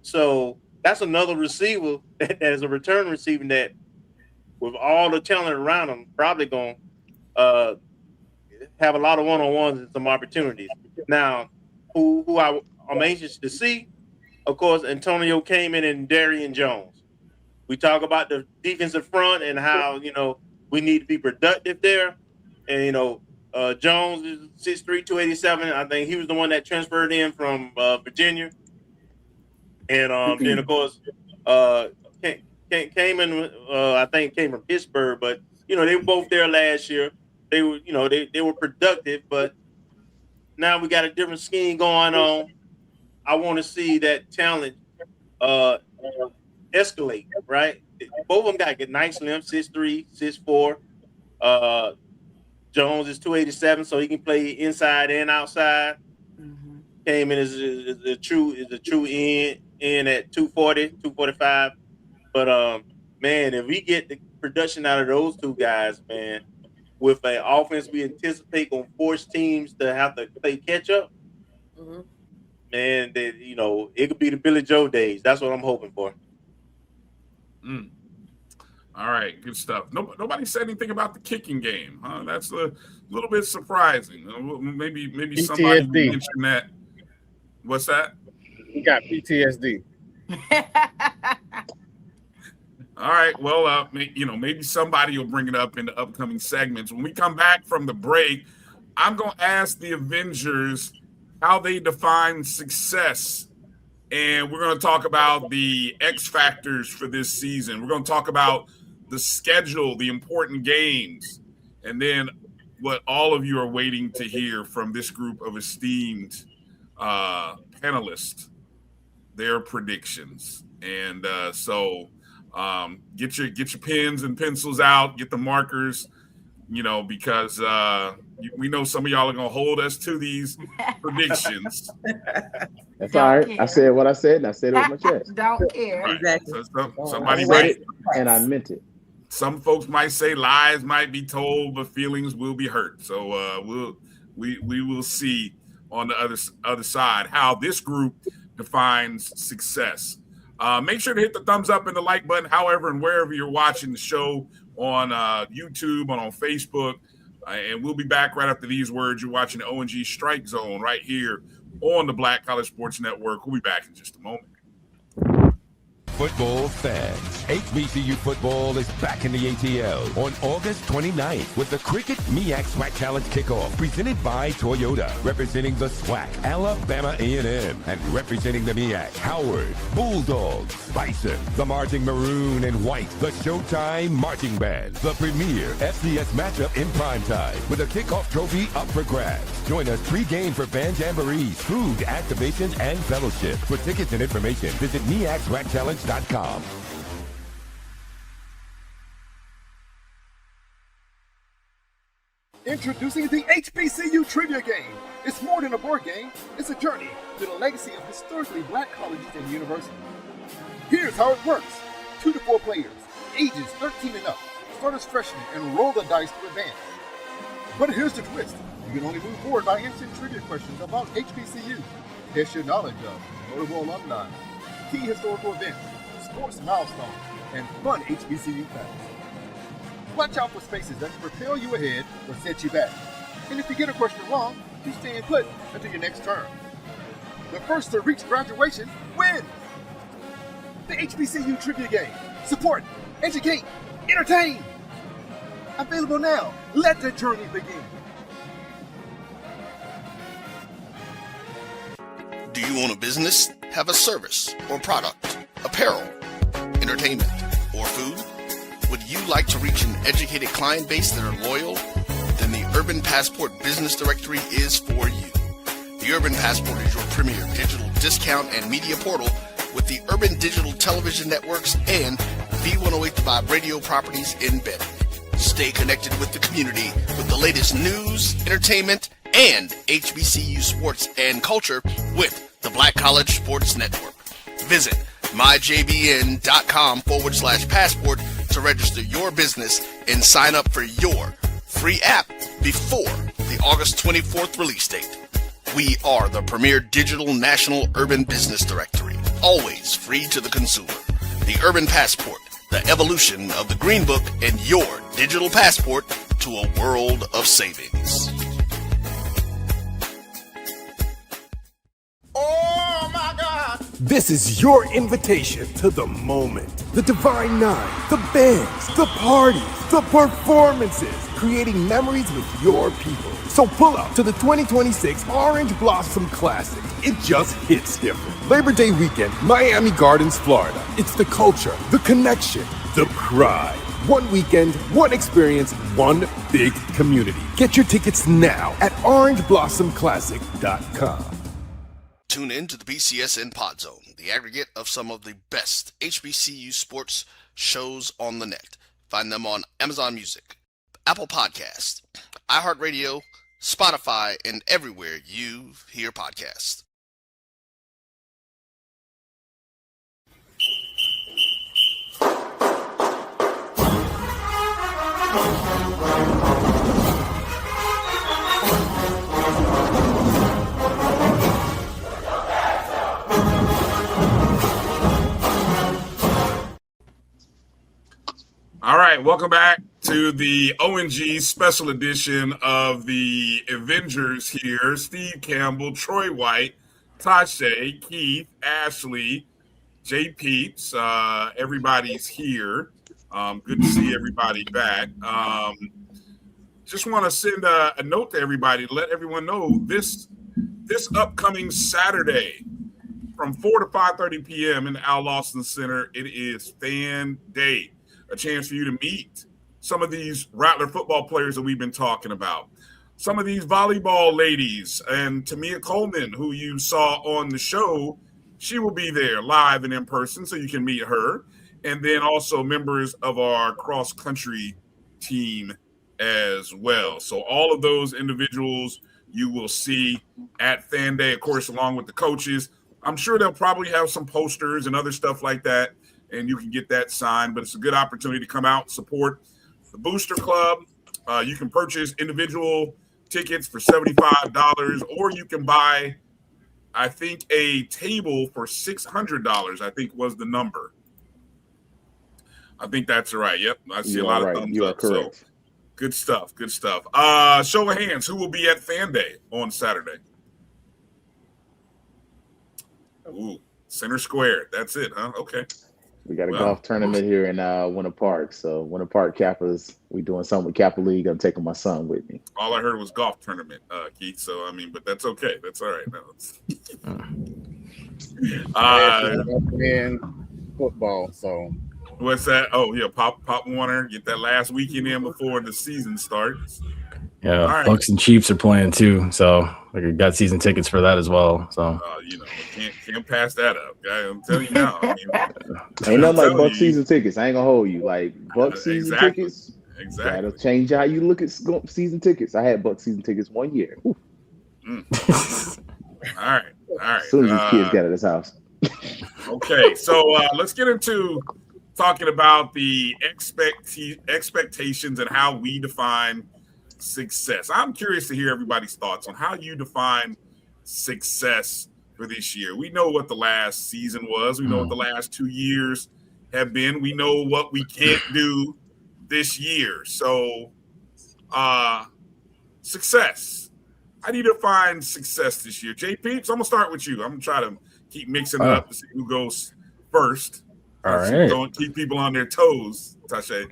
So that's another receiver that is a return receiver that, with all the talent around him, probably going to have a lot of one-on-ones and some opportunities. Now, who I'm anxious to see, of course, Antonio Coleman and Darian Jones. We talk about the defensive front and how, we need to be productive there. And, Jones is 6'3", 287. I think he was the one that transferred in from Virginia. And then, of course, Coleman, I think came from Pittsburgh. But, they were both there last year. They were, they were productive. But now we got a different scheme going on. I want to see that talent escalate, right? Both of them got nice limbs, 6'3", 6'4". Jones is 287, so he can play inside and outside. Coleman is a true end at 240, 245. But man, if we get the production out of those two guys, man, with an offense we anticipate going to force teams to have to play catch up, man, that it could be the Billy Joe days. That's what I'm hoping for. All right, good stuff. Nobody said anything about the kicking game, huh? That's a little bit surprising. Maybe PTSD. Somebody mentioned that. What's that? He got PTSD. All right. Well, maybe somebody will bring it up in the upcoming segments. When we come back from the break, I'm going to ask the Avengers how they define success. And we're going to talk about the X factors for this season. We're going to talk about the schedule, the important games, and then what all of you are waiting to hear from this group of esteemed panelists. their predictions. And so get your pens and pencils out, get the markers, because we know some of y'all are going to hold us to these predictions. That's all right. I said what I said, and I said it with my chest. Don't care. Right. Exactly. So somebody I said might, it, and I meant it. some folks might say lies might be told, but feelings will be hurt. So we will see on the other side how this group defines success. Make sure to hit the thumbs up and the like button, however and wherever you're watching the show on YouTube and on Facebook. And we'll be back right after these words. You're watching the O&G Strike Zone right here on the Black College Sports Network. We'll be back in just a moment. Football fans, HBCU football is back in the ATL on August 29th with the Cricket MEAC SWAC Challenge Kickoff presented by Toyota, representing the SWAC, Alabama A&M, and representing the MEAC, Howard, Bulldogs, Bison, the Marching Maroon and White, the Showtime Marching Band, the premier FCS matchup in primetime with a kickoff trophy up for grabs. Join us pre-game for band jamborees, food, activations, and fellowship. For tickets and information, visit MEACSWACChallenge.com. Introducing the HBCU Trivia Game. It's more than a board game. It's a journey to the legacy of historically black colleges and universities. Here's how it works. 2 to 4 players, ages 13 and up, start as freshmen and roll the dice to advance. But here's the twist. You can only move forward by answering trivia questions about HBCU. Test your knowledge of notable alumni, key historical events, sports milestones, and fun HBCU facts. Watch out for spaces that can propel you ahead or set you back. And if you get a question wrong, you stay put until your next turn. The first to reach graduation wins. The HBCU Trivia Game. Support, educate, entertain. Available now. Let the journey begin. Do you own a business, have a service or product, apparel, entertainment, or food? Would you like to reach an educated client base that are loyal? Then the Urban Passport Business Directory is for you. The Urban Passport is your premier digital discount and media portal with the Urban Digital Television Networks and V108.5 radio properties embedded. Stay connected with the community with the latest news, entertainment, and HBCU sports and culture with the Black College Sports Network. Visit myjbn.com/passport to register your business and sign up for your free app before the August 24th release date. We are the premier digital national urban business directory, always free to the consumer. The Urban Passport, the evolution of the Green Book, and your digital passport to a world of savings. Oh my God! This is your invitation to the moment. The Divine Nine, the bands, the parties, the performances, creating memories with your people. So pull up to the 2026 Orange Blossom Classic. It just hits different. Labor Day weekend, Miami Gardens, Florida. It's the culture, the connection, the pride. One weekend, one experience, one big community. Get your tickets now at orangeblossomclassic.com. Tune in to the BCSN Pod Zone, the aggregate of some of the best HBCU sports shows on the net. Find them on Amazon Music, Apple Podcasts, iHeartRadio, Spotify, and everywhere you hear podcasts. All right, welcome back to the O&G special edition of the Avengers here. Steve Campbell, Troy White, Tache, Keith, Ashley, J-Peeps. Everybody's here. Good to see everybody back. Just want to send a note to everybody to let everyone know this upcoming Saturday from 4 to 5:30 p.m. in the Al Lawson Center, it is Fan Day. A chance for you to meet some of these Rattler football players that we've been talking about. Some of these volleyball ladies and Tamia Coleman, who you saw on the show She will be there live and in person, so you can meet her. And then also members of our cross-country team as well. So all of those individuals you will see at Fan Day, of course, along with the coaches. I'm sure they'll probably have some posters and other stuff like that, and you can get that signed. But it's a good opportunity to come out and support the Booster Club. You can purchase individual tickets for $75, or you can buy, I think, a table for $600, I think was the number. I think that's right. Yep. I see a lot of thumbs up. Correct. So good stuff. Good stuff. Show of hands. Who will be at Fan Day on Saturday? Ooh, Center Square. That's it, huh? Okay. We got a golf tournament here in Winter Park. So Winter Park Kappas, we doing something with Kappa League. I'm taking my son with me. All I heard was golf tournament, Keith. So, I mean, but that's okay. That's all right. And football, so. What's that? Oh, yeah, Pop Warner. Get that last weekend in before the season starts. Yeah, right. Bucks and Chiefs are playing too, so I got season tickets for that as well. So can't pass that up, guy. I'm telling you now. I mean, ain't nothing like Bucks season tickets. I ain't gonna hold you. Like Bucks season tickets. Exactly. That'll change how you look at season tickets. I had Bucks season tickets 1 year. All right. As soon as these kids got at his house. Okay, so let's get into talking about the expectations and how we define success. I'm curious to hear everybody's thoughts on how you define success for this year. We know what the last season was. We know what the last 2 years have been. We know what we can't do this year. So, success. How do you define success this year? J-Peeps, I'm going to start with you. I'm going to try to keep mixing it up to see who goes first. All right. Don't keep people on their toes, Tache.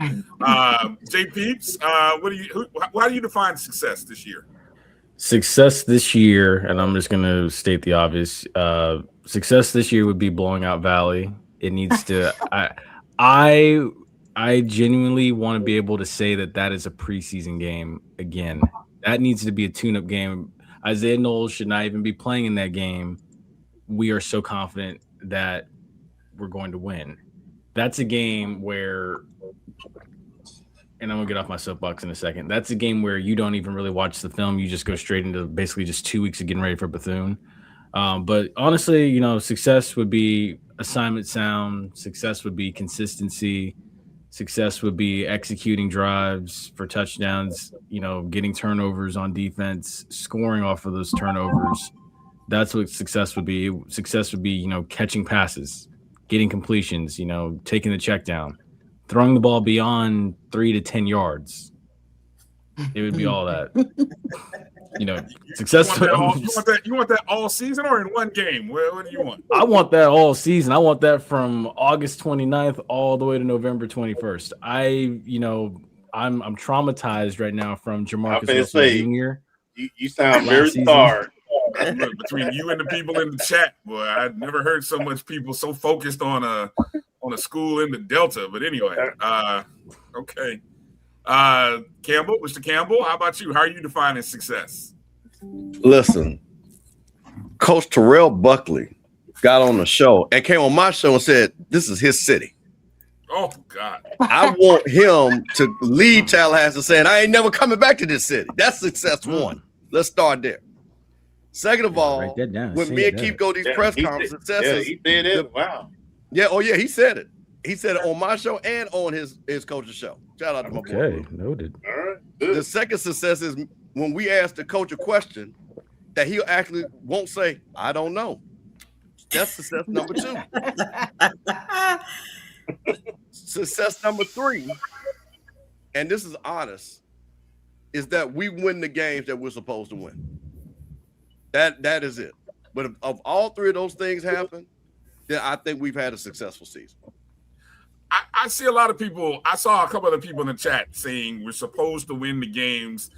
J-Peeps, how do you define success this year? Success this year, and I'm just going to state the obvious. Success this year would be blowing out Valley. It needs to. I genuinely want to be able to say that is a preseason game again. That needs to be a tune-up game. Isaiah Knowles should not even be playing in that game. We are so confident that we're going to win. That's a game where, and I'm gonna get off my soapbox in a second. That's a game where you don't even really watch the film. You just go straight into basically just 2 weeks of getting ready for Bethune. But honestly, success would be assignment sound. Success would be consistency. Success would be executing drives for touchdowns, getting turnovers on defense, scoring off of those turnovers. That's what success would be. Success would be, catching passes, getting completions, taking the check down, throwing the ball beyond 3 to 10 yards. It would be all that. Success. You want that all season or in one game? What do you want? I want that all season. I want that from August 29th all the way to November 21st. I'm traumatized right now from Jamarcus Wilson Jr. You sound very scarred. Between you and the people in the chat, boy, I've never heard so much people so focused on a school in the Delta. But anyway, okay. Campbell, Mr. Campbell, how about you? How are you defining success? Listen, Coach Terrell Buckley got on the show and came on my show and said, this is his city. Oh, God. I want him to lead Tallahassee saying, I ain't never coming back to this city. That's success one. Let's start there. Second of all, when me and Keith go to these press conferences, he did it. Wow. Yeah, he said it. He said it on my show and on his coach's show. Shout out to my boy. Okay, noted. All right. The second success is when we ask the coach a question that he actually won't say, I don't know. That's success number 2. Success number 3, and this is honest, is that we win the games that we're supposed to win. That is it. But if all 3 of those things happen, then I think we've had a successful season. I see a lot of people. I saw a couple of people in the chat saying we're supposed to win the games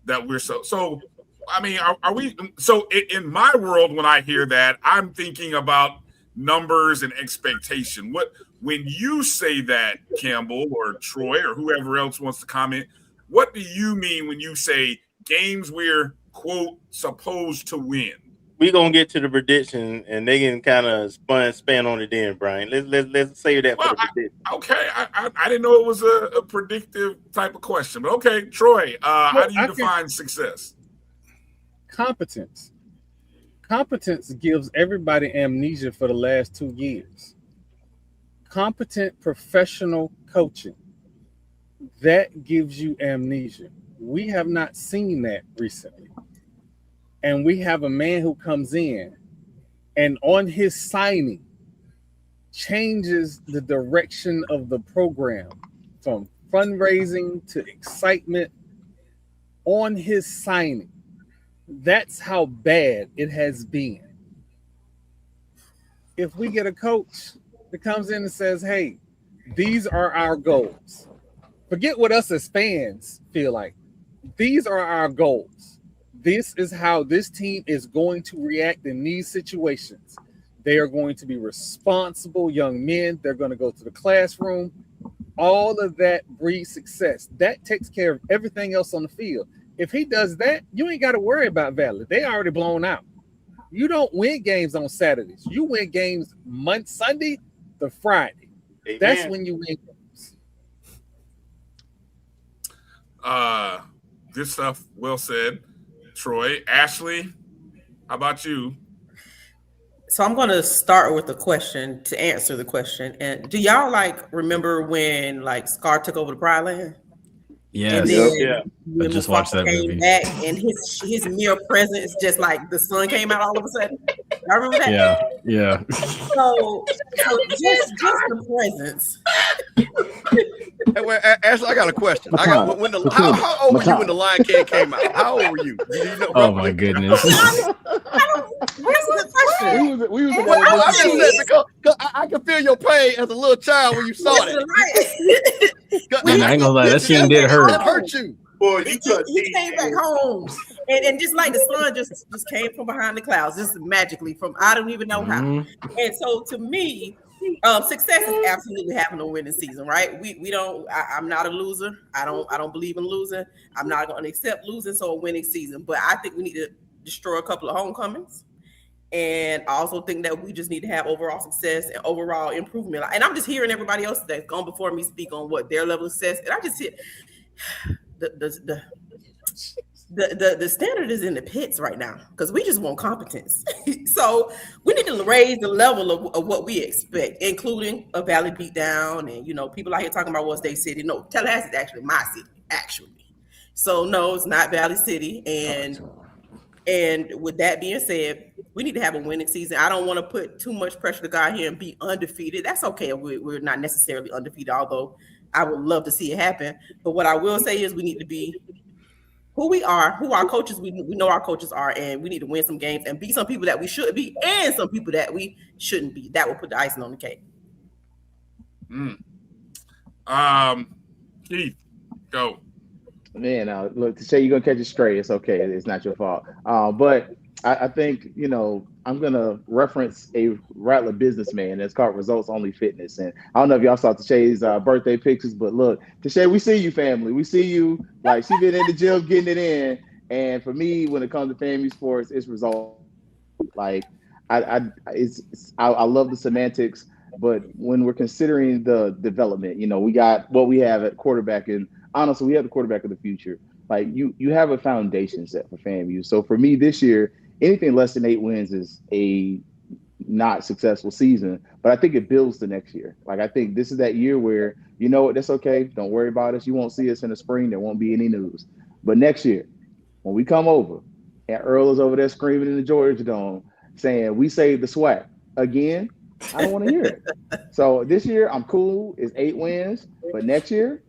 that we're so. I mean, are we? So in my world, when I hear that, I'm thinking about numbers and expectation. When you say that, Campbell or Troy or whoever else wants to comment, what do you mean when you say games we're quote supposed to win? we gonna get to the prediction, and they can kind of span on it then, Brian. Let's save that for the prediction. I didn't know it was a predictive type of question, but okay, Troy, how do you define success? Competence. Competence gives everybody amnesia for the last 2 years. Competent professional coaching, that gives you amnesia. We have not seen that recently. And we have a man who comes in and on his signing changes the direction of the program from fundraising to excitement on his signing. That's how bad it has been. If we get a coach that comes in and says, hey, these are our goals. Forget what us as fans feel like. These are our goals. This is how this team is going to react in these situations. They are going to be responsible young men. They're going to go to the classroom. All of that breeds success. That takes care of everything else on the field. If he does that, you ain't got to worry about Valley. They already blown out. You don't win games on Saturdays. You win games Sunday to Friday. Amen. That's when you win games. Good stuff. Well said, Troy. Ashley, how about you? So I'm going to start with a question to answer the question. And do y'all remember when Scar took over the Pride Land? Yes. Yeah. I just watched that movie. Back and his mere presence, just like the sun came out all of a sudden. I remember that. Yeah. So just the presence. Hey, wait, Ashley, I got a question. How old were you when the Lion King came out? How old were you? Oh my goodness. We was I just said because I can feel your pain as a little child when you saw that. Man, I ain't gonna lie, that scene did hurt. That hurt you. Boy, he came back home, and just like the sun just came from behind the clouds, just magically from I don't even know how. And so to me, success is absolutely having a winning season, right? We don't. I'm not a loser. I don't believe in losing. I'm not going to accept losing. So a winning season, but I think we need to destroy a couple of homecomings. And I also think that we just need to have overall success and overall improvement. And I'm just hearing everybody else that's gone before me speak on what their level of success. And I just hear the standard is in the pits right now because we just want competence. So we need to raise the level of what we expect, including a Valley beatdown. And people out here talking about what's their city. No, Tallahassee is actually my city, actually. So no, it's not Valley City. And with that being said, we need to have a winning season. I don't want to put too much pressure to go out here and be undefeated. That's okay. We're not necessarily undefeated, although I would love to see it happen. But what I will say is we need to be who we are, who our coaches, we know our coaches are, and we need to win some games and be some people that we should be and some people that we shouldn't be. That will put the icing on the cake. Keith, go. Man, look, to say you're going to catch it straight, it's okay. It's not your fault. But I think, I'm going to reference a Rattler businessman that's called Results Only Fitness. And I don't know if y'all saw Tache's birthday pictures, but look, Tache, we see you, family. We see you. Like, she been in the gym getting it in. And for me, when it comes to FAMU sports, it's results. Like, I love the semantics, but when we're considering the development, we got what we have at quarterback, and honestly, we have the quarterback of the future. Like, you have a foundation set for FAMU. So for me this year, anything less than 8 wins is a not successful season, but I think it builds the next year. Like, I think this is that year where, that's okay. Don't worry about us. You won't see us in the spring. There won't be any news. But next year, when we come over and Earl is over there screaming in the Georgia Dome saying, we saved the SWAC again, I don't want to hear it. So this year, I'm cool. It's 8 wins. But next year,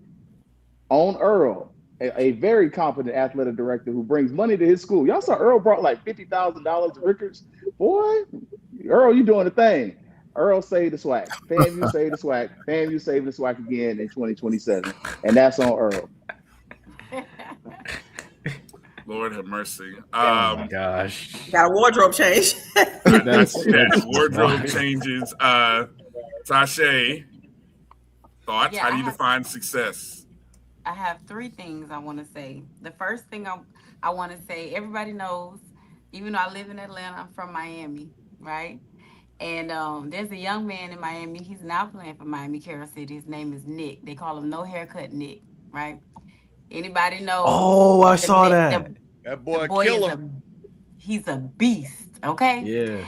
on Earl, a very competent athletic director who brings money to his school. Y'all saw Earl brought like $50,000 to Rickers. Boy, Earl, you doing the thing. Earl saved the SWAC. FAMU saved the SWAC. FAMU saved the SWAC again in 2027. And that's on Earl. Lord have mercy. Oh my gosh. Got a wardrobe change. that's wardrobe changes. Tache, thoughts? Yeah, how do you define success? I have 3 things I want to say. The first thing I want to say, everybody knows Even though I live in Atlanta, I'm from Miami, right? And there's a young man in Miami. He's now playing for Miami Carroll City. His name is Nick. They call him No Haircut Nick, right? Anybody know Oh, I the saw ma- that. That the boy boy is killer. he's a beast, okay? Yeah.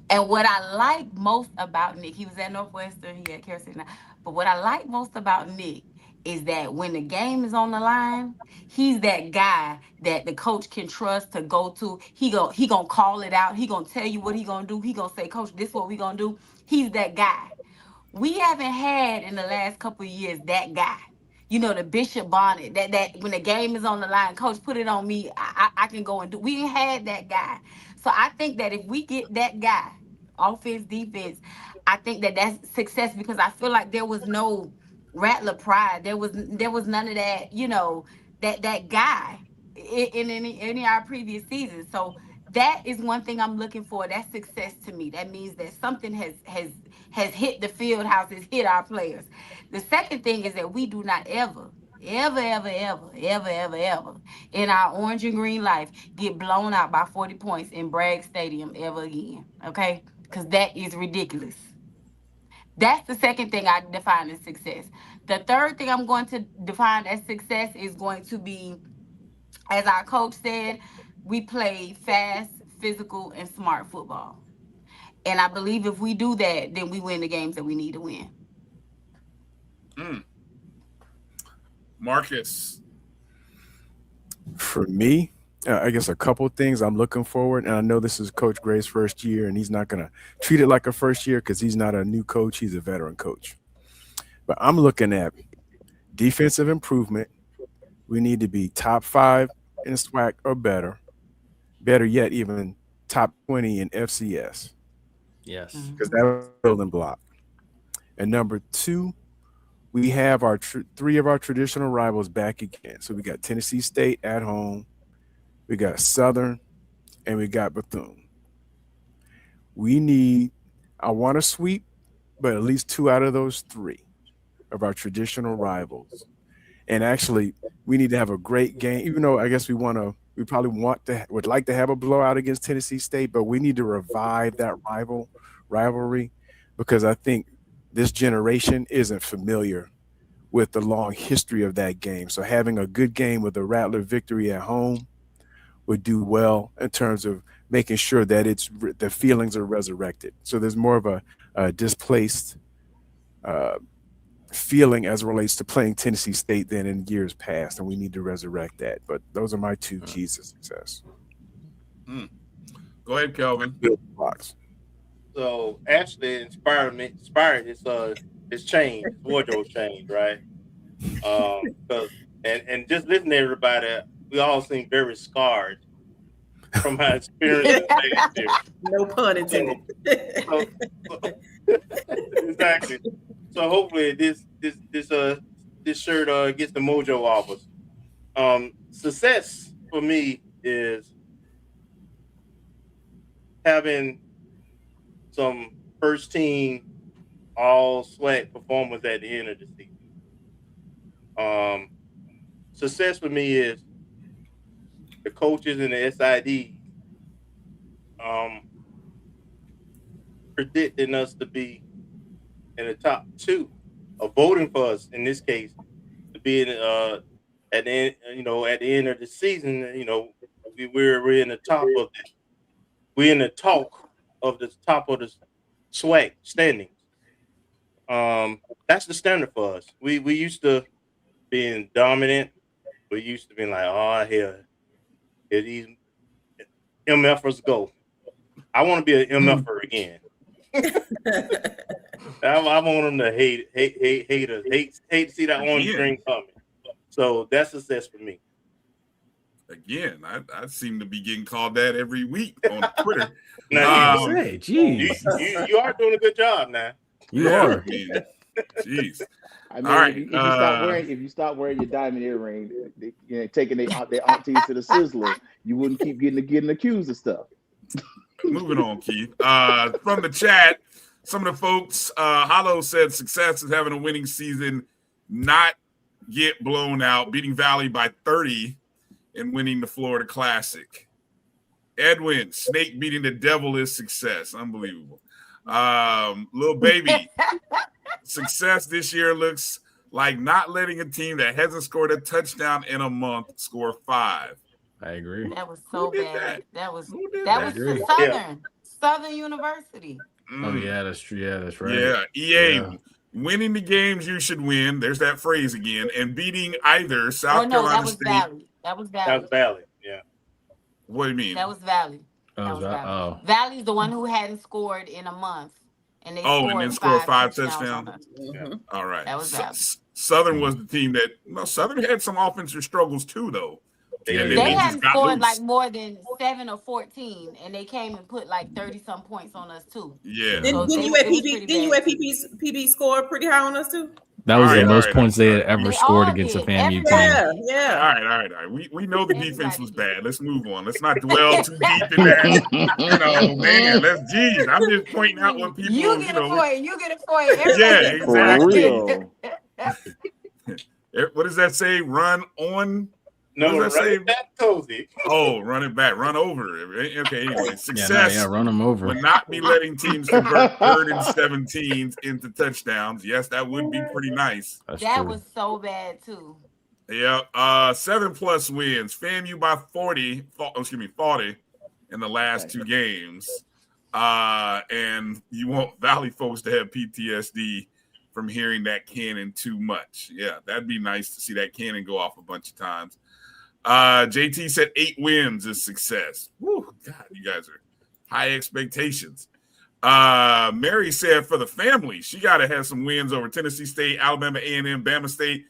And what I like most about Nick, he was at Northwestern, he at Carroll City now. But what I like most about Nick is that when the game is on the line, he's that guy that the coach can trust to go to. He gonna call it out. He gonna tell you what he gonna do. He gonna say, Coach, this is what we gonna do. He's that guy. We haven't had in the last couple of years that guy. You know, the Bishop Bonnet, that when the game is on the line, Coach, put it on me. I can go and do. We ain't had that guy. So I think that if we get that guy, offense, defense, I think that that's success because I feel like there was no Rattler pride. There was none of that, that guy in any of our previous seasons. So that is one thing I'm looking for. That's success to me. That means that something has hit the field house, has hit our players. The second thing is that we do not ever in our orange and green life get blown out by 40 points in Bragg Stadium ever again. Okay? Because that is ridiculous. That's the second thing I define as success. The third thing I'm going to define as success is going to be, as our coach said, we play fast, physical, and smart football. And I believe if we do that, then we win the games that we need to win. Marcus. For me, I guess a couple things I'm looking forward, and I know this is Coach Gray's first year, and he's not going to treat it like a first year because he's not a new coach, he's a veteran coach. But I'm looking at defensive improvement. We need to be top 5 in SWAC or better. Better yet, even top 20 in FCS. Yes. Because that's a building block. And number 2, we have our 3 of our traditional rivals back again. So we got Tennessee State at home, we got Southern, and we got Bethune. I want to sweep, but at least 2 out of those 3 of our traditional rivals. And actually, we need to have a great game, even though I guess we probably would like to have a blowout against Tennessee State, but we need to revive that rivalry because I think this generation isn't familiar with the long history of that game. So having a good game with a Rattler victory at home would do well in terms of making sure that the feelings are resurrected. So there's more of a displaced feeling as it relates to playing Tennessee State than in years past, and we need to resurrect that. But those are my 2 keys to success. Go ahead, Kelvin. So actually inspired it's changed, it's wardrobe change, right? And just listening to everybody, we all seem very scarred from our experience last year. No pun intended. Exactly. So hopefully this shirt gets the mojo off us. Success for me is having some first team all SWAC performers at the end of the season. Success for me is the coaches and the SIDs predicting us to be in the top 2 or voting for us in this case to be at the end, at the end of the season, we're in the top of we're in the talk of the top of the SWAC standings. That's the standard for us. We used to being dominant. We used to be like, oh, here these MFers go. I want to be an MFer again. I want them to hate to see that orange string coming. So that's success for me. Again, I seem to be getting called that every week on Twitter. Now, you are doing a good job now. You are. Man. Jeez. I mean, All right. if you stop wearing your diamond earring, taking their aunties to the Sizzler, you wouldn't keep getting accused of stuff. Moving on, Keith. From the chat, some of the folks, Hollow said success is having a winning season, not get blown out, beating Valley by 30 and winning the Florida Classic. Edwin, Snake beating the devil is success. Unbelievable. Little baby, success this year looks like not letting a team that hasn't scored a touchdown in a month score 5. I agree. That was so bad. That was agree. Southern University. Oh yeah, that's true. Yeah, that's right. Yeah, EA winning the games you should win. There's that phrase again, and beating either South Carolina that was State. Valley. That was Valley. That was Valley. Yeah. What do you mean? That was Valley. Valley's the one who hadn't scored in a month, and they scored 5 touchdowns. Mm-hmm. All right. That was Valley. Southern was the team that Southern had some offensive struggles too, though. They hadn't scored like more than 7 or 14, and they came and put like 30-some points on us too. Yeah. Didn't you at PB score pretty high on us too? That was the most points they had ever scored against a FAMU team. Yeah. All right. We know the defense was bad. Let's move on. Let's not dwell too deep in that. Man, geez. I'm just pointing out what people. You get a point. You get a point. Yeah, exactly. What does that say? Run on. No, run it back, Cozy. Oh, run it back, run over it. Okay, anyway, success. Run them over. Would not be letting teams convert 3rd and 17s into touchdowns. Yes, that would be pretty nice. That was so bad too. Yeah, 7+ wins. FAMU by 40 in the last 2 games. And you want Valley folks to have PTSD from hearing that cannon too much. Yeah, that'd be nice to see that cannon go off a bunch of times. JT said 8 wins is success. Woo, God, you guys are high expectations. Mary said for the family, she got to have some wins over Tennessee State, Alabama A&M, Bama State,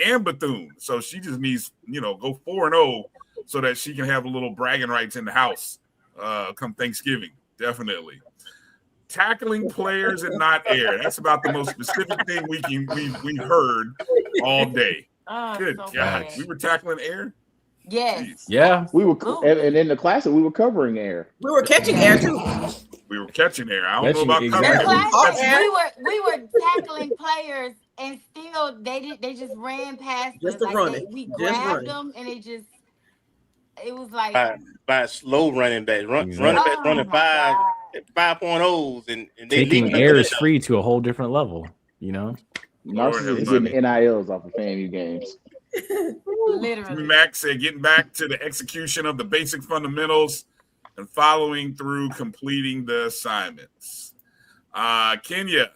and Bethune. So she just needs, go 4-0 so that she can have a little bragging rights in the house come Thanksgiving. Definitely. Tackling players and not air. That's about the most specific thing we've heard all day. Good so God. bad. We were tackling air? Yes. Jeez. Yeah. We were, and in the class, we were covering air. We were catching air too. We were catching air. I don't know about Exactly. covering. We were tackling players, and still they just ran past Just us. to Like run it. We Just grabbed run it. them, and it was like by a slow running back, running 5.0s, and they taking air is free to a whole different level. Narcissist is getting NILs off of FAMU games. Literally. Max said getting back to the execution of the basic fundamentals and following through completing the assignments. Kenya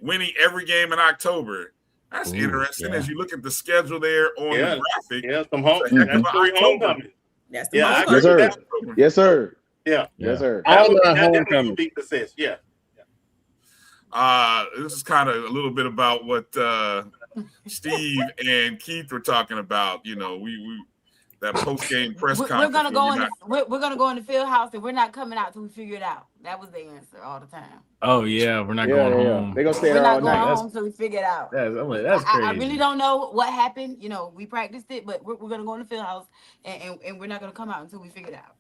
winning every game in October. That's interesting as you look at the schedule there on the graphic. Yeah, some homecoming. That's the Yes, sir. Yes, sir. Yeah. Yes, sir. Homecoming. Success. Yeah. This is kind of a little bit about what Steve and Keith were talking about. We that post game press conference. We're gonna go in the field house, and we're not coming out till we figure it out. That was the answer all the time. Oh yeah, we're not going home. They're gonna stay there all night. We're not going home till we figure it out. That's crazy. I really don't know what happened. We practiced it, but we're gonna go in the field house, and we're not gonna come out until we figure it out.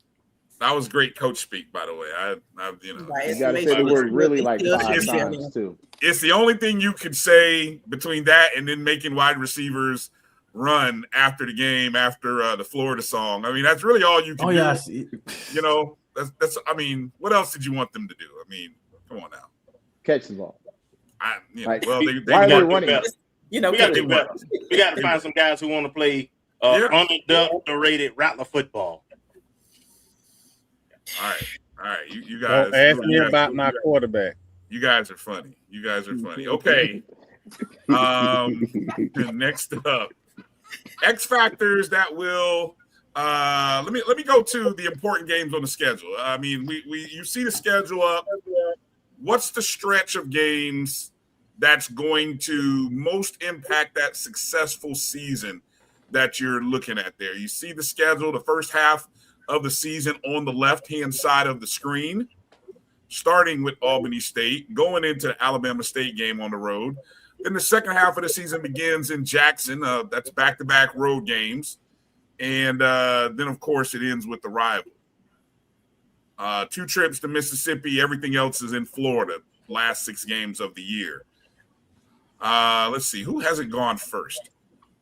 That was great coach speak, by the way. You gotta say the word really like 5 times too. It's the only thing you could say between that and then making wide receivers run after the game, after the Florida song. I mean, that's really all you can do. Yes. That's. I mean, what else did you want them to do? I mean, come on now. Catch the ball. They why are they running? We got to do better. We got to find some guys who want to play underrated Rattler football. All right. You guys don't ask me about my quarterback. You guys are funny. Okay. Next up, X factors that will. Let me go to the important games on the schedule. I mean, you see the schedule up. What's the stretch of games that's going to most impact that successful season that you're looking at there? You see the schedule, the first half of the season on the left-hand side of the screen, starting with Albany State, going into the Alabama State game on the road. Then the second half of the season begins in Jackson. That's back-to-back road games. And then, of course, it ends with the rival. 2 trips to Mississippi. Everything else is in Florida, last 6 games of the year. Let's see. Who hasn't gone first?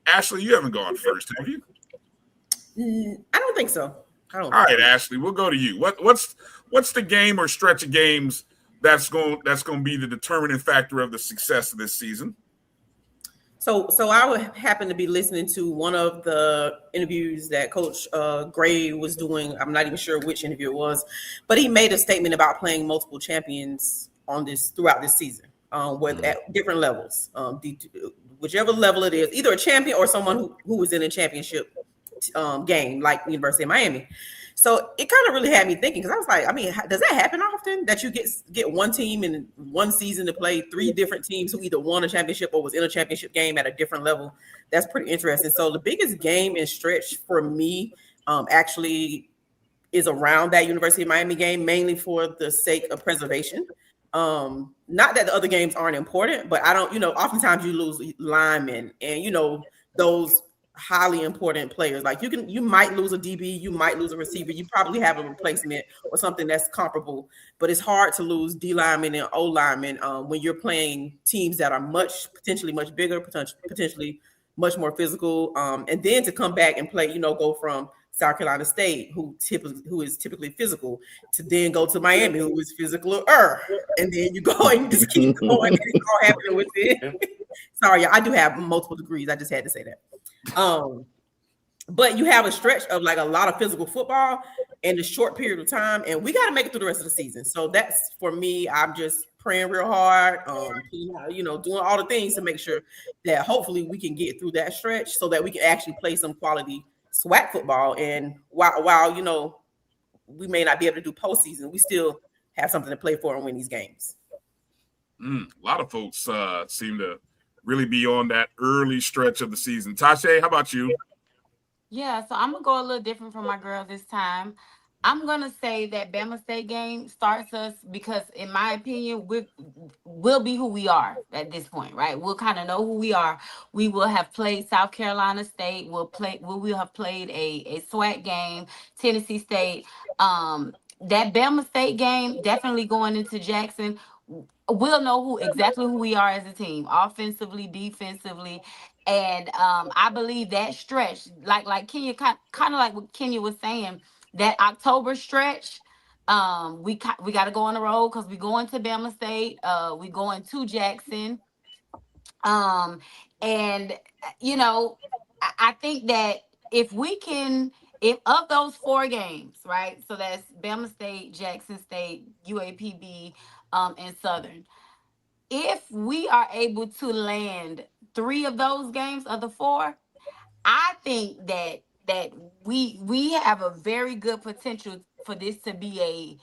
Ashley, you haven't gone first, have you? I don't think so. All right, Ashley, we'll go to you. What's the game or stretch of games that's going to be the determining factor of the success of this season? So I would happen to be listening to one of the interviews that Coach Gray was doing. I'm not even sure which interview it was, but he made a statement about playing multiple champions throughout this season, at different levels, whichever level it is, either a champion or someone who was in a championship game, like University of Miami. So it kind of really had me thinking, because I was like, I mean, does that happen often that you get one team in one season to play three different teams who either won a championship or was in a championship game at a different level? That's pretty interesting. So the biggest game and stretch for me actually is around that University of Miami game, mainly for the sake of preservation. Not that the other games aren't important, but I don't, oftentimes you lose linemen and, those highly important players. Like you might lose a DB, you might lose a receiver, you probably have a replacement or something that's comparable, but it's hard to lose D linemen and O linemen when you're playing teams that are potentially much bigger, potentially much more physical, and then to come back and play, go from South Carolina State, who is typically physical, to then go to Miami, who is physical, and then you go and just keep going, and it's all happening with it. Sorry, I do have multiple degrees. I just had to say that. But you have a stretch of like a lot of physical football in a short period of time, and we got to make it through the rest of the season. So that's, for me, I'm just praying real hard, doing all the things to make sure that hopefully we can get through that stretch so that we can actually play some quality SWAC football. And while we may not be able to do postseason, we still have something to play for and win these games. A lot of folks seem to really be on that early stretch of the season. Tache, how about you? Yeah, so I'm going to go a little different from my girl this time. I'm going to say that Bama State game starts us because, in my opinion, we'll be who we are at this point, right? We'll kind of know who we are. We will have played South Carolina State. We will have played a SWAC game, Tennessee State. That Bama State game, definitely going into Jackson, we'll know exactly who we are as a team, offensively, defensively. And I believe that stretch, like Kenya, kind of like what Kenya was saying, that October stretch, we got to go on the road because we're going to Bama State, we're going to Jackson, and I think that if of those four games, right? So that's Bama State, Jackson State, UAPB, and Southern. If we are able to land 3 of those games of the 4, I think that we have a very good potential for this to be a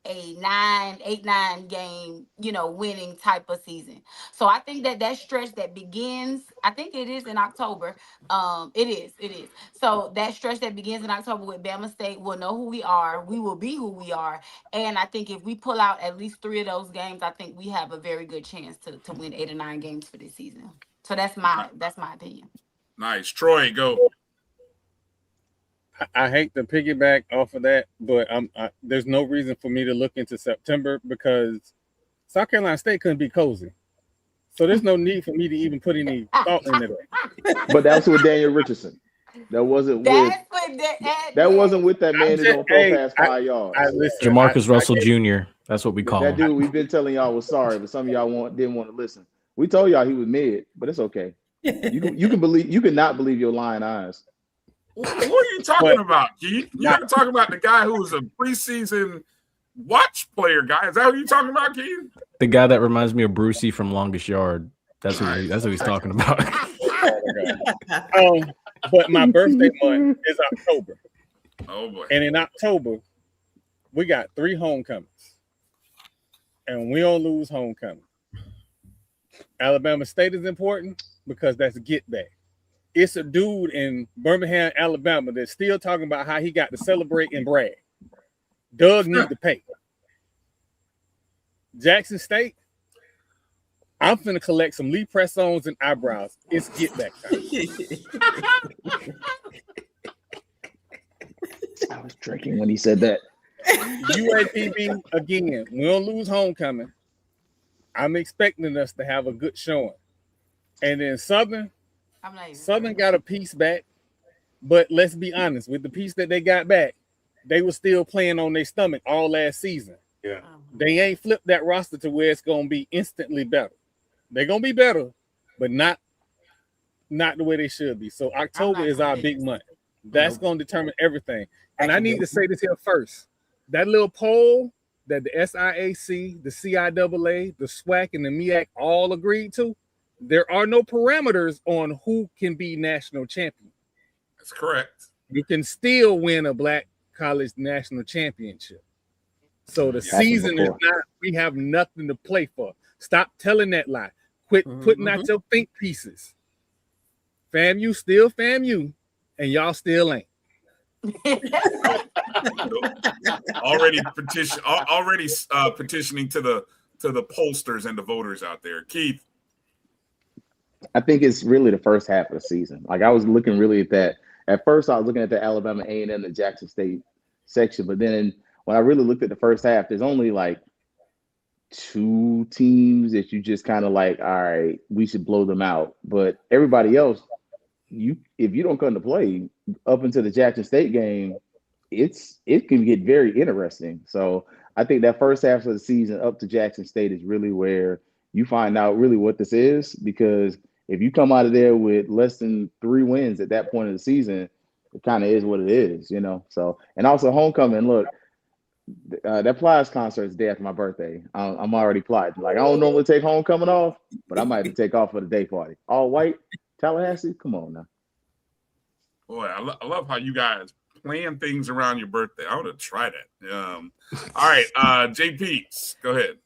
8-9 game, winning type of season. So I think that stretch that begins, I think it is in October. It is. So that stretch that begins in October with Bama State, we'll know who we are. We will be who we are. And I think if we pull out at least 3 of those games, I think we have a very good chance to win 8 or 9 games for this season. So that's my opinion. Nice. Troy, go. I hate to piggyback off of that, but there's no reason for me to look into September because South Carolina State couldn't be cozy. So there's no need for me to even put any thought into that. But that's with Daniel Richardson. That wasn't with that man who's gonna throw past 5 yards. Jamarcus Russell Jr. That's what we call that him. dude. We've been telling y'all was sorry, but some of y'all didn't want to listen. We told y'all he was mid, but it's okay. You can not believe your lying eyes. What are you talking about, Keith? You're talking about the guy who was a preseason watch player guy. Is that what you're talking about, Keith? The guy that reminds me of Brucey from Longest Yard. That's what he's talking about. But my birthday month is October. Oh boy! And in October, we got 3 homecomings, and we don't lose homecoming. Alabama State is important because that's a get back. It's a dude in Birmingham, Alabama that's still talking about how he got to celebrate and brag. Doug need to pay. Jackson State, I'm finna collect some Lee press-ons and eyebrows. It's get back time. I was drinking when he said that. UAPB, again, we don't lose homecoming. I'm expecting us to have a good showing. And then Southern got a piece back, but let's be honest, with the piece that they got back, they were still playing on their stomach all last season. Yeah. They ain't flipped that roster to where it's gonna be instantly better. They're gonna be better, but not the way they should be. So October is our big month. That's gonna determine everything. And I need to say this here first. That little poll that the SIAC, the CIAA, the SWAC, and the MEAC all agreed to, there are no parameters on who can be national champion. That's correct. You can still win a black college national championship. So the season is not, we have nothing to play for. Stop telling that lie. Quit putting out your think pieces. FAMU still FAMU, and y'all still ain't. Already petitioning to the pollsters and the voters out there. Keith. I think it's really the first half of the season. Like I was looking really at that. At first, I was looking at the Alabama A&M, the Jackson State section, but then when I really looked at the first half, there's only like 2 teams that you just kind of like, all right, we should blow them out. But everybody else, if you don't come to play up until the Jackson State game, it can get very interesting. So I think that first half of the season up to Jackson State is really where you find out really what this is, because if you come out of there with less than 3 wins at that point of the season, it kind of is what it is, you know. So, and also homecoming, look, that Plies concert is the day after my birthday. I'm already plotting. Like I don't normally take homecoming off, but I might have to take off for the day party. All white, Tallahassee, come on now. Boy, I love how you guys plan things around your birthday. I want to try that. All right, J-Peeps, go ahead.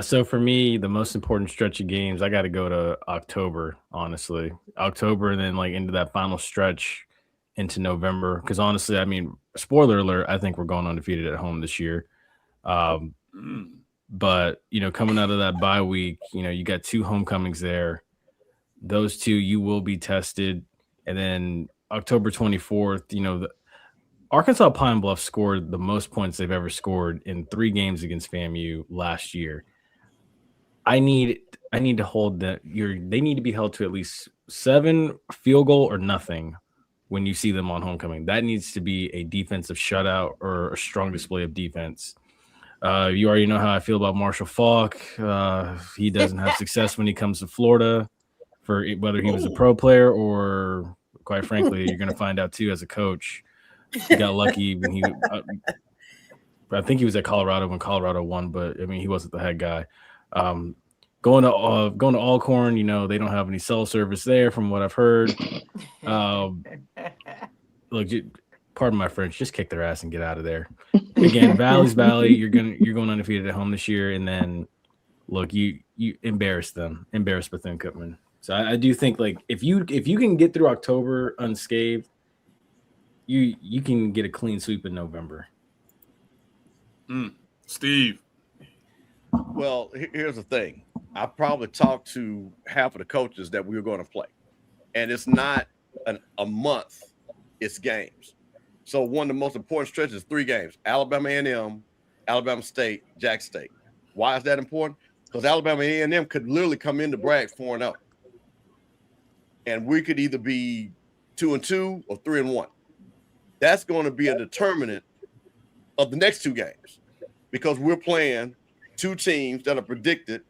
So for me, the most important stretch of games, I got to go to October, honestly. October and then like into that final stretch into November. Because honestly, I mean, spoiler alert, I think we're going undefeated at home this year. But, you know, coming out of that bye week, you know, you got 2 homecomings there. Those 2, you will be tested. And then October 24th, you know, Arkansas Pine Bluff scored the most points they've ever scored in 3 games against FAMU last year. I need to hold that. They need to be held to at least 7 field goal or nothing when you see them on homecoming. That needs to be a defensive shutout or a strong display of defense. You already know how I feel about Marshall Faulk. He doesn't have success when he comes to Florida, for whether he was a pro player or, quite frankly, you're going to find out too as a coach. He got lucky when I think he was at Colorado when Colorado won, but I mean he wasn't the head guy. Going to Alcorn, you know, they don't have any cell service there, from what I've heard. Look, pardon my French, just kick their ass and get out of there. Again, Valley's Valley, you're going undefeated at home this year, and then look, you embarrass Bethune-Cookman. So I do think like if you can get through October unscathed, you can get a clean sweep in November. Steve. Well, here's the thing. I probably talked to half of the coaches that we were going to play, and it's not a month, it's games. So one of the most important stretches is 3 games: Alabama A&M, Alabama State, Jackson State. Why is that important? Because Alabama A&M could literally come into Bragg 4-0, and we could either be 2-2 or 3-1. That's going to be a determinant of the next 2 games, because we're playing 2 teams that are predicted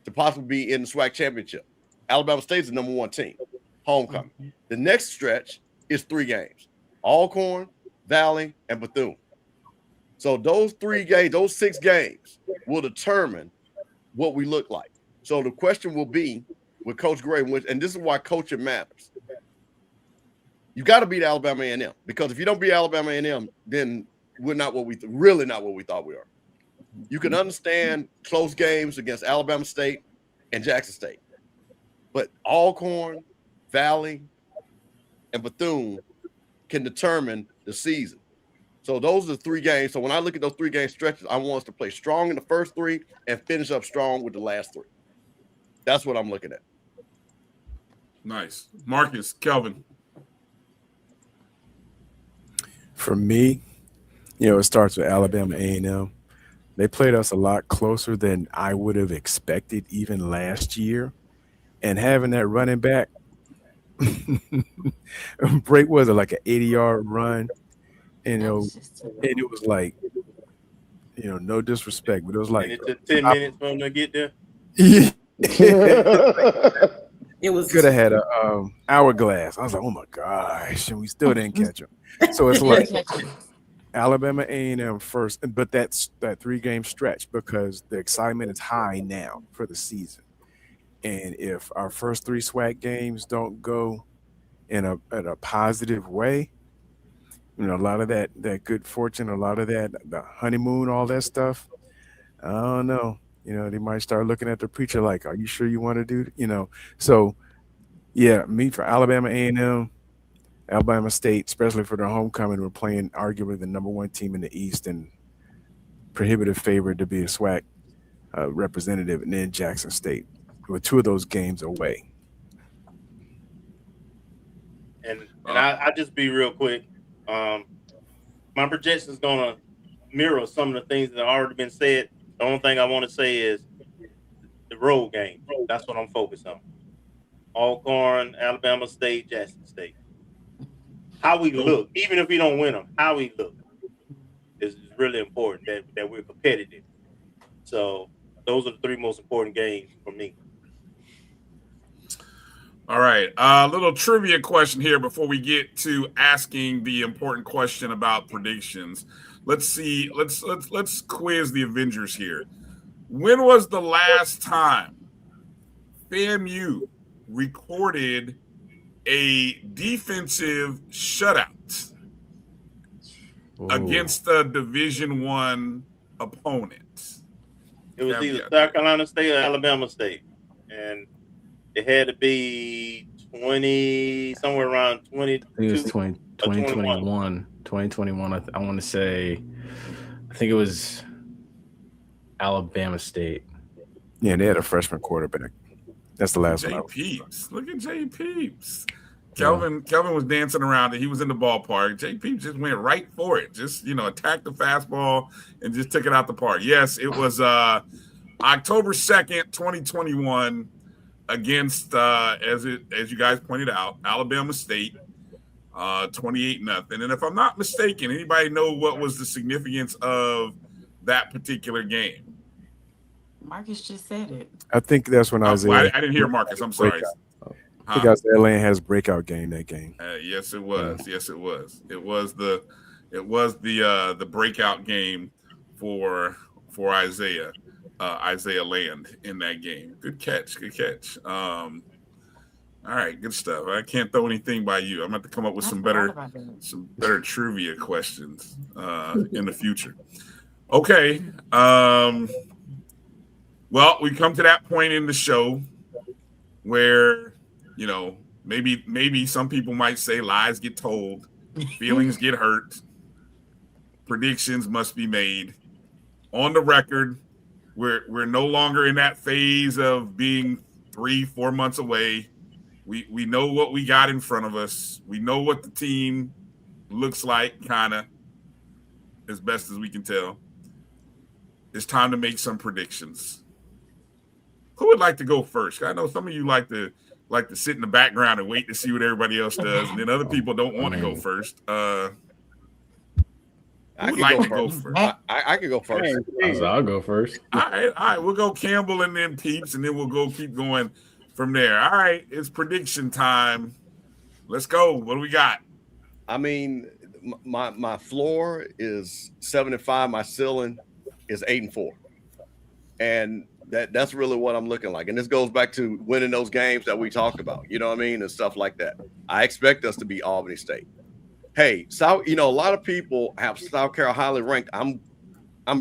to possibly be in the SWAC championship. Alabama State's the number 1 team, homecoming. The next stretch is 3 games: Alcorn, Valley, and Bethune. So those 3 games, those 6 games will determine what we look like. So the question will be with Coach Gray, and this is why coaching matters. You got to beat Alabama A&M, because if you don't beat Alabama A&M, then we're not really not what we thought we are. You can understand close games against Alabama State and Jackson State, but Alcorn, Valley, and Bethune can determine the season. So those are the 3 games. So when I look at those 3 game stretches, I want us to play strong in the first 3 and finish up strong with the last 3. That's what I'm looking at. Nice. Marcus, Kelvin. For me, you know, it starts with Alabama A&M. They played us a lot closer than I would have expected even last year. And having that running back break, was it like an 80-yard run? and it was like, no disrespect, but it was like and it took 10 minutes for them to get there. It was could have had a hourglass. I was like, oh my gosh, and we still didn't catch them. So it's like Alabama A&M first, but that's that 3-game stretch because the excitement is high now for the season. And if our first 3 SWAC games don't go in a positive way, a lot of that good fortune, a lot of that, the honeymoon, all that stuff, I don't know. They might start looking at the preacher like, are you sure you want to do, So, yeah, me for Alabama A&M, Alabama State, especially for their homecoming, we're playing arguably the number 1 team in the East and prohibitive favorite to be a SWAC representative, and then Jackson State, with 2 of those games away. And I just be real quick. My projection is going to mirror some of the things that have already been said. The only thing I want to say is the road game. That's what I'm focused on. Alcorn, Alabama State, Jackson State. How we look, even if we don't win them, how we look is really important, that we're competitive. So those are the 3 most important games for me. All right. A little trivia question here before we get to asking the important question about predictions. Let's see. Let's quiz the Avengers here. When was the last time FAMU recorded a defensive shutout against a Division I opponent? It was either South Carolina State or Alabama State, and it had to be 20, somewhere around 20. I think it was 2021. 2021. I want to say, I think it was Alabama State. Yeah, they had a freshman quarterback. That's the last one. J-Peeps. Look at J-Peeps. Kelvin was dancing around and he was in the ballpark. J-Peeps just went right for it. Just, attacked the fastball and just took it out the park. Yes, it was October 2nd, 2021 against, as you guys pointed out, Alabama State, 28-0. And if I'm not mistaken, anybody know what was the significance of that particular game? Marcus just said it. I think that's when Isaiah. I didn't hear Marcus. I'm sorry. I think Isaiah Land has breakout game that game. Yes, it was. Yes, it was. It was the breakout game for Isaiah Land in that game. Good catch. All right, good stuff. I can't throw anything by you. I'm going to have to come up with some better trivia questions in the future. Okay. Well, we come to that point in the show where, maybe some people might say lies get told, feelings get hurt, predictions must be made. On the record, we're no longer in that phase of being 3-4 months away. We know what we got in front of us. We know what the team looks like, kind of, as best as we can tell. It's time to make some predictions. Who would like to go first? I know some of you like to sit in the background and wait to see what everybody else does, and then other people don't want to go first. I can go first. I can go first. I'll go first. All right. We'll go Campbell and then Peeps, and then we'll keep going from there. All right, it's prediction time. Let's go. What do we got? I mean, my floor is 7-5. My ceiling is 8-4, and that's really what I'm looking like. And this goes back to winning those games that we talked about, and stuff like that. I expect us to be Albany State. Hey, a lot of people have South Carolina highly ranked. I'm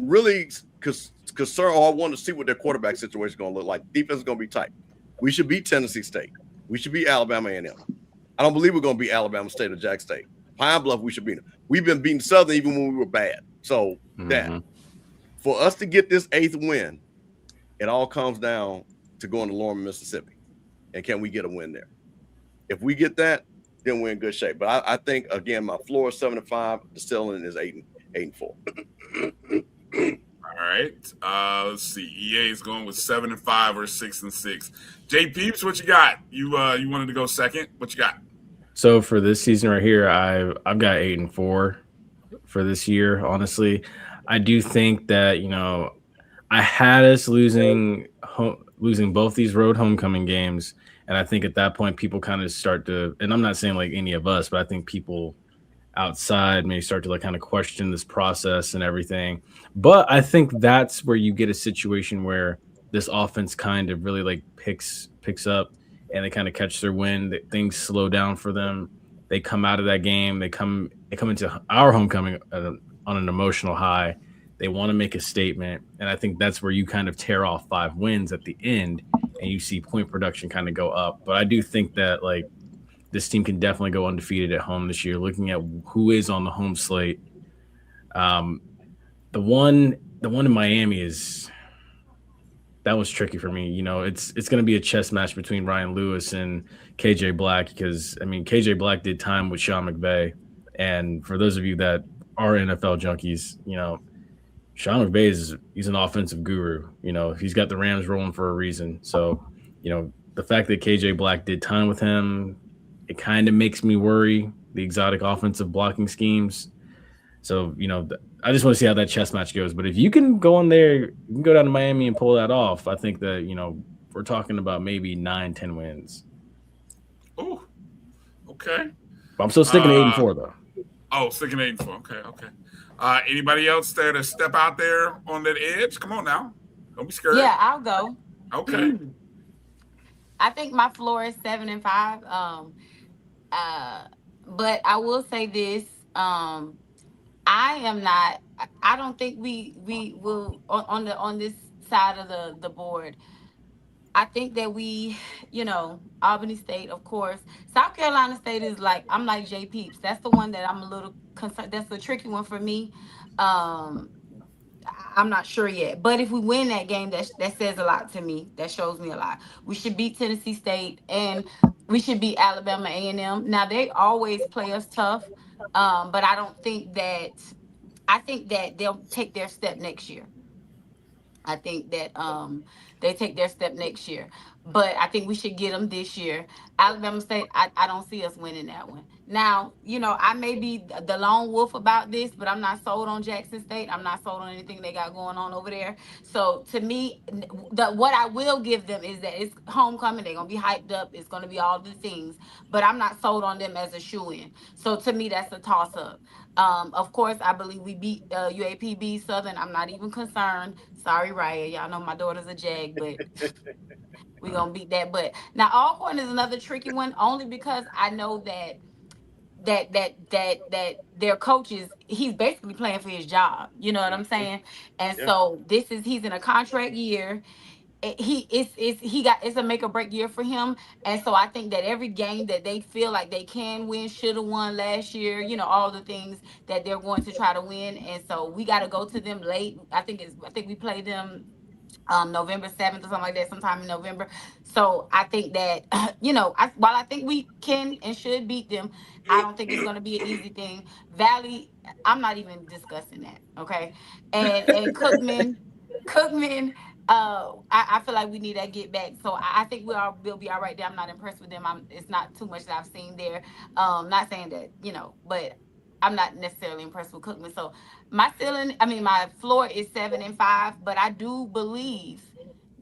really concerned, or I want to see what their quarterback situation is going to look like. Defense is going to be tight. We should beat Tennessee State. We should beat Alabama A&M. I don't believe we're going to beat Alabama State or Jack State. Pine Bluff, we should beat them. We've been beating Southern even when we were bad. So that for us to get this 8th win, it all comes down to going to Lorman, Mississippi. And can we get a win there? If we get that, then we're in good shape. But I think, again, my floor is 7-5. The ceiling is 8-4. All right. Let's see. EA is going with 7-5 or 6-6. J-Peeps, what you got? You wanted to go second. What you got? So for this season right here, I've got 8-4 for this year. Honestly, I do think that I had us losing both these road homecoming games, and I think at that point people kind of start to. And I'm not saying like any of us, but I think people outside may start to like kind of question this process and everything. But I think that's where you get a situation where this offense kind of really like picks up and they kind of catch their wind. Things slow down for them. They come out of that game. They come into our homecoming on an emotional high. They want to make a statement. And I think that's where you kind of tear off 5 wins at the end and you see point production kind of go up. But I do think that like this team can definitely go undefeated at home this year. Looking at who is on the home slate, the one in Miami that was tricky for me. It's going to be a chess match between Ryan Lewis and KJ Black because KJ Black did time with Sean McVay, and for those of you that are NFL junkies, Sean McVay he's an offensive guru. He's got the Rams rolling for a reason. So the fact that KJ Black did time with him, it kind of makes me worry the exotic offensive blocking schemes. So, I just want to see how that chess match goes. But if you can go in there, you can go down to Miami and pull that off. I think that, we're talking about maybe 9-10 wins. Oh, okay. But I'm still sticking to 8-4, though. Oh, sticking to 8-4. Okay. Anybody else there to step out there on that edge? Come on now. Don't be scared. Yeah, I'll go. Okay. I think my floor is 7-5. But I will say this. I don't think we will on this side of the board. I think that we, Albany State, of course. South Carolina State is I'm like J-Peeps. That's the one that I'm a little concerned. That's a tricky one for me. I'm not sure yet. But if we win that game, that says a lot to me. That shows me a lot. We should beat Tennessee State and we should beat Alabama A&M. Now, they always play us tough, but I think that they'll take their step next year. I think that they take their step next year. But I think we should get them this year. Alabama State, I don't see us winning that one. Now, I may be the lone wolf about this, but I'm not sold on Jackson State. I'm not sold on anything they got going on over there. So, to me, what I will give them is that it's homecoming. They're going to be hyped up. It's going to be all the things. But I'm not sold on them as a shoo-in. So, to me, that's a toss-up. Of course, I believe we beat UAPB Southern. I'm not even concerned. Sorry, Raya. Y'all know my daughter's a Jag, but we're going to beat that. But now, Alcorn is another tricky one, only because I know that their coaches, he's basically playing for his job. You know what I'm saying? And so he's in a contract year. It's a make or break year for him. And so I think that every game that they feel like they can win, should have won last year, all the things that they're going to try to win. And so we got to go to them late. I think we play them November 7th or something like that, sometime in November. So I think that, while I think we can and should beat them, I don't think it's going to be an easy thing. Valley, I'm not even discussing that. Okay. And Cookman, I feel like we need that get back. So I think we'll be all right there. I'm not impressed with them. It's not too much that I've seen there. Not saying that, but I'm not necessarily impressed with Cookman. So my floor is 7-5, but I do believe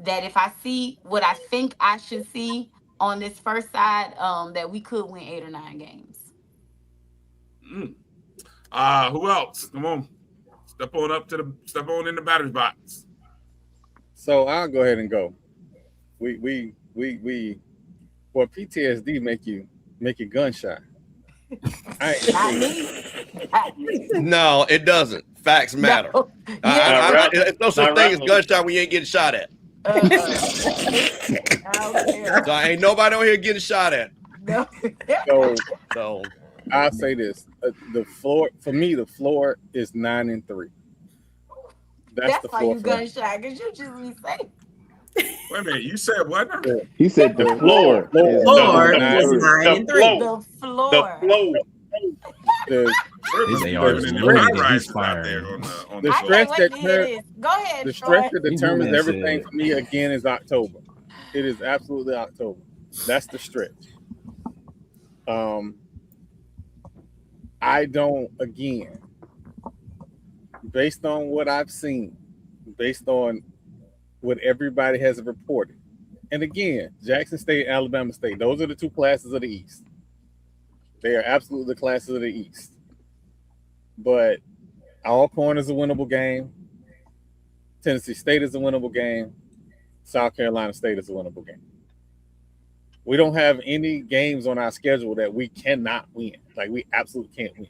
that if I see what I think I should see on this first side, that we could win 8 or 9 games. Who else? Come on. Step on in the batter's box. So I'll go ahead and go. We PTSD make you gun shy. No, it doesn't. Facts matter. No. It's no such thing as gunshot when you ain't getting shot at. So ain't nobody on here getting shot at. No. So I'll say this: the floor for me, the floor is 9-3. That's the why floor you gun shy, because you just be saying. Wait a minute, you said what? He said the floor. Is 9-3. The floor. The stretch that determines everything for me again is October. It is absolutely October. That's the stretch. I don't, again, based on what I've seen, based on what everybody has reported, and again, Jackson State, Alabama State, those are the two classes of the East. They are absolutely the classes of the East. But Alcorn is a winnable game. Tennessee State is a winnable game. South Carolina State is a winnable game. We don't have any games on our schedule that we cannot win. Like, we absolutely can't win.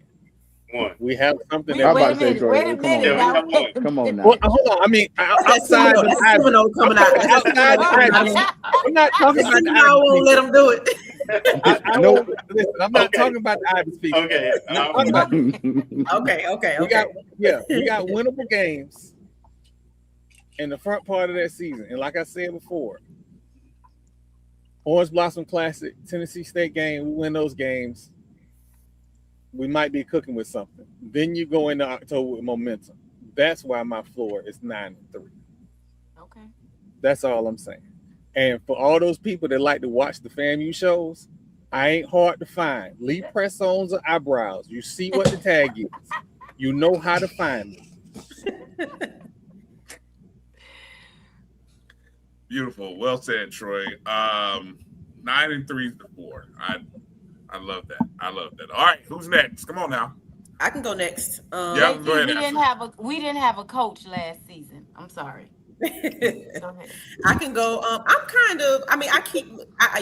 One. We have something I'm that. about to say, Troy, come on now. Well, hold on. I mean, outside the Seminole coming out. outside the Ivy, I'm not talking about the I won't let them do it. I won't listen. I'm not talking about the Ivy speaker. Okay. Okay. We got winnable games in the front part of that season, and like I said before, Orange Blossom Classic, Tennessee State game, we win those games, we might be cooking with something. Then you go into October with momentum. That's why my floor is 9-3. Okay. That's all I'm saying. And for all those people that like to watch the FAMU shows, I ain't hard to find. Lee press-ons or eyebrows. You see what the tag is. You know how to find me. Beautiful. Well said, Troy. 9-3 is the floor. I love that. All right, who's next? Come on now. I can go next. Go ahead. We didn't have a coach last season. I'm sorry. Go ahead. I can go.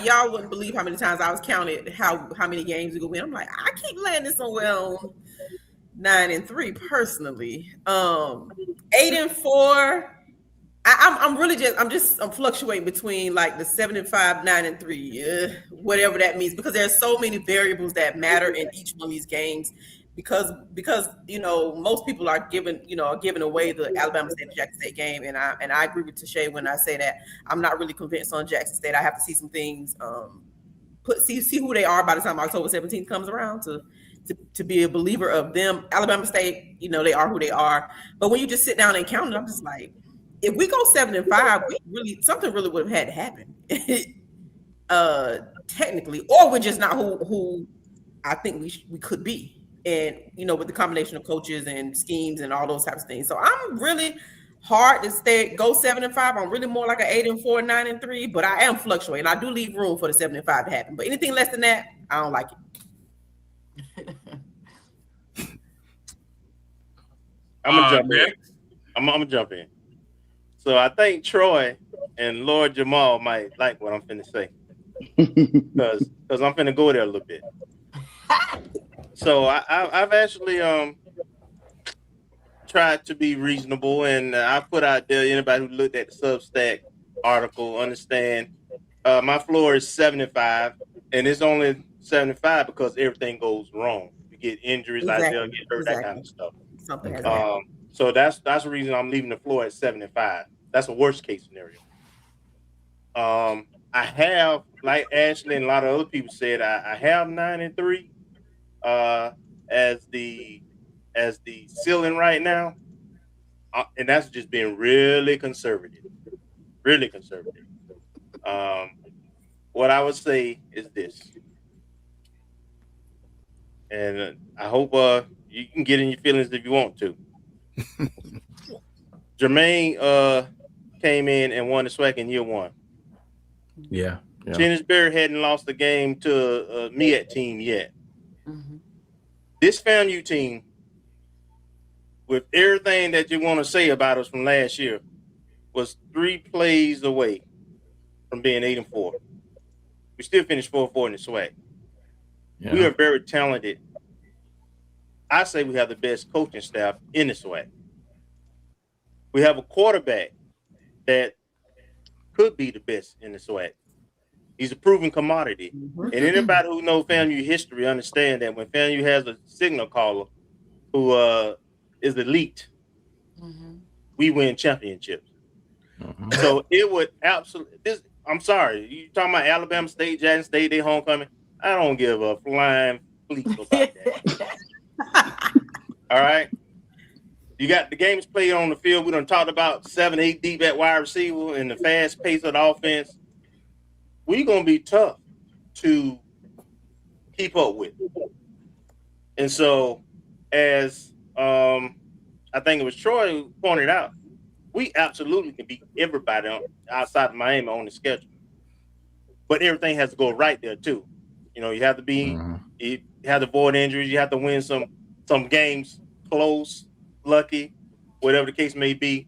Y'all wouldn't believe how many times I was counted how many games we could win. I'm like, I keep landing somewhere on 9-3 personally. 8-4. I'm fluctuating between like the 7-5, 9-3, whatever that means, because there's so many variables that matter in each one of these games. Because most people are giving away the Alabama State and Jackson State game, and I agree with Tache when I say that I'm not really convinced on Jackson State. I have to see some things, see who they are by the time October 17th comes around to be a believer of them. Alabama State, they are who they are. But when you just sit down and count it, I'm just like, if we go 7-5, something really would have had to happen, technically, or we're just not who I think we could be. And, with the combination of coaches and schemes and all those types of things. So I'm really hard to go 7-5. I'm really more like an 8-4, 9-3, but I am fluctuating. I do leave room for the 7-5 to happen. But anything less than that, I don't like it. I'm gonna jump in. I'm gonna jump in. So I think Troy and Lord Jamal might like what I'm finna say. Because I'm finna go there a little bit. So I've actually tried to be reasonable, and I put out there, anybody who looked at the Substack article understand my floor is 75, and it's only 75 because everything goes wrong. You get injuries, Isaiah get hurt, that kind of stuff. Something like so that's the reason I'm leaving the floor at 75. That's a worst case scenario. I have, like Ashley and a lot of other people said, I have 9-3 as the ceiling right now, and that's just being really conservative. What I would say is this, and I hope you can get in your feelings if you want to. Jermaine came in and won the SWAC in year one. Yeah. Jennisberry hadn't lost the game to a MEAT team yet. Mm-hmm. This FAMU team, with everything that you want to say about us from last year, was 3 plays away from being 8-4. We still finished 4-4 in the SWAC. Yeah. We are very talented. I say we have the best coaching staff in the SWAC. We have a quarterback that could be the best in the SWAC. He's a proven commodity. Mm-hmm. And anybody who knows FAMU history understand that when FAMU has a signal caller who is elite, mm-hmm. we win championships. Mm-hmm. So it would absolutely I'm sorry, you talking about Alabama State, Jackson State, they homecoming. I don't give a flying bleep about that. All right. You got the games played on the field. We done talked about 7-8 deep at wide receiver and the fast pace of the offense. We're going to be tough to keep up with. And so as I think it was Troy who pointed out, we absolutely can beat everybody outside of Miami on the schedule. But everything has to go right there too. You know, you have to be, you have to avoid injuries. You have to win some games close, lucky, whatever the case may be.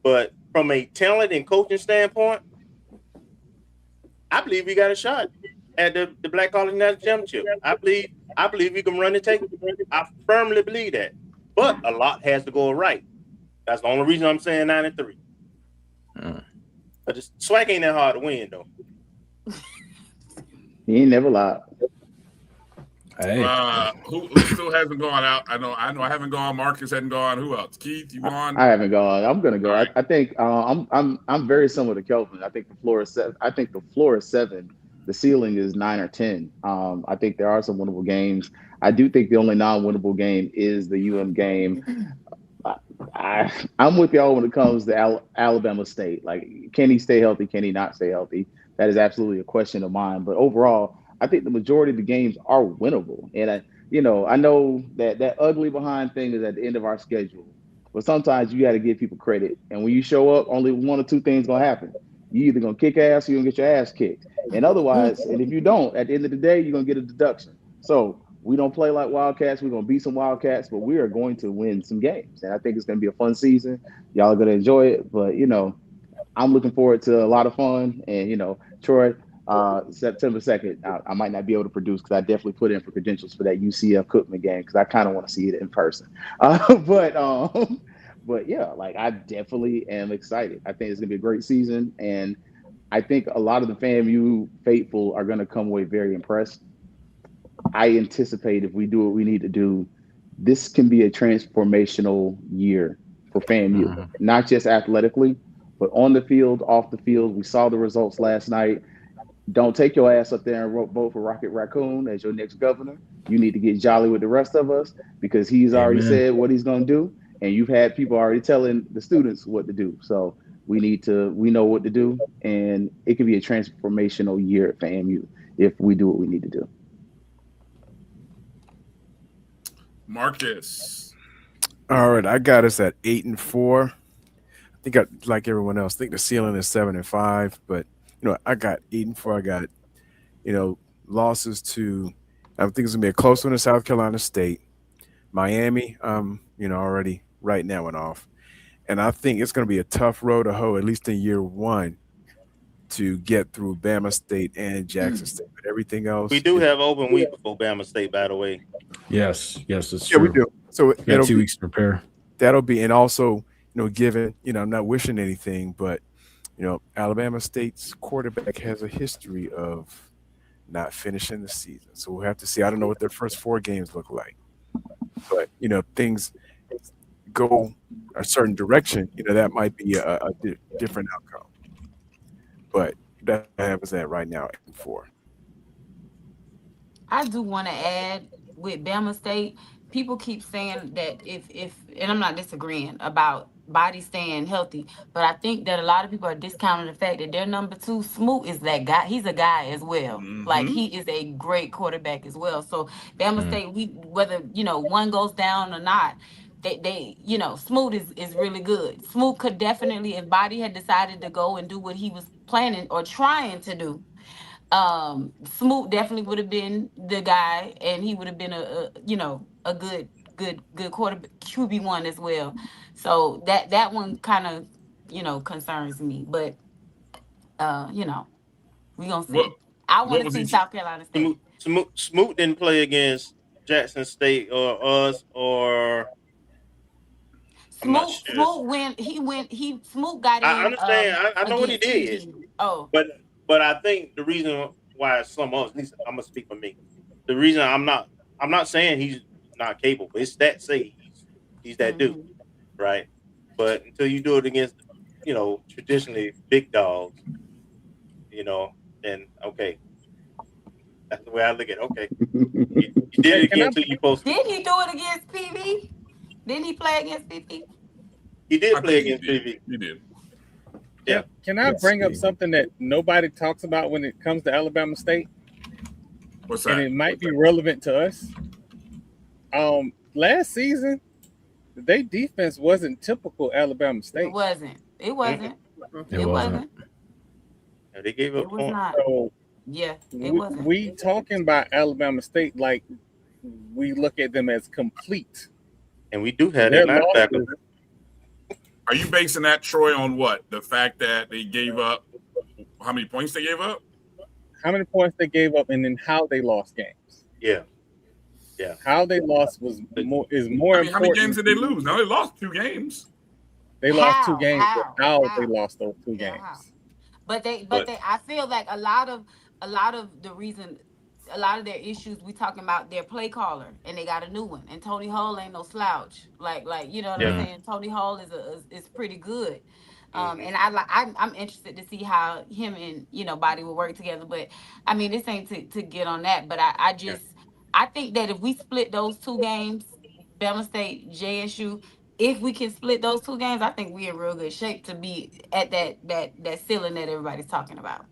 But from a talent and coaching standpoint, I believe we got a shot at the Black College National Championship. I believe we can run and take it. I firmly believe that. But a lot has to go right. That's the only reason I'm saying 9-3. But the SWAC ain't that hard to win though. He ain't never lied. Hey. Who still hasn't gone out? I know I haven't gone. Marcus hasn't gone. Who else? Keith, you gone? I haven't gone. I'm gonna go. Right. I think I'm very similar to Kelvin. I think the floor is 7. I think the floor is 7. The ceiling is 9 or 10. I think there are some winnable games. I do think the only non-winnable game is the game. I'm with y'all when it comes to Alabama State. Like, can he stay healthy? Can he not stay healthy? That is absolutely a question of mine. But overall, I think the majority of the games are winnable. And I know that ugly behind thing is at the end of our schedule. But sometimes you got to give people credit. And when you show up, only one or two things gonna happen. You either gonna kick ass or you're gonna get your ass kicked. And otherwise, and if you don't, at the end of the day, you're gonna get a deduction. So we don't play like Wildcats. We're gonna beat some Wildcats, but we are going to win some games. And I think it's gonna be a fun season. Y'all are gonna enjoy it. But I'm looking forward to a lot of fun. And Troy, September 2nd, I might not be able to produce because I definitely put in for credentials for that UCF Cookman game because I kind of want to see it in person. But yeah, like, I definitely am excited. I think it's gonna be a great season, and I think a lot of the FAMU faithful are gonna come away very impressed. I anticipate if we do what we need to do, this can be a transformational year for FAMU, not just athletically, but on the field, off the field. We saw the results last night. Don't take your ass up there and vote for Rocket Raccoon as your next governor. You need to get jolly with the rest of us because he's already said what he's going to do. And you've had people already telling the students what to do. So we know what to do. And it can be a transformational year at FAMU if we do what we need to do. Marcus. All right. I got us at 8-4. I think like everyone else, I think the ceiling is 7-5, but I got 8-4. I got, losses to, I think it's gonna be a close one to South Carolina State, Miami. Already right now went off, and I think it's gonna be a tough road to hoe at least in year one to get through Bama State and Jackson State. But everything else, we do have open week before Bama State, by the way. Yes, it's true. We do. So it'll 2 weeks to prepare. That'll be, and also, given, I'm not wishing anything, but Alabama State's quarterback has a history of not finishing the season. So we'll have to see. I don't know what their first 4 games look like. But, things go a certain direction, that might be a different outcome. But that happens at right now at 4. I do want to add with Bama State, people keep saying that if and I'm not disagreeing about body staying healthy, but I think that a lot of people are discounting the fact that their number 2, Smoot, is that guy. He's a guy as well. Like, he is a great quarterback as well. So Bama State, whether one goes down or not, they Smoot is really good. Smoot could definitely, if Body had decided to go and do what he was planning or trying to do, Smoot definitely would have been the guy, and he would have been a good quarterback, QB1 as well. So that one kind of concerns me, but we gonna see. I want to see South Carolina State. Smoot didn't play against Jackson State or us, or Smoot got in. I understand. I know what he did. But I think the reason why some of us, at least I'm gonna speak for me, the reason I'm not saying he's not capable. It's that say he's that dude, right? But until you do it against, traditionally big dogs, then okay, that's the way I look at it. Okay, you did it again until you posted. Did he do it against PV? Didn't he play against PV? He did play against PV. He did. Yeah. Can I bring up something that nobody talks about when it comes to Alabama State? What's that? And it might be relevant to us. Last season, their defense wasn't typical Alabama State. It wasn't. It wasn't. It wasn't. Yeah, they gave up It was points. not. So Yeah, it wasn't. we talking about Alabama State like we look at them as complete. And we do have Their that linebacker. losses- Are you basing that, Troy, on what? The fact that they gave up how many points they gave up? How many points they gave up, and then how they lost games. Yeah. How they lost was more I mean, important. how many games did they lose? No, they lost 2 games. They lost How? 2 games. How? How How? they lost those 2 Yeah, games. how? But I feel like a lot of the reason, a lot of their issues, we talking about their play caller, and they got a new one. And Tony Hull ain't no slouch. Like you know what I'm saying? Tony Hull is pretty good. And I'm interested to see how him and Body will work together. But I mean, this ain't to get on that. But I think that if we split those 2 games, Bama State, JSU, if we can split those 2 games, I think we're in real good shape to be at that ceiling that everybody's talking about.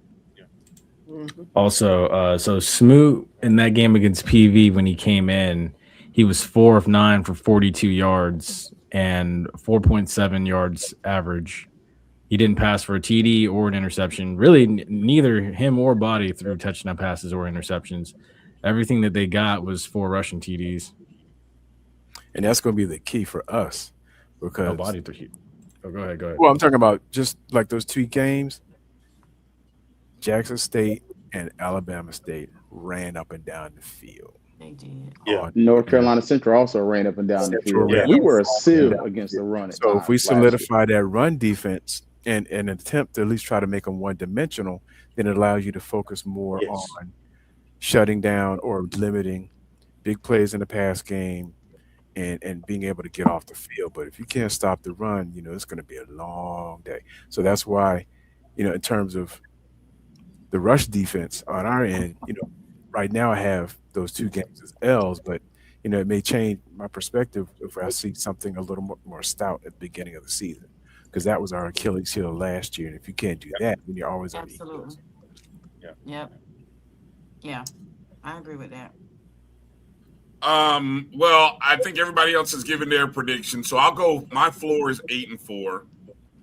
Also, so Smoot in that game against PV, when he came in, he was 4 of 9 for 42 yards and 4.7 yards average. He didn't pass for a TD or an interception. Really, neither him or Body threw touchdown passes or interceptions. Everything that they got was 4 rushing TDs. And that's going to be the key for us because Body threw. Oh, go ahead. Well, I'm talking about just like those 2 games. Jackson State and Alabama State ran up and down the field. They did. Yeah. North Carolina Central also ran up and down the field. Yeah. We were a sieve against the run. So if we solidify that run defense and attempt to at least try to make them one-dimensional, then it allows you to focus more on shutting down or limiting big plays in the pass game and being able to get off the field. But if you can't stop the run, it's going to be a long day. So that's why, in terms of the rush defense on our end, right now I have those 2 games as L's, but it may change my perspective if I see something a little more stout at the beginning of the season, because that was our Achilles heel last year. And if you can't do that, then you're always on the Eagles. Yeah, I agree with that. Well, I think everybody else has given their prediction, so I'll go. My floor is 8-4.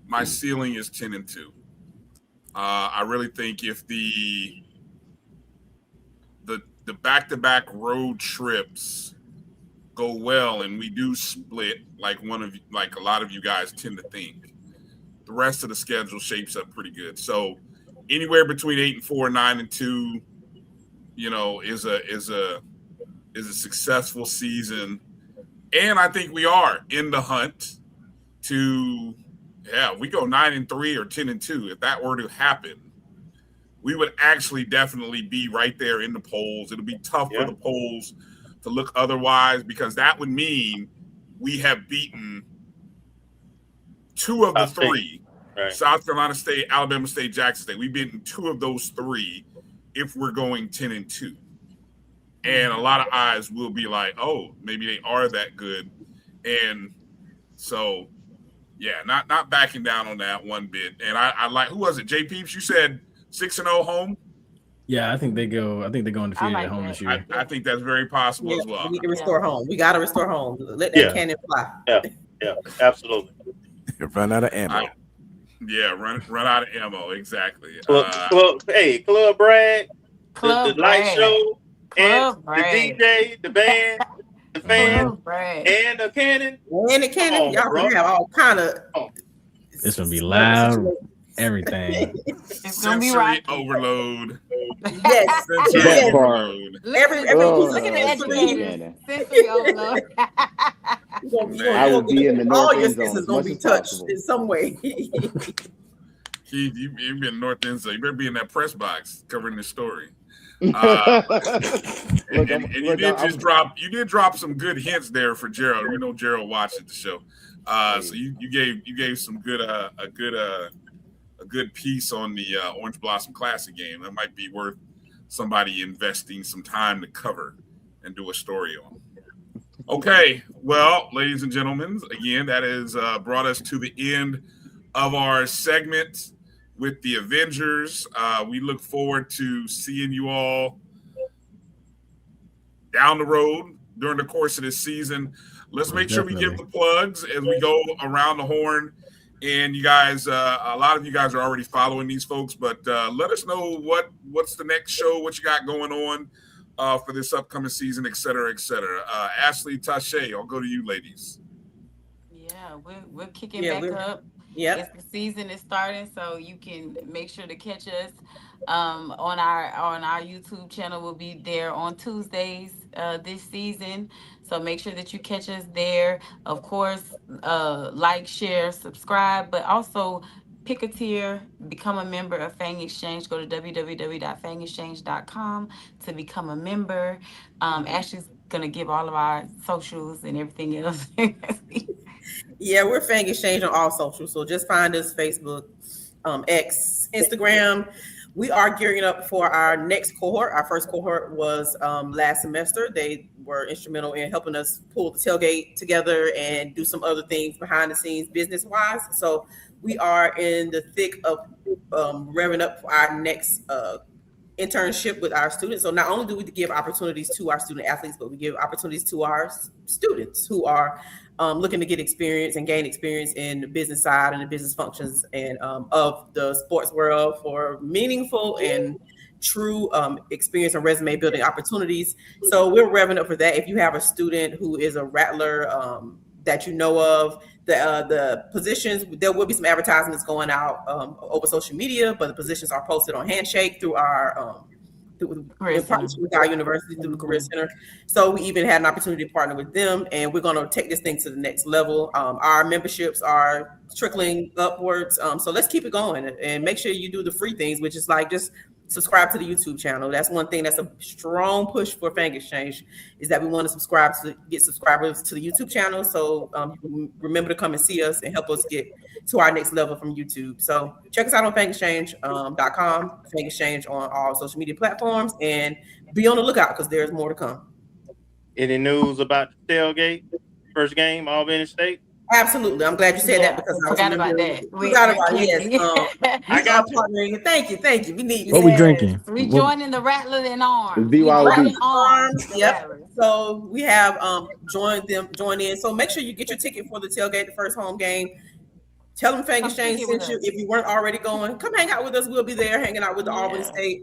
My ceiling is 10-2. I really think if the back-to-back road trips go well and we do split like a lot of you guys tend to think, the rest of the schedule shapes up pretty good. So anywhere between 8-4, 9-2, is a successful season, and I think we are in the hunt to. Yeah, we go 9-3 or 10-2. If that were to happen, we would actually definitely be right there in the polls. It'll be tough for the polls to look otherwise, because that would mean we have beaten 2 of the 3. Right. South Carolina State, Alabama State, Jackson State. We've beaten 2 of those 3 if we're going 10-2. And a lot of eyes will be like, oh, maybe they are that good. And so yeah, not backing down on that one bit. And I like, who was it? J-Peeps, you said 6-0 home? Yeah, I think they go undefeated at home this year. I think that's very possible as well. We need to restore home. We got to restore home. Let that cannon fly. Yeah, absolutely. Run out of ammo. Run out of ammo. Exactly. Club Brad, the light show, Club and Brad. the DJ, the band, the fan, and the cannon. And the cannon. Y'all can have all kind of. It's gonna be loud. Everything. It's gonna be right. Overload. Yes. That part. Look at the educators. Sensory overload. I will be in the north all your end zone senses as gonna much be as touched possible. in some way. Keith, you be in the north end, so you better be in that press box covering this story. You did drop some good hints there for Gerald. You know Gerald watches the show, so you gave some good a good piece on the Orange Blossom Classic game. That might be worth somebody investing some time to cover and do a story on. Okay, well, ladies and gentlemen, again, that has brought us to the end of our segment with the Avengers. We look forward to seeing you all down the road during the course of this season. Let's make sure we give the plugs as we go around the horn. And you guys, a lot of you guys are already following these folks, but let us know what's the next show, what you got going on for this upcoming season, et cetera, et cetera. Ashley, Tache, I'll go to you, ladies. Yeah, we're kicking back up. Yeah, the season is starting, so you can make sure to catch us on our YouTube channel. We'll be there on Tuesdays this season, so make sure that you catch us there. Of course, like, share, subscribe, but also pick a tier, become a member of Fang Exchange. Go to www.fangexchange.com to become a member. Ashley's gonna give all of our socials and everything else. Yeah, we're Fang Exchange on all socials. So just find us Facebook, X, Instagram. We are gearing up for our next cohort. Our first cohort was last semester. They were instrumental in helping us pull the tailgate together and do some other things behind the scenes business-wise. So we are in the thick of revving up for our next internship with our students. So not only do we give opportunities to our student athletes, but we give opportunities to our students who are looking to get experience and gain experience in the business side and the business functions and of the sports world for meaningful and true experience and resume building opportunities. So we're revving up for that. If you have a student who is a Rattler that you know of, the positions, there will be some advertisements going out over social media, but the positions are posted on Handshake through our in partnership with our university through the Career Center. So we even had an opportunity to partner with them, and we're going to take this thing to the next level. Our memberships are trickling upwards. So let's keep it going and make sure you do the free things, which is like just subscribe to the YouTube channel. That's one thing that's a strong push for Fang Exchange, is that we want to get subscribers to the YouTube channel. So remember to come and see us and help us get to our next level from YouTube. So check us out on FangExchange.com, Fang Exchange on all social media platforms, and be on the lookout because there's more to come. Any news about the tailgate? First game, Albany State? Absolutely. I'm glad you said that because I forgot about that. Forgot about it. Yes. I got partnering. Thank you. We need What we drinking? We joining the Rattlers in arms. BYOB. Yep. So we have join in. So make sure you get your ticket for the tailgate, the first home game. Tell them Fang Exchange sent you. If you weren't already going, come hang out with us. We'll be there hanging out with the Albany State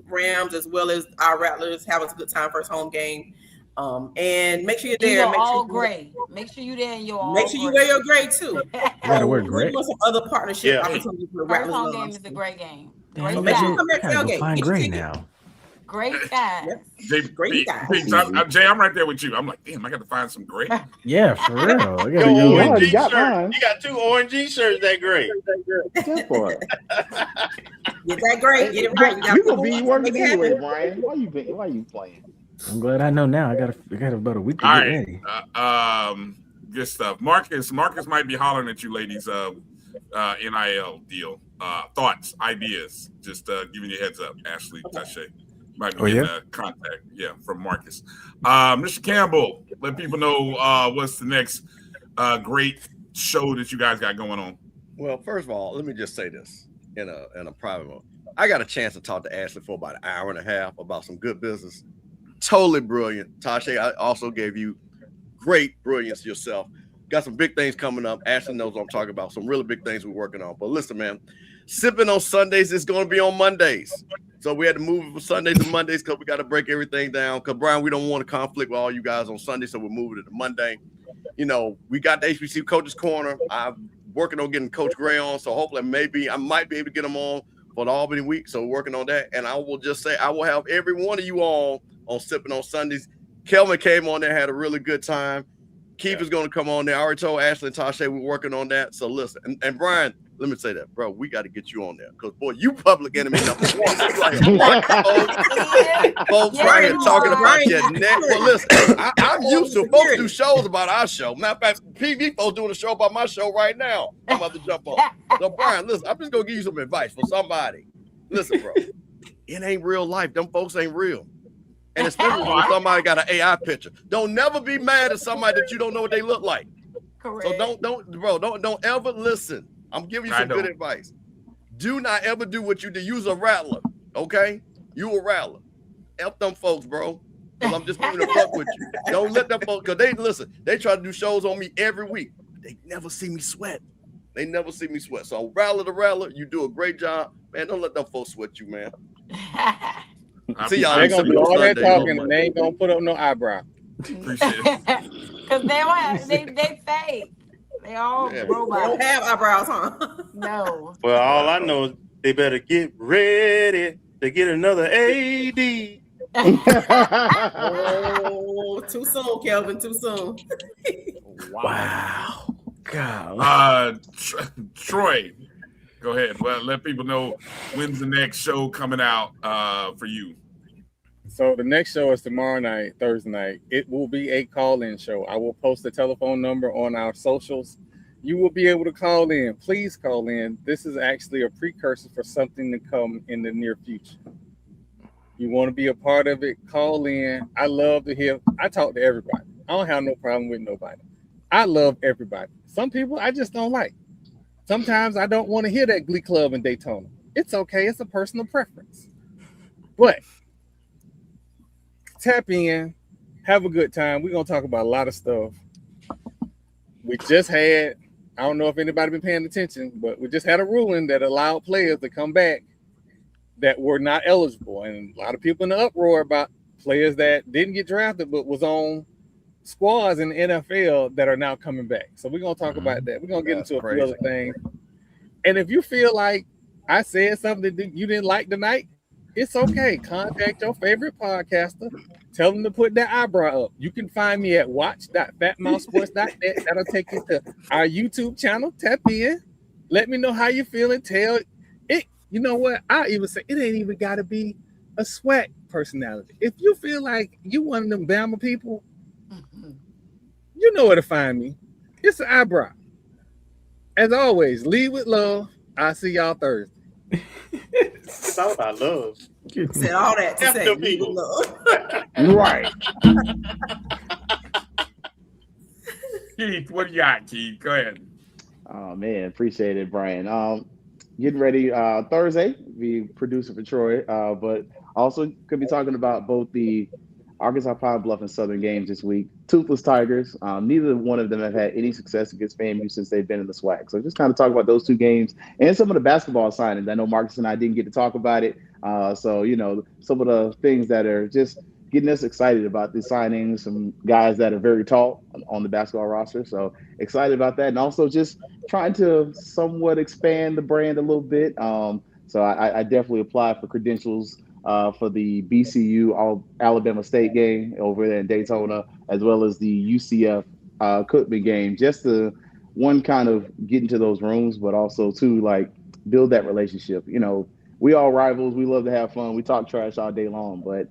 Rams as well as our Rattlers, having a good time first home game. And make sure you're there. Make sure gray. Make sure you're there and you're all. Make sure you wear your gray too. You gotta wear gray. We want some other partnership opportunities for the First Rattlers. home game is a great game. So make sure you come back tailgate. Find gray now. Great guys. Great guys. Jay, I'm right there with you. I'm like, damn, I got to find some gray. Yeah, for real. I gotta Yo, go. ONG shirt. You got 2 ONG shirts that gray. Good for it. Get that gray. Get it right. You gonna be working anyway, Bryan. Why you playing? I'm glad I know now. I got about a week to All get right. ready. Good stuff. Marcus might be hollering at you ladies. NIL deal. Thoughts, ideas. Just giving you a heads up. Ashley, Tache might be getting contact. Yeah, from Marcus. Mr. Campbell, let people know what's the next great show that you guys got going on. Well, first of all, let me just say this in a private mode. I got a chance to talk to Ashley for about an hour and a half about some good business. Totally brilliant. Tache, I also gave you great brilliance yourself. Got some big things coming up. Ashley knows what I'm talking about. Some really big things we're working on. But listen, man, sipping on Sundays is going to be on Mondays. So we had to move it from Sundays to Mondays because we got to break everything down. Because, Bryan, we don't want to conflict with all you guys on Sunday, so we're moving it to Monday. You know, we got the HBCU Coaches Corner. I'm working on getting Coach Gray on, so hopefully I might be able to get him on for the Albany week. So we're working on that. And I will just say I will have every one of you all on Sipping on Sundays. Kelvin came on there, had a really good time. Keith is going to come on there. I already told Ashley and Tache we're working on that. So listen, and Bryan, let me say that, bro, we got to get you on there because, boy, you public enemy number one. Folks right here talking about your neck. Well, listen, I'm used to folks do shows about our show. Matter of fact, PV folks doing a show about my show right now. I'm about to jump on. So, Bryan, listen, I'm just going to give you some advice for somebody. Listen, bro, it ain't real life. Them folks ain't real. And especially when somebody got an AI picture. Don't never be mad at somebody that you don't know what they look like. Correct. So don't ever listen. I'm giving you some good advice. Do not ever do what you do. Use a rattler, okay? You a rattler. Help them folks, bro. because I'm just keeping it up with you. Don't let them folks, because they try to do shows on me every week. They never see me sweat. So Rattler to Rattler, you do a great job. Man, don't let them folks sweat you, man. See y'all. They're going to do all that talking and they ain't going to put up no eyebrow. Appreciate it. Because they don't have, they fake. They all robots. They don't have eyebrows, huh? No. Well, all I know is they better get ready to get another AD. Oh, too soon, Kelvin. Too soon. Wow. God. Troy, go ahead. Well, let people know when's the next show coming out for you. So the next show is tomorrow night, Thursday night. It will be a call-in show. I will post the telephone number on our socials. You will be able to call in. Please call in. This is actually a precursor for something to come in the near future. You want to be a part of it, call in. I love to hear. I talk to everybody. I don't have no problem with nobody. I love everybody. Some people I just don't like. Sometimes I don't want to hear that Glee Club in Daytona. It's okay. It's a personal preference. But tap in, have a good time. We're going to talk about a lot of stuff. We just had, I don't know if anybody been paying attention, but we just had a ruling that allowed players to come back that were not eligible. And a lot of people in the uproar about players that didn't get drafted but was on squads in the NFL that are now coming back. So we're going to talk about that. We're going to get into a few other things. And if you feel like I said something that you didn't like tonight, it's okay. Contact your favorite podcaster. Tell them to put that eyebrow up. You can find me at watch.fatmouthsports.net. That'll take you to our YouTube channel. Tap in. Let me know how you're feeling. Tell it. You know what? I'll even say it ain't even got to be a swag personality. If you feel like you one of them Bama people, you know where to find me. It's an eyebrow. As always, lead with love. I'll see y'all Thursday. It's all about love. Said all that to say people. Love. Right. Keith, what do you got, Keith? Go ahead. Oh man, appreciate it, Bryan. Getting ready Thursday, be producer for Troy, but also could be talking about both the Arkansas Pine Bluff and Southern games this week. Toothless Tigers. Neither one of them have had any success against FAMU since they've been in the SWAC. So just kind of talk about those two games and some of the basketball signings. I know Marcus and I didn't get to talk about it. So, you know, some of the things that are just getting us excited about the signings, some guys that are very tall on the basketball roster. So excited about that. And also just trying to somewhat expand the brand a little bit. So I definitely applied for credentials for the BCU Alabama State game over there in Daytona, as well as the UCF Cookman game, just to one kind of get into those rooms, but also to like build that relationship. You know, we all rivals. We love to have fun. We talk trash all day long, but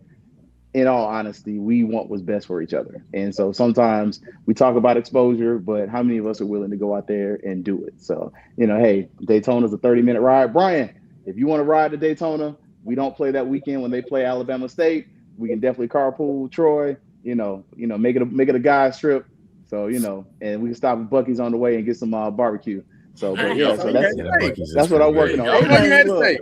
in all honesty, we want what's best for each other. And so sometimes we talk about exposure, but how many of us are willing to go out there and do it? So, you know, hey, Daytona's a 30-minute ride. Bryan, if you want to ride to Daytona, we don't play that weekend when they play Alabama State. We can definitely carpool Troy, you know, make it a guy's trip. So, you know, and we can stop at Buc-ee's on the way and get some barbecue. So, but yeah, so that's what I'm working on. Hey, look,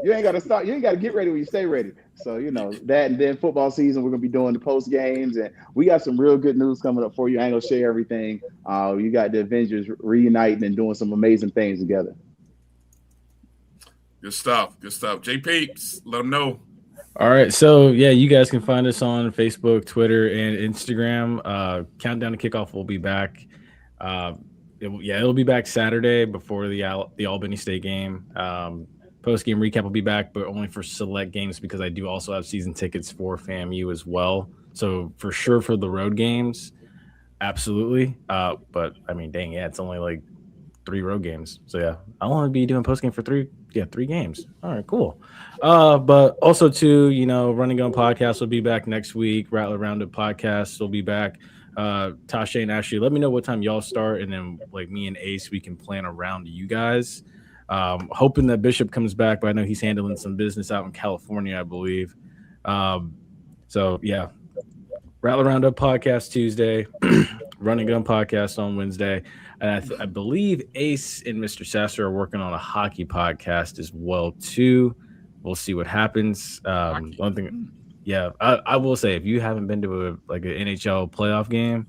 you ain't got to stop. You ain't got to get ready when you stay ready. So, you know, that, and then football season, we're going to be doing the post games, and we got some real good news coming up for you. I ain't going to share everything. You got the Avengers reuniting and doing some amazing things together. Good stuff. Good stuff. J-Peeps, let them know. All right. So, yeah, you guys can find us on Facebook, Twitter, and Instagram. Countdown to Kickoff will be back. It'll be back Saturday before the Albany State game. Post-game recap will be back, but only for select games because I do also have season tickets for FAMU as well. So, for sure for the road games, absolutely. But, I mean, dang, yeah, it's only like 3 road games. So, yeah, I'll only be doing post-game for 3 games. All right, cool. But also, too, you know, Run and Gun podcast will be back next week. Rattler Roundup podcast will be back. Tache and Ashley, let me know what time y'all start, and then, like, me and Ace, we can plan around you guys. Hoping that Bishop comes back, but I know he's handling some business out in California, I believe. So, yeah. Rattler Roundup podcast Tuesday. Run and Gun podcast on Wednesday. And I believe Ace and Mr. Sasser are working on a hockey podcast as well, too. We'll see what happens. One thing, Yeah, I will say if you haven't been to an NHL playoff game,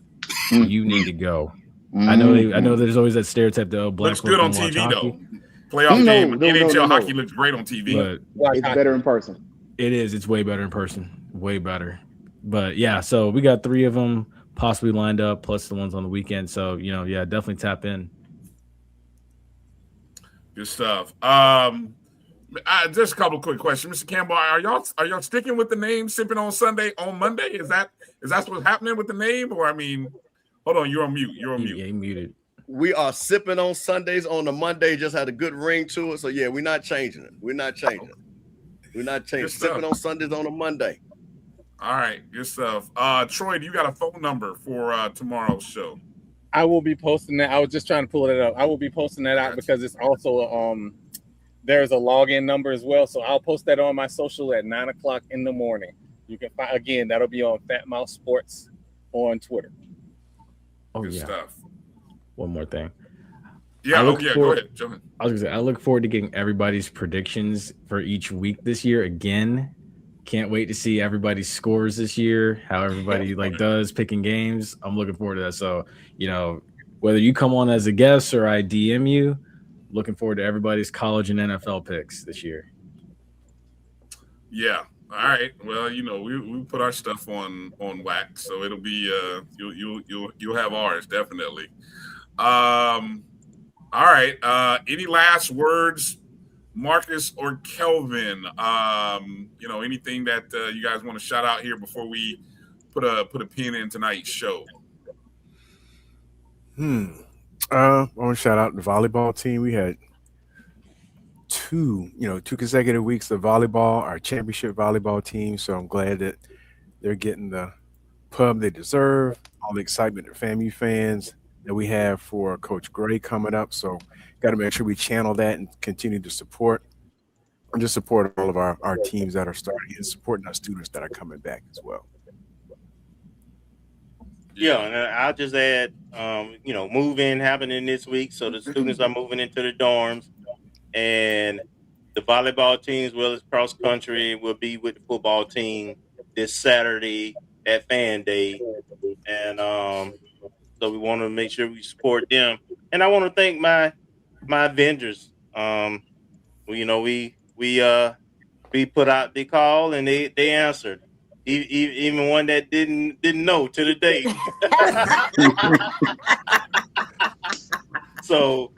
you need to go. I know there's always that stereotype that black looks folks good on don't watch TV hockey. though. Playoff game, No. NHL hockey looks great on TV. But It's better in person. it is. It's way better in person. Way better. But yeah, so we got 3 of them possibly lined up, plus the ones on the weekend. So yeah, definitely tap in. Good stuff. Just a couple of quick questions, Mr. Campbell. Are y'all sticking with the name "Sipping on Sunday" on Monday? Is that what's happening with the name? Or hold on, you're on mute. You're on mute. Yeah, muted. We are sipping on Sundays on the Monday. Just had a good ring to it. So yeah, we're not changing it. We're not changing. Sipping on Sundays on a Monday. All right, good stuff. Troy, do you got a phone number for tomorrow's show? I will be posting that. I was just trying to pull it up. I will be posting that out because it's also there's a login number as well. So I'll post that on my social at 9:00 in the morning. You can find, again, that'll be on Fat Mouth Sports on Twitter. Oh, good yeah. stuff. One more thing. Yeah, go ahead. Jump in. I was gonna say I look forward to getting everybody's predictions for each week this year again. Can't wait to see everybody's scores this year, how everybody does picking games. I'm looking forward to that. So, whether you come on as a guest or I DM you, looking forward to everybody's college and NFL picks this year. Yeah. All right. Well, we put our stuff on wax, so it'll be you'll have ours definitely. All right. Any last words, Marcus or Kelvin? Anything that you guys want to shout out here before we put a pin in tonight's show? I want to shout out the volleyball team. We had two consecutive weeks of volleyball, our championship volleyball team. So I'm glad that they're getting the pub they deserve, all the excitement the FAMU fans that we have for Coach Gray coming up. So got to make sure we channel that and continue to support and just support all of our teams that are starting and supporting our students that are coming back as well. Yeah, and I'll just add, move-in happening this week. So the students are moving into the dorms, and the volleyball team as well as cross country will be with the football team this Saturday at Fan Day. And so we want to make sure we support them. And I want to thank my Avengers. We put out the call and they answered. Even one that didn't know to the day. So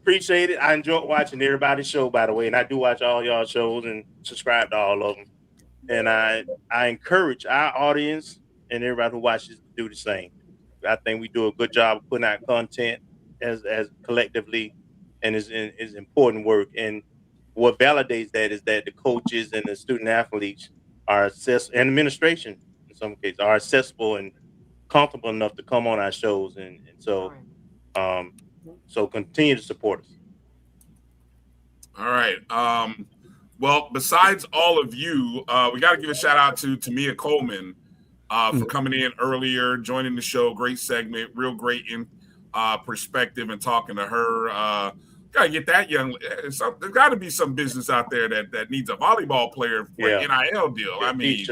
appreciate it. I enjoyed watching everybody's show, by the way, and I do watch all y'all shows and subscribe to all of them. And I encourage our audience and everybody who watches to do the same. I think we do a good job of putting out content as collectively, and is important work. And what validates that is that the coaches and the student athletes are accessible, and administration in some cases are accessible and comfortable enough to come on our shows, and so continue to support us. All right. Well, besides all of you, we got to give a shout out to Tamia Coleman for coming in earlier, joining the show. Great segment, real great in perspective, and talking to her. Gotta get that young. There's got to be some business out there that needs a volleyball player for an NIL deal. I mean,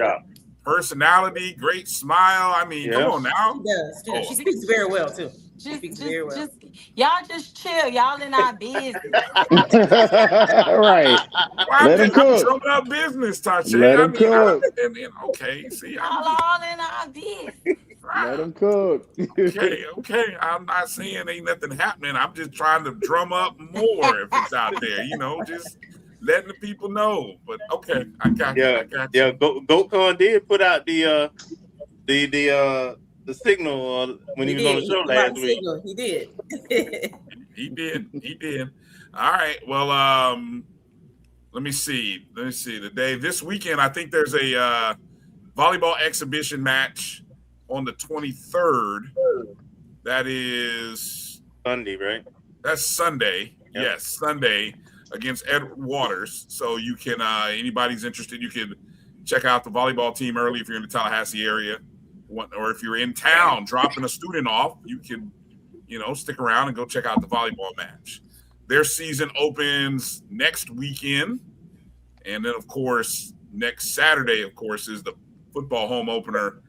personality, great smile. I mean, come on now. She does. Yeah, she speaks very well too. She speaks very well. Y'all just chill. Y'all in our business. Right. Let him cook. Drum up business, Tache. Let him cook. Okay. See, y'all all in our business. Let him cook. Okay. I'm not saying ain't nothing happening. I'm just trying to drum up more if it's out there. just letting the people know. But okay, I got you. Yeah. GoCon did put out the signal when he was on the show last week. He did. He did. All right. Well, let me see. This weekend, I think there's a volleyball exhibition match on the 23rd. That is Sunday, right? That's Sunday. Yep. Yes, Sunday against Edward Waters. So you can, anybody's interested, you can check out the volleyball team early if you're in the Tallahassee area, or if you're in town dropping a student off, you can, stick around and go check out the volleyball match. Their season opens next weekend, and then of course next Saturday, of course, is the football home opener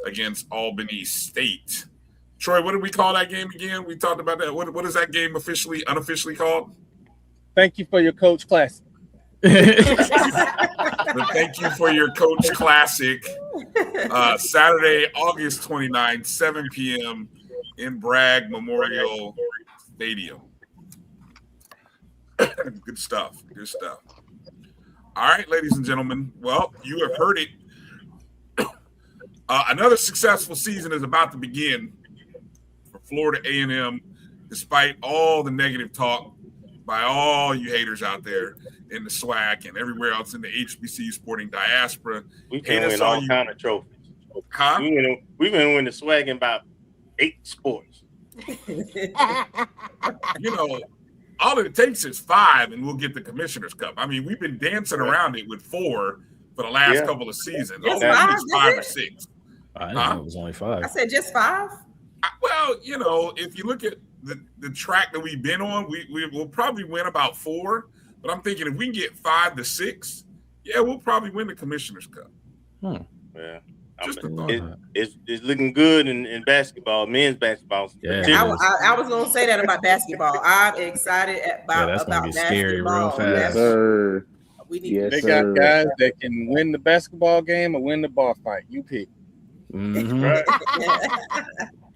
against Albany State. Troy, what did we call that game again? We talked about that. What is that game unofficially called? Thank you for your Coach Classic. Thank you for your Coach Classic. Saturday, August 29th, 7 p.m. in Bragg Memorial Stadium. Good stuff. Good stuff. All right, ladies and gentlemen. Well, you have heard it. Another successful season is about to begin for Florida A&M, despite all the negative talk by all you haters out there in the SWAC and everywhere else in the HBCU sporting diaspora. We can win all kind of trophies. Huh? We've been winning the SWAC in about 8 sports. All it takes is 5 and we'll get the Commissioner's Cup. I mean, we've been dancing around it with 4 for the last couple of seasons. Just All we need 5, is 5 or 6. I know it was only 5. I said just 5. Well, if you look at the track that we've been on, we'll probably win about 4. But I'm thinking if we can get 5 to 6, we'll probably win the Commissioner's Cup. Yeah. Just a thought. It's looking good in basketball, men's basketball. Yeah, I was gonna say that about basketball. I'm excited about that's gonna be scary real basketball. fast. Yes, sir. We need They got guys that can win the basketball game or win the bar fight. You pick. Mhm. Right.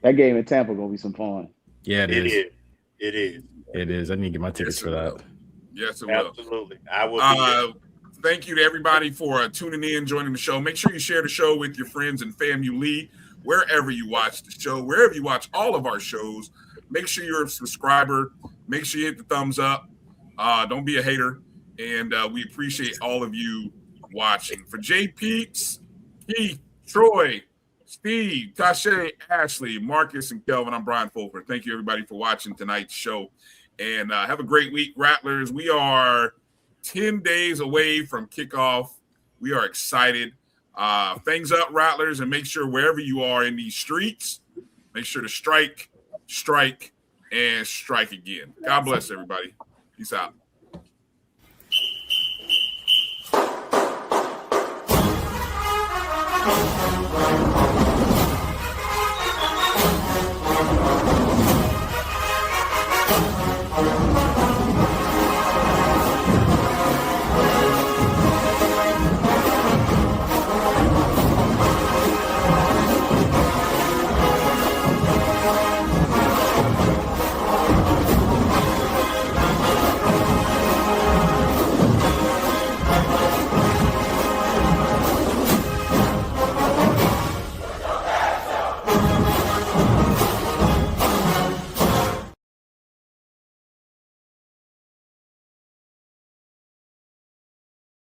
That game in Tampa gonna be some fun. Yeah, it is. It is. It is. I need to get my tickets for that. Yes, it will. Absolutely. I will be there. Thank you to everybody for tuning in, joining the show. Make sure you share the show with your friends and FAMU, wherever you watch the show, wherever you watch all of our shows. Make sure you're a subscriber. Make sure you hit the thumbs up. Don't be a hater. And we appreciate all of you watching. For J-Peeps, Keith, Troy, Steve, Tache, Ashley, Marcus, and Kelvin, I'm Bryan Fulford. Thank you, everybody, for watching tonight's show. And have a great week, Rattlers. We are 10 days away from kickoff. We are excited. Things up, Rattlers, and make sure wherever you are in these streets, make sure to strike, and strike again. God bless everybody. Peace out. Thank you.